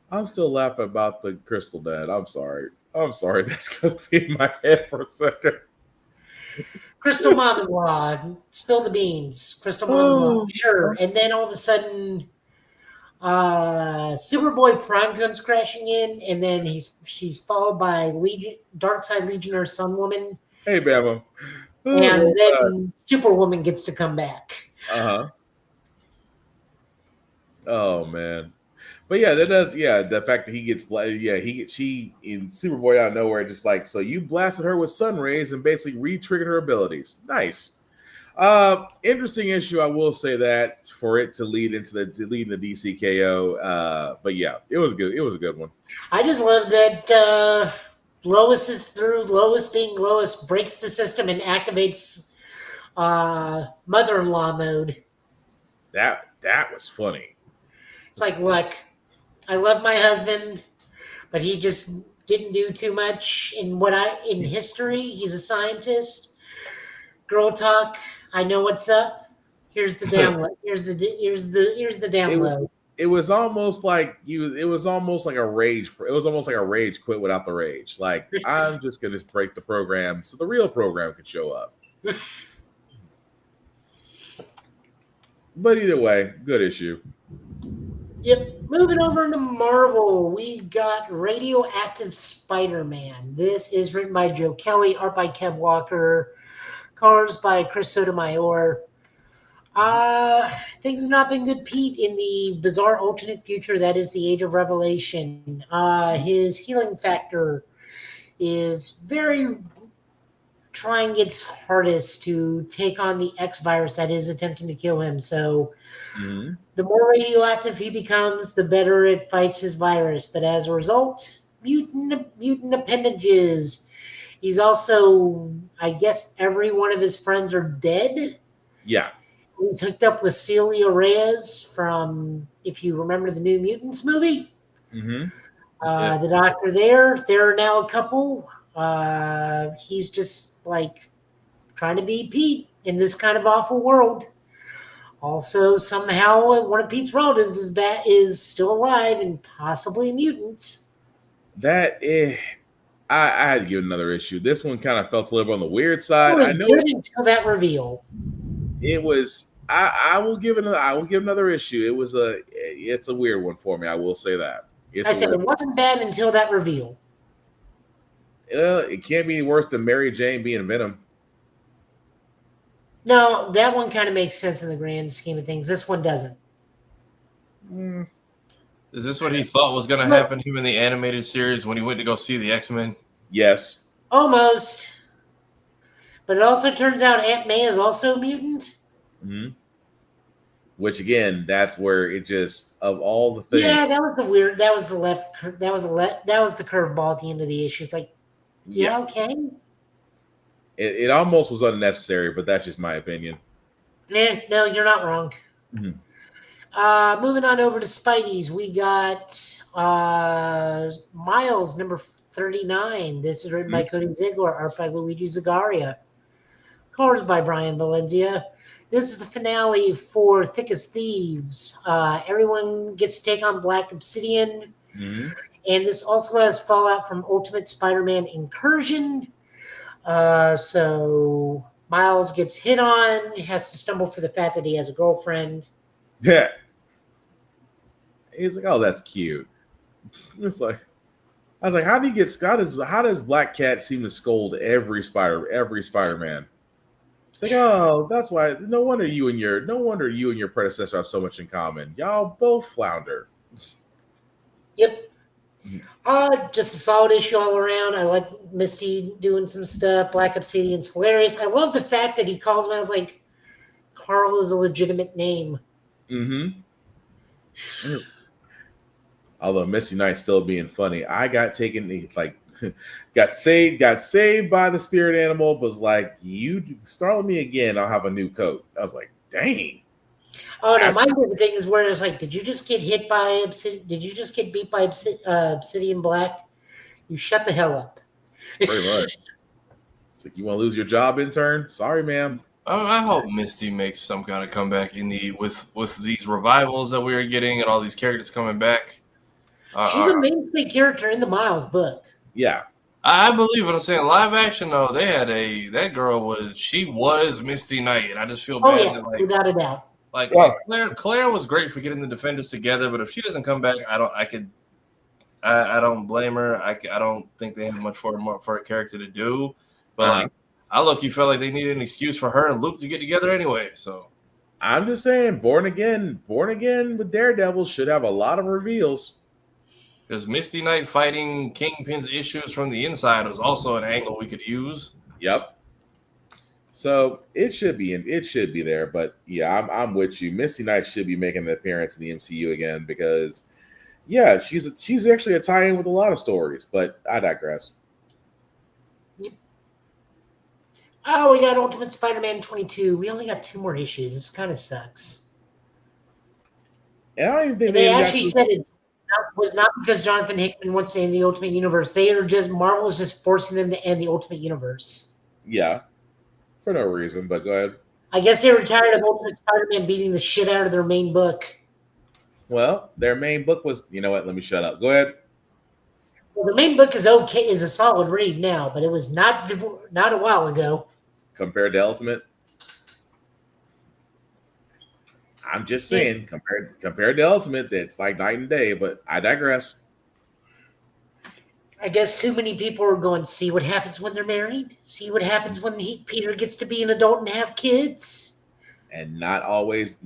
I'm still laughing about the Crystal Dad. I'm sorry. That's going to be in my head for a second. Crystal mom-in-law. Spill the beans. Crystal mom-in-law. Sure. And then all of a sudden, Superboy Prime comes crashing in, and then she's followed by Darkseid Legionnaire Sun Woman. Hey, Bama. And then Superwoman gets to come back. Oh man, but yeah, that does. Yeah, the fact that he gets she in Superboy out of nowhere, just like, so you blasted her with sun rays and basically re-triggered her abilities. Nice. Interesting issue. I will say that for it to lead into the DCKO. But yeah, it was good. It was a good one. I just love that Lois is through. Lois being Lois breaks the system and activates mother-in-law mode. That was funny. It's like, look, I love my husband, but he just didn't do too much in history. He's a scientist. Girl talk. I know what's up. Here's the download. Here's the download. It was almost like it was almost like a rage quit without the rage. Like, I'm just gonna break the program so the real program could show up. But either way, good issue. Yep. Moving over into Marvel, we got Radioactive Spider-Man. This is written by Joe Kelly, art by Kev Walker, colors by Chris Sotomayor. Things have not been good, Pete, in the bizarre alternate future that is the Age of Revelation. His healing factor is trying its hardest to take on the X virus that is attempting to kill him. So the more radioactive he becomes, the better it fights his virus. But as a result, mutant appendages. He's also, I guess, every one of his friends are dead. Yeah. He's hooked up with Celia Reyes from, if you remember the New Mutants movie. Mm-hmm. The doctor there, they're now a couple. He's just like trying to be Pete in this kind of awful world. Also, somehow one of Pete's relatives is still alive and possibly a mutant. I had to give it another issue. This one kind of felt a little on the weird It side. was I know good until that reveal. it was. I will give it. I will give another issue. It's a weird one for me. I will say that. I said it wasn't bad until that reveal. It can't be worse than Mary Jane being Venom. No, that one kind of makes sense in the grand scheme of things. This one doesn't. Is this what he thought was going to happen to him in the animated series when he went to go see the X-Men? Yes. Almost. But it also turns out Aunt May is also a mutant. Mm-hmm. Which again, that's where it just of all the things. Yeah, that was the weird. That was the left. That was the curveball at the end of the issue. It's like, yeah. Okay. It almost was unnecessary, but that's just my opinion. No, you're not wrong. Mm-hmm. Moving on over to Spidey's, we got Miles number 39. This is written by Cody Ziegler, art by Luigi Zagaria, colors by Brian Valencia. This is the finale for Thick as Thieves. Everyone gets to take on Black Obsidian. Mm-hmm. And this also has fallout from Ultimate Spider-Man Incursion. So Miles gets hit on, has to stumble for the fact that he has a girlfriend. Yeah. He's like, oh, that's cute. It's like, I was like, how do you get Scott? How does Black Cat seem to scold every Spider-Man? It's like, oh, that's why. No wonder you and your predecessor have so much in common. Y'all both flounder. Yep. Just a solid issue all around. I like Misty doing some stuff. Black Obsidian's hilarious. I love the fact that he calls me. I was like, Carl is a legitimate name. Mm-hmm. Although Misty Knight still being funny, I got taken got saved by the spirit animal. Was like, you startle me again, I'll have a new coat. I was like, dang. Oh no, my favorite thing is where it's like, did you just get hit by Obsidian? Did you just get beat by Obsidian Black? You shut the hell up. Pretty much. It's like, you want to lose your job, intern? Sorry, ma'am. I hope Misty makes some kind of comeback with these revivals that we are getting and all these characters coming back. She's a mainstay character in the Miles book. Yeah. I believe what I'm saying. Live action though, they had that girl was Misty Knight, and I just feel bad. Oh yeah, without a doubt. Claire was great for getting the Defenders together, but if she doesn't come back, I don't blame her. I don't think they have much for a character to do. But I look-y felt like they needed an excuse for her and Luke to get together anyway. So I'm just saying, Born Again with Daredevil should have a lot of reveals. Because Misty Knight fighting Kingpin's issues from the inside was also an angle we could use. Yep. So it should be there, but yeah, I'm with you. Misty Knight should be making an appearance in the MCU again because, yeah, she's actually a tie-in with a lot of stories. But I digress. Yep. Oh, we got Ultimate Spider-Man 22. We only got 2 more issues. This kind of sucks. And I don't even think they actually said it was not because Jonathan Hickman wants to end the Ultimate Universe. Marvel is just forcing them to end the Ultimate Universe. Yeah. For no reason, but go ahead. I guess they were tired of Ultimate Spider-Man beating the shit out of their main book. Well, their main book was, you know what? Let me shut up. Go ahead. Well, the main book is a solid read now, but it was not a while ago. Compared to Ultimate? I'm just saying, compared to Ultimate, that's like night and day, but I digress. I guess too many people are going, see what happens when they're married? See what happens when Peter gets to be an adult and have kids? And not always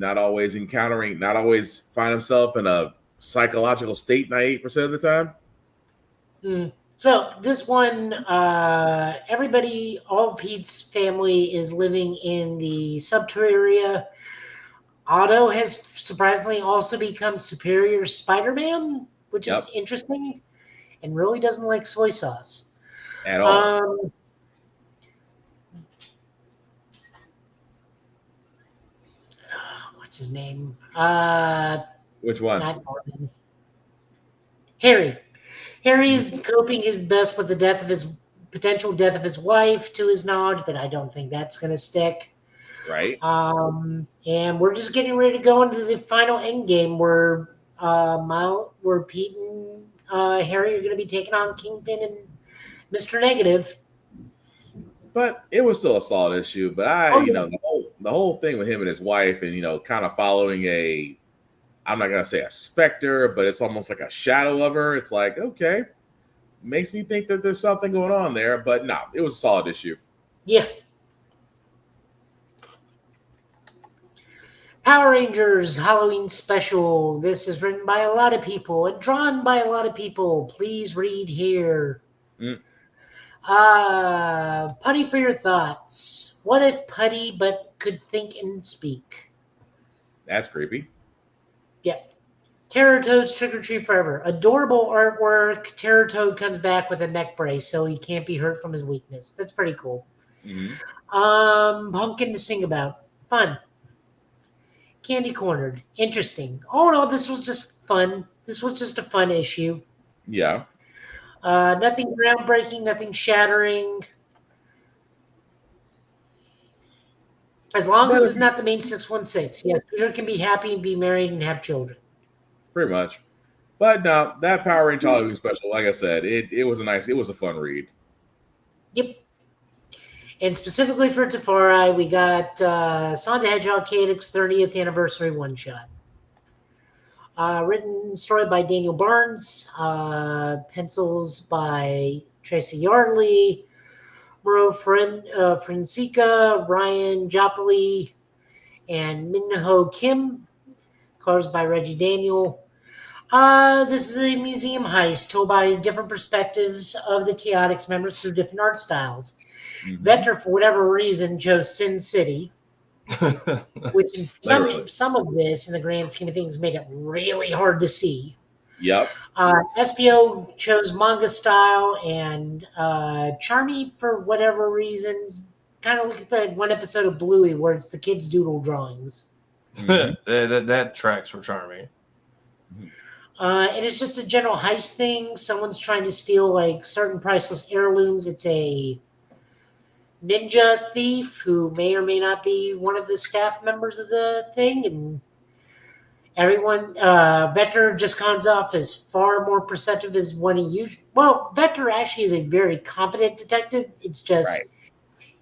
find himself in a psychological state 98% of the time. So this one, everybody, all of Pete's family is living in the Subterria. Otto has surprisingly also become Superior Spider-Man, which is interesting. and really doesn't like soy sauce. At all. What's his name? Which one? Not Norman. Harry. Harry is coping his best with the potential death of his wife, to his knowledge, but I don't think that's going to stick. Right. And we're just getting ready to go into the final end game where Pete and Harry are going to be taking on Kingpin and Mr. Negative. But it was still a solid issue. But the whole thing with him and his wife, and kind of following I'm not gonna say a specter, but it's almost like a shadow of her. It's like, okay, makes me think that there's something going on there. But no, it was a solid issue. Yeah. Power Rangers Halloween Special. This is written by a lot of people and drawn by a lot of people. Please read here. Putty, for your thoughts. What if Putty but could think and speak? That's creepy. Yep. Terror Toad's Trick or Treat Forever. Adorable artwork. Terror Toad comes back with a neck brace so he can't be hurt from his weakness. That's pretty cool. Pumpkin to sing about. Fun. Candy Cornered. Interesting. Oh no, this was just fun. This was just a fun issue. Yeah. Nothing groundbreaking, nothing shattering. As long as it's not the main 616. Yes, Peter can be happy and be married and have children. Pretty much. But no, that Power Ranger Halloween Special, like I said, it was a fun read. Yep. And specifically for Tafari, we got Sonic the Hedgehog Chaotix 30th Anniversary one-shot. Written story by Daniel Barnes. Pencils by Tracy Yardley. Muro Francisca, Ryan Jopley, and Minho Kim. Colors by Reggie Daniel. This is a museum heist told by different perspectives of the Chaotix members through different art styles. Vector, for whatever reason, chose Sin City, which is some of this, in the grand scheme of things, made it really hard to see. Yep. SPO chose manga style, and Charmy, for whatever reason, kind of look at that one episode of Bluey where it's the kids' doodle drawings. that tracks for Charmy. And it's just a general heist thing. Someone's trying to steal like certain priceless heirlooms. It's a ninja thief who may or may not be one of the staff members of the thing, and everyone, Vector just comes off as far more perceptive as when he usually. Well, Vector actually is a very competent detective. It's just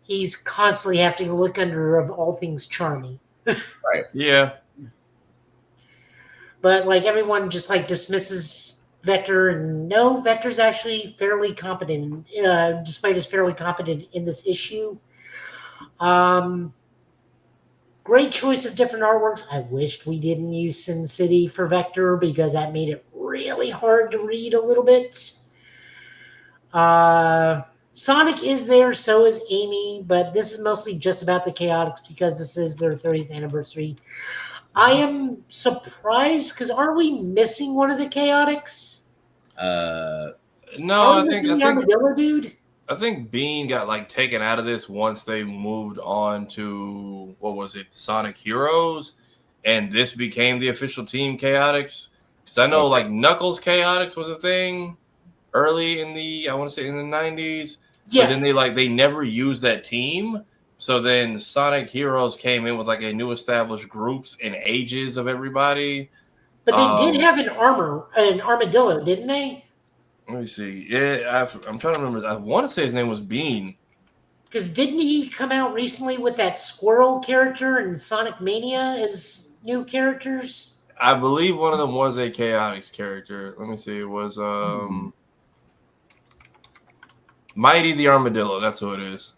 he's constantly having to look under of all things Charmy. Right. Yeah. But like everyone just like dismisses Vector, and no, Vector's actually fairly competent, despite his fairly competent in this issue. Great choice of different artworks. I wished we didn't use Sin City for Vector because that made it really hard to read a little bit. Sonic is there, so is Amy, but this is mostly just about the Chaotix because this is their 30th anniversary. I am surprised because are we missing one of the Chaotix? No, I think Armadillo dude. I think Bean got like taken out of this once they moved on to what was it, Sonic Heroes, and this became the official team Chaotix. Because I know like Knuckles Chaotix was a thing early in the, I want to say in the 90s. Yeah. But then they never used that team. So then Sonic Heroes came in with like a new established groups and ages of everybody. But they did have an armadillo, didn't they? Let me see. Yeah, I'm trying to remember. I want to say his name was Bean. Because didn't he come out recently with that squirrel character and Sonic Mania as new characters? I believe one of them was a Chaotix character. Let me see. It was Mighty the Armadillo. That's who it is.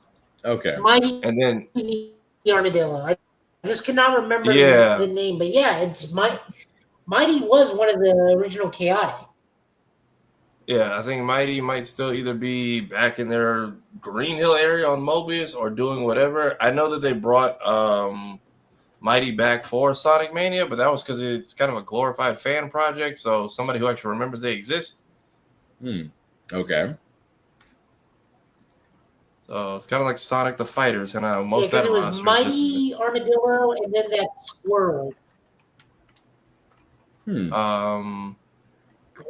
Okay. Mighty and then the Armadillo. I just cannot remember the name, but yeah, it's Mighty was one of the original Chaotix. Yeah, I think Mighty might still either be back in their Green Hill area on Mobius or doing whatever. I know that they brought Mighty back for Sonic Mania, but that was because it's kind of a glorified fan project, so somebody who actually remembers they exist. Okay. So it's kind of like Sonic the Fighters, and Yeah, most because of that it was roster is just Mighty Armadillo and then that squirrel. Glide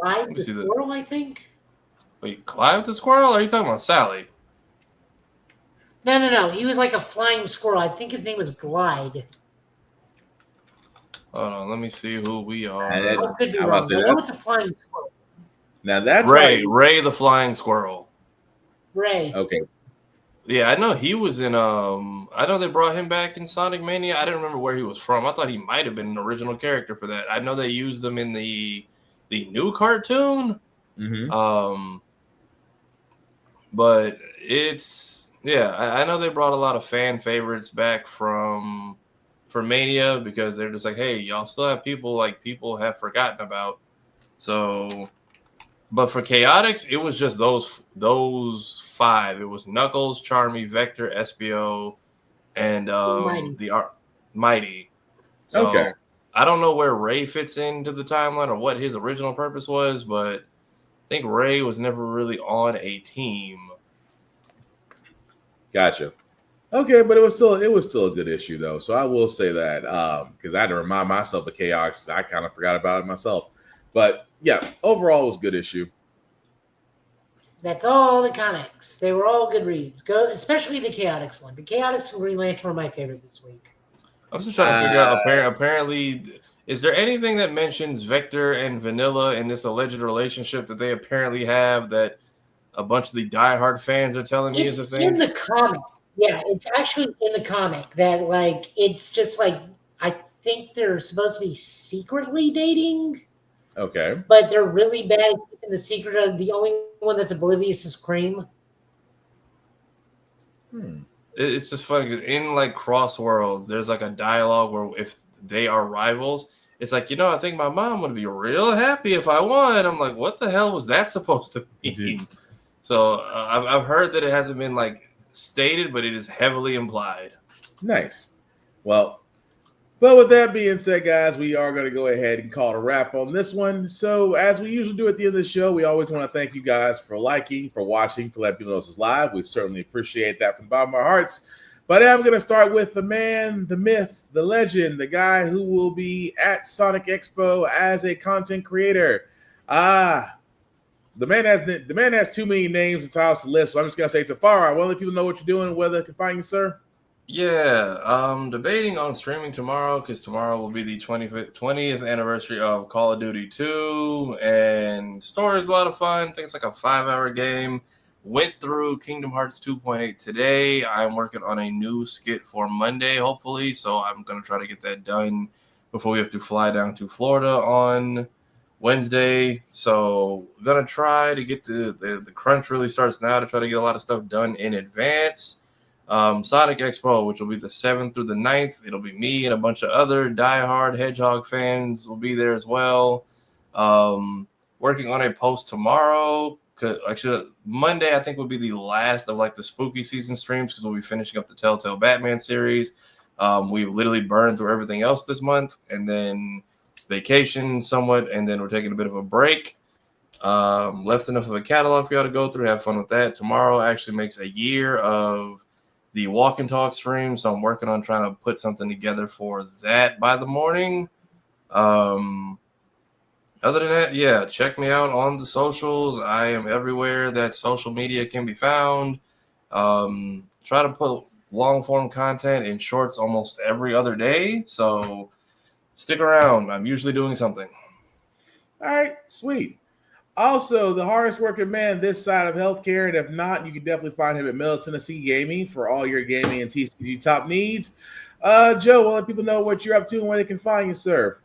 Let me the see squirrel, I think. Wait, Clive the Squirrel? Or are you talking about Sally? No. He was like a flying squirrel. I think his name was Glide. Hold on, let me see who we are. I could be I'm about wrong. to I say know it's a flying squirrel. now that's Ray right. the Flying Squirrel. Ray. Okay. Yeah, I know he was in. I know they brought him back in Sonic Mania. I didn't remember where he was from. I thought he might have been an original character for that. I know they used him in the new cartoon. Mm-hmm. But it's I know they brought a lot of fan favorites back for Mania because they're just like, hey, y'all still have people have forgotten about. So, but for Chaotix, it was just those five. It was Knuckles, Charmy, Vector, Espio, and Mighty. So Okay. I don't know where Ray fits into the timeline or what his original purpose was, but I think Ray was never really on a team. Gotcha. Okay, but it was still a good issue though. So I will say that because I had to remind myself of Chaos. I kind of forgot about it myself. But yeah, overall it was a good issue. That's all the comics. They were all good reads. Especially the Chaotix one. The Chaotix and Green Lantern were my favorite this week. I'm just trying to figure out. Apparently, is there anything that mentions Vector and Vanilla in this alleged relationship that they apparently have that a bunch of the diehard fans are telling me is a It's thing? in the comic. Yeah, it's actually in the comic that like it's just like I think they're supposed to be secretly dating, Okay. but they're really bad at keeping the secret. The only one that's oblivious is Cream. It's just funny 'cause in like Cross Worlds, there's like a dialogue where if they are rivals, it's like, I think my mom would be real happy if I won. I'm like, what the hell was that supposed to mean? So I've heard that it hasn't been like stated, but it is heavily implied. Nice. Well, but with that being said, guys, we are going to go ahead and call it a wrap on this one. So, as we usually do at the end of the show, we always want to thank you guys for liking, for watching, for letting people know this is live. We certainly appreciate that from the bottom of our hearts. But I'm going to start with the man, the myth, the legend, the guy who will be at Sonic Expo as a content creator. The man has too many names and titles to list, so I'm just going to say Tafara. I want to let people know what you're doing, where they can find you, sir. Yeah, I'm debating on streaming tomorrow because tomorrow will be the 20th anniversary of Call of Duty 2, and story is a lot of fun. I think it's like a 5-hour game. Went through Kingdom Hearts 2.8 today. I'm working on a new skit for Monday, hopefully, so I'm going to try to get that done before we have to fly down to Florida on Wednesday. So I'm going to try to get the crunch really starts now to try to get a lot of stuff done in advance. Sonic Expo, which will be the 7th through the 9th. It'll be me and a bunch of other diehard Hedgehog fans will be there as well. Working on a post tomorrow. Actually, Monday I think will be the last of like the spooky season streams because we'll be finishing up the Telltale Batman series. We've literally burned through everything else this month, and then vacation somewhat, and then we're taking a bit of a break. Left enough of a catalog for y'all to go through. Have fun with that. Tomorrow actually makes a year of the walk and talk stream, so I'm working on trying to put something together for that by the morning. Other than that, yeah, check me out on the socials. I am everywhere that social media can be found. Try to put long form content in shorts almost every other day, so stick around. I'm usually doing something. All right, sweet. Also, the hardest working man this side of healthcare, and if not, you can definitely find him at Middle Tennessee Gaming for all your gaming and TCG top needs. Joe, we'll let people know what you're up to and where they can find you, sir.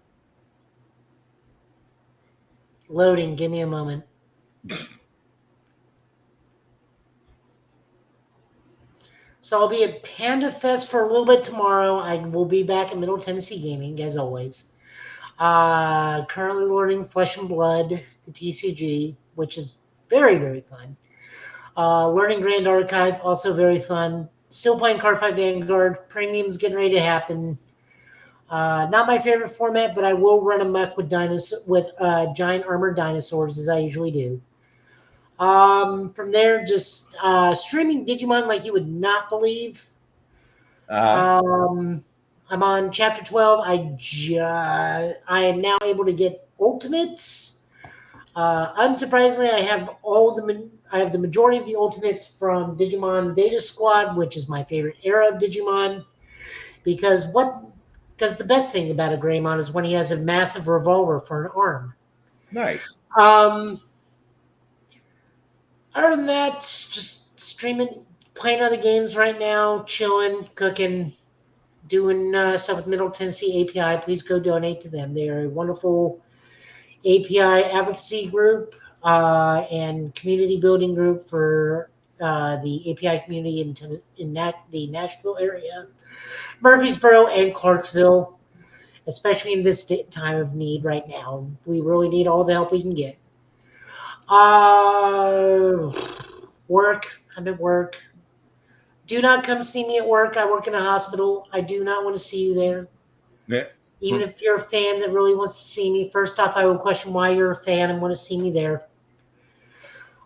Loading. Give me a moment. So I'll be at Panda Fest for a little bit tomorrow. I will be back at Middle Tennessee Gaming, as always. Currently learning Flesh and Blood, the TCG, which is very, very fun. Learning Grand Archive, also very fun. Still playing Cardfight Vanguard. Premium's getting ready to happen. Not my favorite format, but I will run amok with giant armored dinosaurs, as I usually do. From there, just streaming Digimon like you would not believe. I'm on chapter 12. I am now able to get ultimates. Unsurprisingly, I have the majority of the ultimates from Digimon Data Squad, which is my favorite era of Digimon. Because the best thing about a Greymon is when he has a massive revolver for an arm. Nice. Other than that, just streaming, playing other games right now, chilling, cooking, doing stuff with Middle Tennessee API. Please go donate to them. They are a wonderful API advocacy group and community building group for the API community in the Nashville area, Murfreesboro, and Clarksville, especially in this time of need right now. We really need all the help we can get. Work. I'm at work. Do not come see me at work. I work in a hospital. I do not want to see you there. Yeah. Even if you're a fan that really wants to see me, first off, I will question why you're a fan and want to see me there.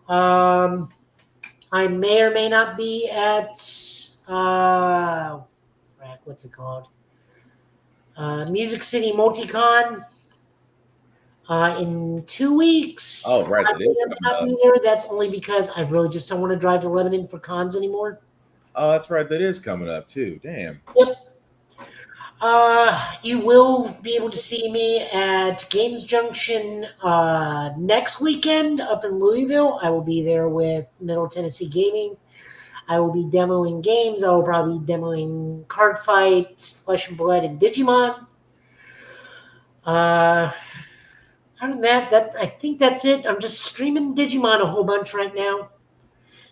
I may or may not be at what's it called? Music City Multicon in 2 weeks. Oh, right. I may or may not be there. That's only because I really just don't want to drive to Lebanon for cons anymore. Oh, that's right. That is coming up too. Damn. Yep. You will be able to see me at Games Junction next weekend up in Louisville. I will be there with Middle Tennessee Gaming. I will be demoing games. I will probably be demoing Card Fight, Flesh and Blood, and Digimon. Other than that, I think that's it. I'm just streaming Digimon a whole bunch right now.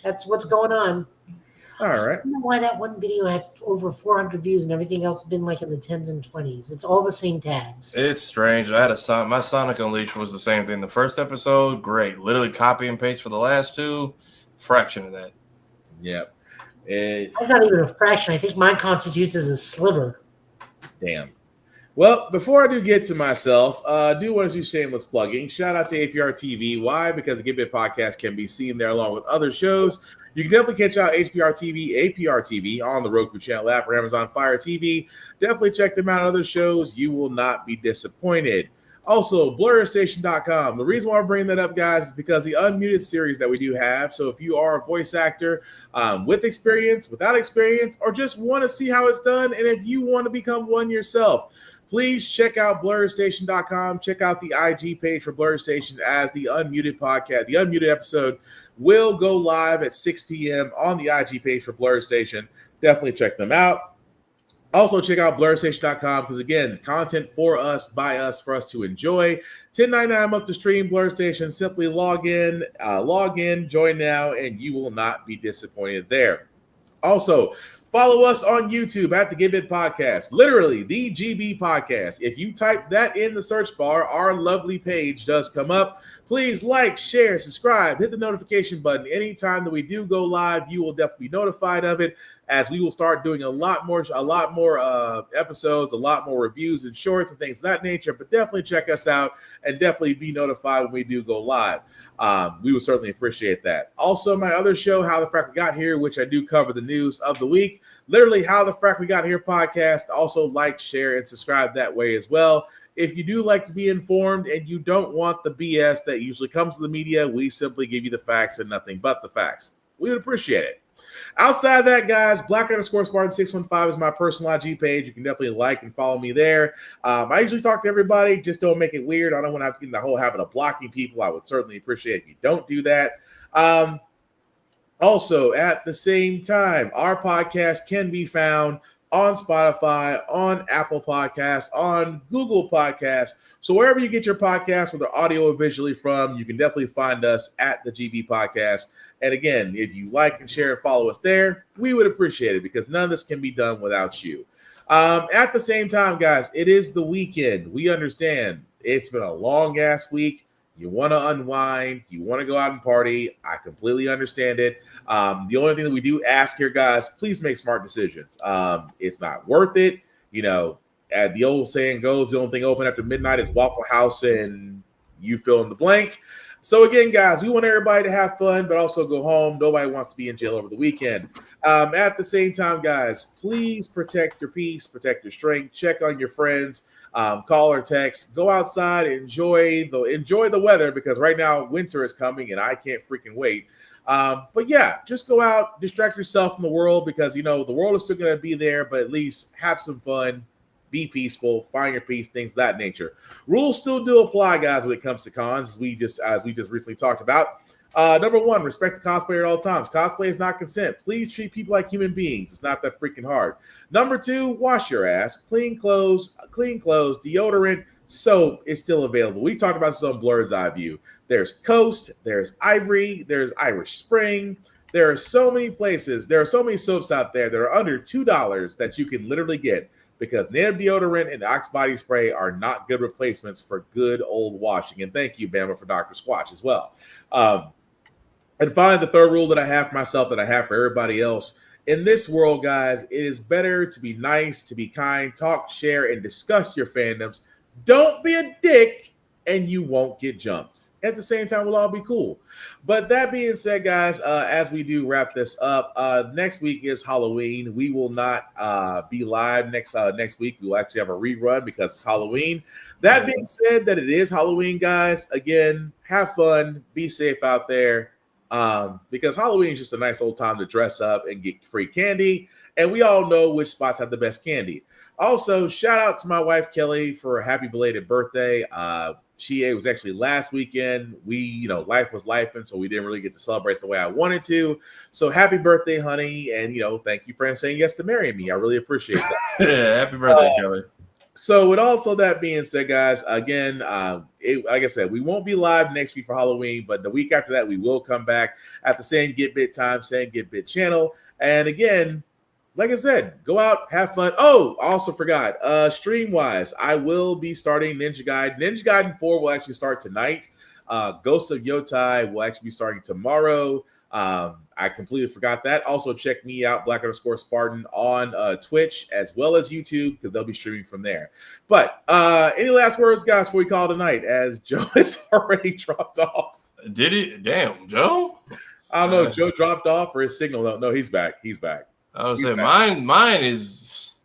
That's what's going on. All right. I don't know why that one video had over 400 views and everything else has been like in the 10s and 20s. It's all the same tags. It's strange. I had my Sonic Unleashed was the same thing. The first episode, great. Literally copy and paste for the last two, fraction of that. Yep. That's not even a fraction. I think mine constitutes as a sliver. Damn. Well, before I do get to myself, do want to do shameless plugging. Shout out to APR TV. Why? Because the Get podcast can be seen there along with other shows. You can definitely catch out APR TV on the Roku channel app or Amazon Fire TV. Definitely check them out on other shows. You will not be disappointed. Also, BlurStation.com. The reason why I'm bringing that up, guys, is because the Unmuted series that we do have. So if you are a voice actor with experience, without experience, or just want to see how it's done, and if you want to become one yourself, please check out BlurStation.com. Check out the IG page for Blur Station as the Unmuted podcast. The Unmuted episode will go live at 6 p.m. on the IG page for Blur Station. Definitely check them out. Also, check out BlurStation.com because, again, content for us, by us, for us to enjoy. $10.99 a month to stream Blur Station. Simply log in, join now, and you will not be disappointed there. Also, follow us on YouTube at the Gibit Podcast, literally the GB Podcast. If you type that in the search bar, our lovely page does come up. Please like, share, subscribe, hit the notification button. Anytime that we do go live, you will definitely be notified of it, as we will start doing a lot more episodes, a lot more reviews and shorts and things of that nature. But definitely check us out and definitely be notified when we do go live. We would certainly appreciate that. Also, my other show, How the Frack We Got Here, which I do cover the news of the week. Literally, How the Frack We Got Here podcast. Also, like, share, and subscribe that way as well. If you do like to be informed and you don't want the BS that usually comes to the media, we simply give you the facts and nothing but the facts. We would appreciate it. Outside of that, guys, Black_Spartan615 is my personal IG page. You can definitely like and follow me there. I usually talk to everybody. Just don't make it weird. I don't want to have to get in the whole habit of blocking people. I would certainly appreciate if you don't do that. Also, at the same time, our podcast can be found on Spotify, on Apple Podcasts, on Google Podcasts. So wherever you get your podcasts, whether audio or visually from, you can definitely find us at the GB Podcast. And again, if you like and share and follow us there, we would appreciate it because none of this can be done without you. At the same time, guys, it is the weekend. We understand it's been a long-ass week. You want to unwind. You want to go out and party. I completely understand it. The only thing that we do ask here, guys, please make smart decisions. It's not worth it. You know, as the old saying goes, the only thing open after midnight is Waffle House and you fill in the blank. So again, guys, we want everybody to have fun, but also go home. Nobody wants to be in jail over the weekend. At the same time, guys, please protect your peace, protect your strength, check on your friends, call or text, go outside, enjoy the weather, because right now winter is coming and I can't freaking wait. But yeah, just go out, distract yourself from the world, because the world is still going to be there, but at least have some fun, be peaceful, find your peace, things of that nature. Rules still do apply, guys, when it comes to cons, as we just recently talked about. Number one, respect the cosplayer at all times. Cosplay is not consent. Please treat people like human beings. It's not that freaking hard. Number two, wash your ass. Clean clothes, deodorant, soap is still available. We talked about this on Blurred's Eye View. There's Coast, there's Ivory, there's Irish Spring. There are so many places. There are so many soaps out there that are under $2 that you can literally get, because native deodorant and Ox body spray are not good replacements for good old washing. And thank you, Bama, for Dr. Squatch as well. And finally, the third rule that I have for myself, that I have for everybody else, in this world, guys, it is better to be nice, to be kind, talk, share, and discuss your fandoms. Don't be a dick, and you won't get jumped. At the same time, we'll all be cool. But that being said, guys, as we do wrap this up, next week is Halloween. We will not be live next week. We will actually have a rerun because it's Halloween. That being said, that it is Halloween, guys, again, have fun, be safe out there, because Halloween is just a nice old time to dress up and get free candy. And we all know which spots have the best candy. Also, shout out to my wife, Kelly, for a happy belated birthday. It was actually last weekend. Life was life, and so we didn't really get to celebrate the way I wanted to. So happy birthday, honey. And, thank you for saying yes to marrying me. I really appreciate that. Yeah, happy birthday, Kelly. So with also that being said, guys, again, like I said, we won't be live next week for Halloween, but the week after that, we will come back at the same Get Bit time, same Get Bit channel. And again, like I said, go out, have fun. Oh, I also forgot, stream-wise, I will be starting Ninja Gaiden. Ninja Gaiden 4 will actually start tonight. Ghost of Yotai will actually be starting tomorrow. I completely forgot that. Also, check me out, Black_Spartan, on Twitch as well as YouTube, because they'll be streaming from there. But any last words, guys, before we call tonight, as Joe has already dropped off? Did he? Damn, Joe? I don't know if Joe dropped off or his signal. No, he's back. He's back. I would say mine is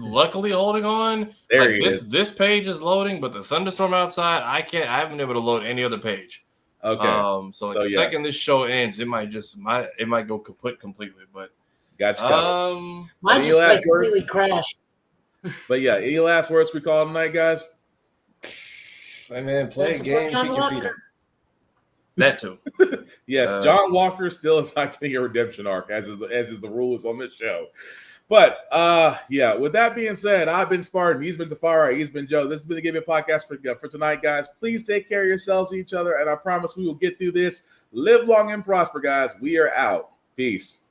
luckily holding on. There he is. This page is loading, but the thunderstorm outside, I haven't been able to load any other page. Okay. So the second this show ends, it might go kaput completely. But gotcha. Mine just completely crashed. But yeah, any last words we call tonight, guys? Hey man, play a game, kick your feet up. That too. Yes, John Walker still is not getting a redemption arc, as is the rules on this show. But yeah, with that being said, I've been Spartan, he's been Tafara, he's been Joe. This has been the Give Me Podcast for tonight, guys. Please take care of yourselves, each other, and I promise we will get through this. Live long and prosper, guys. We are out. Peace.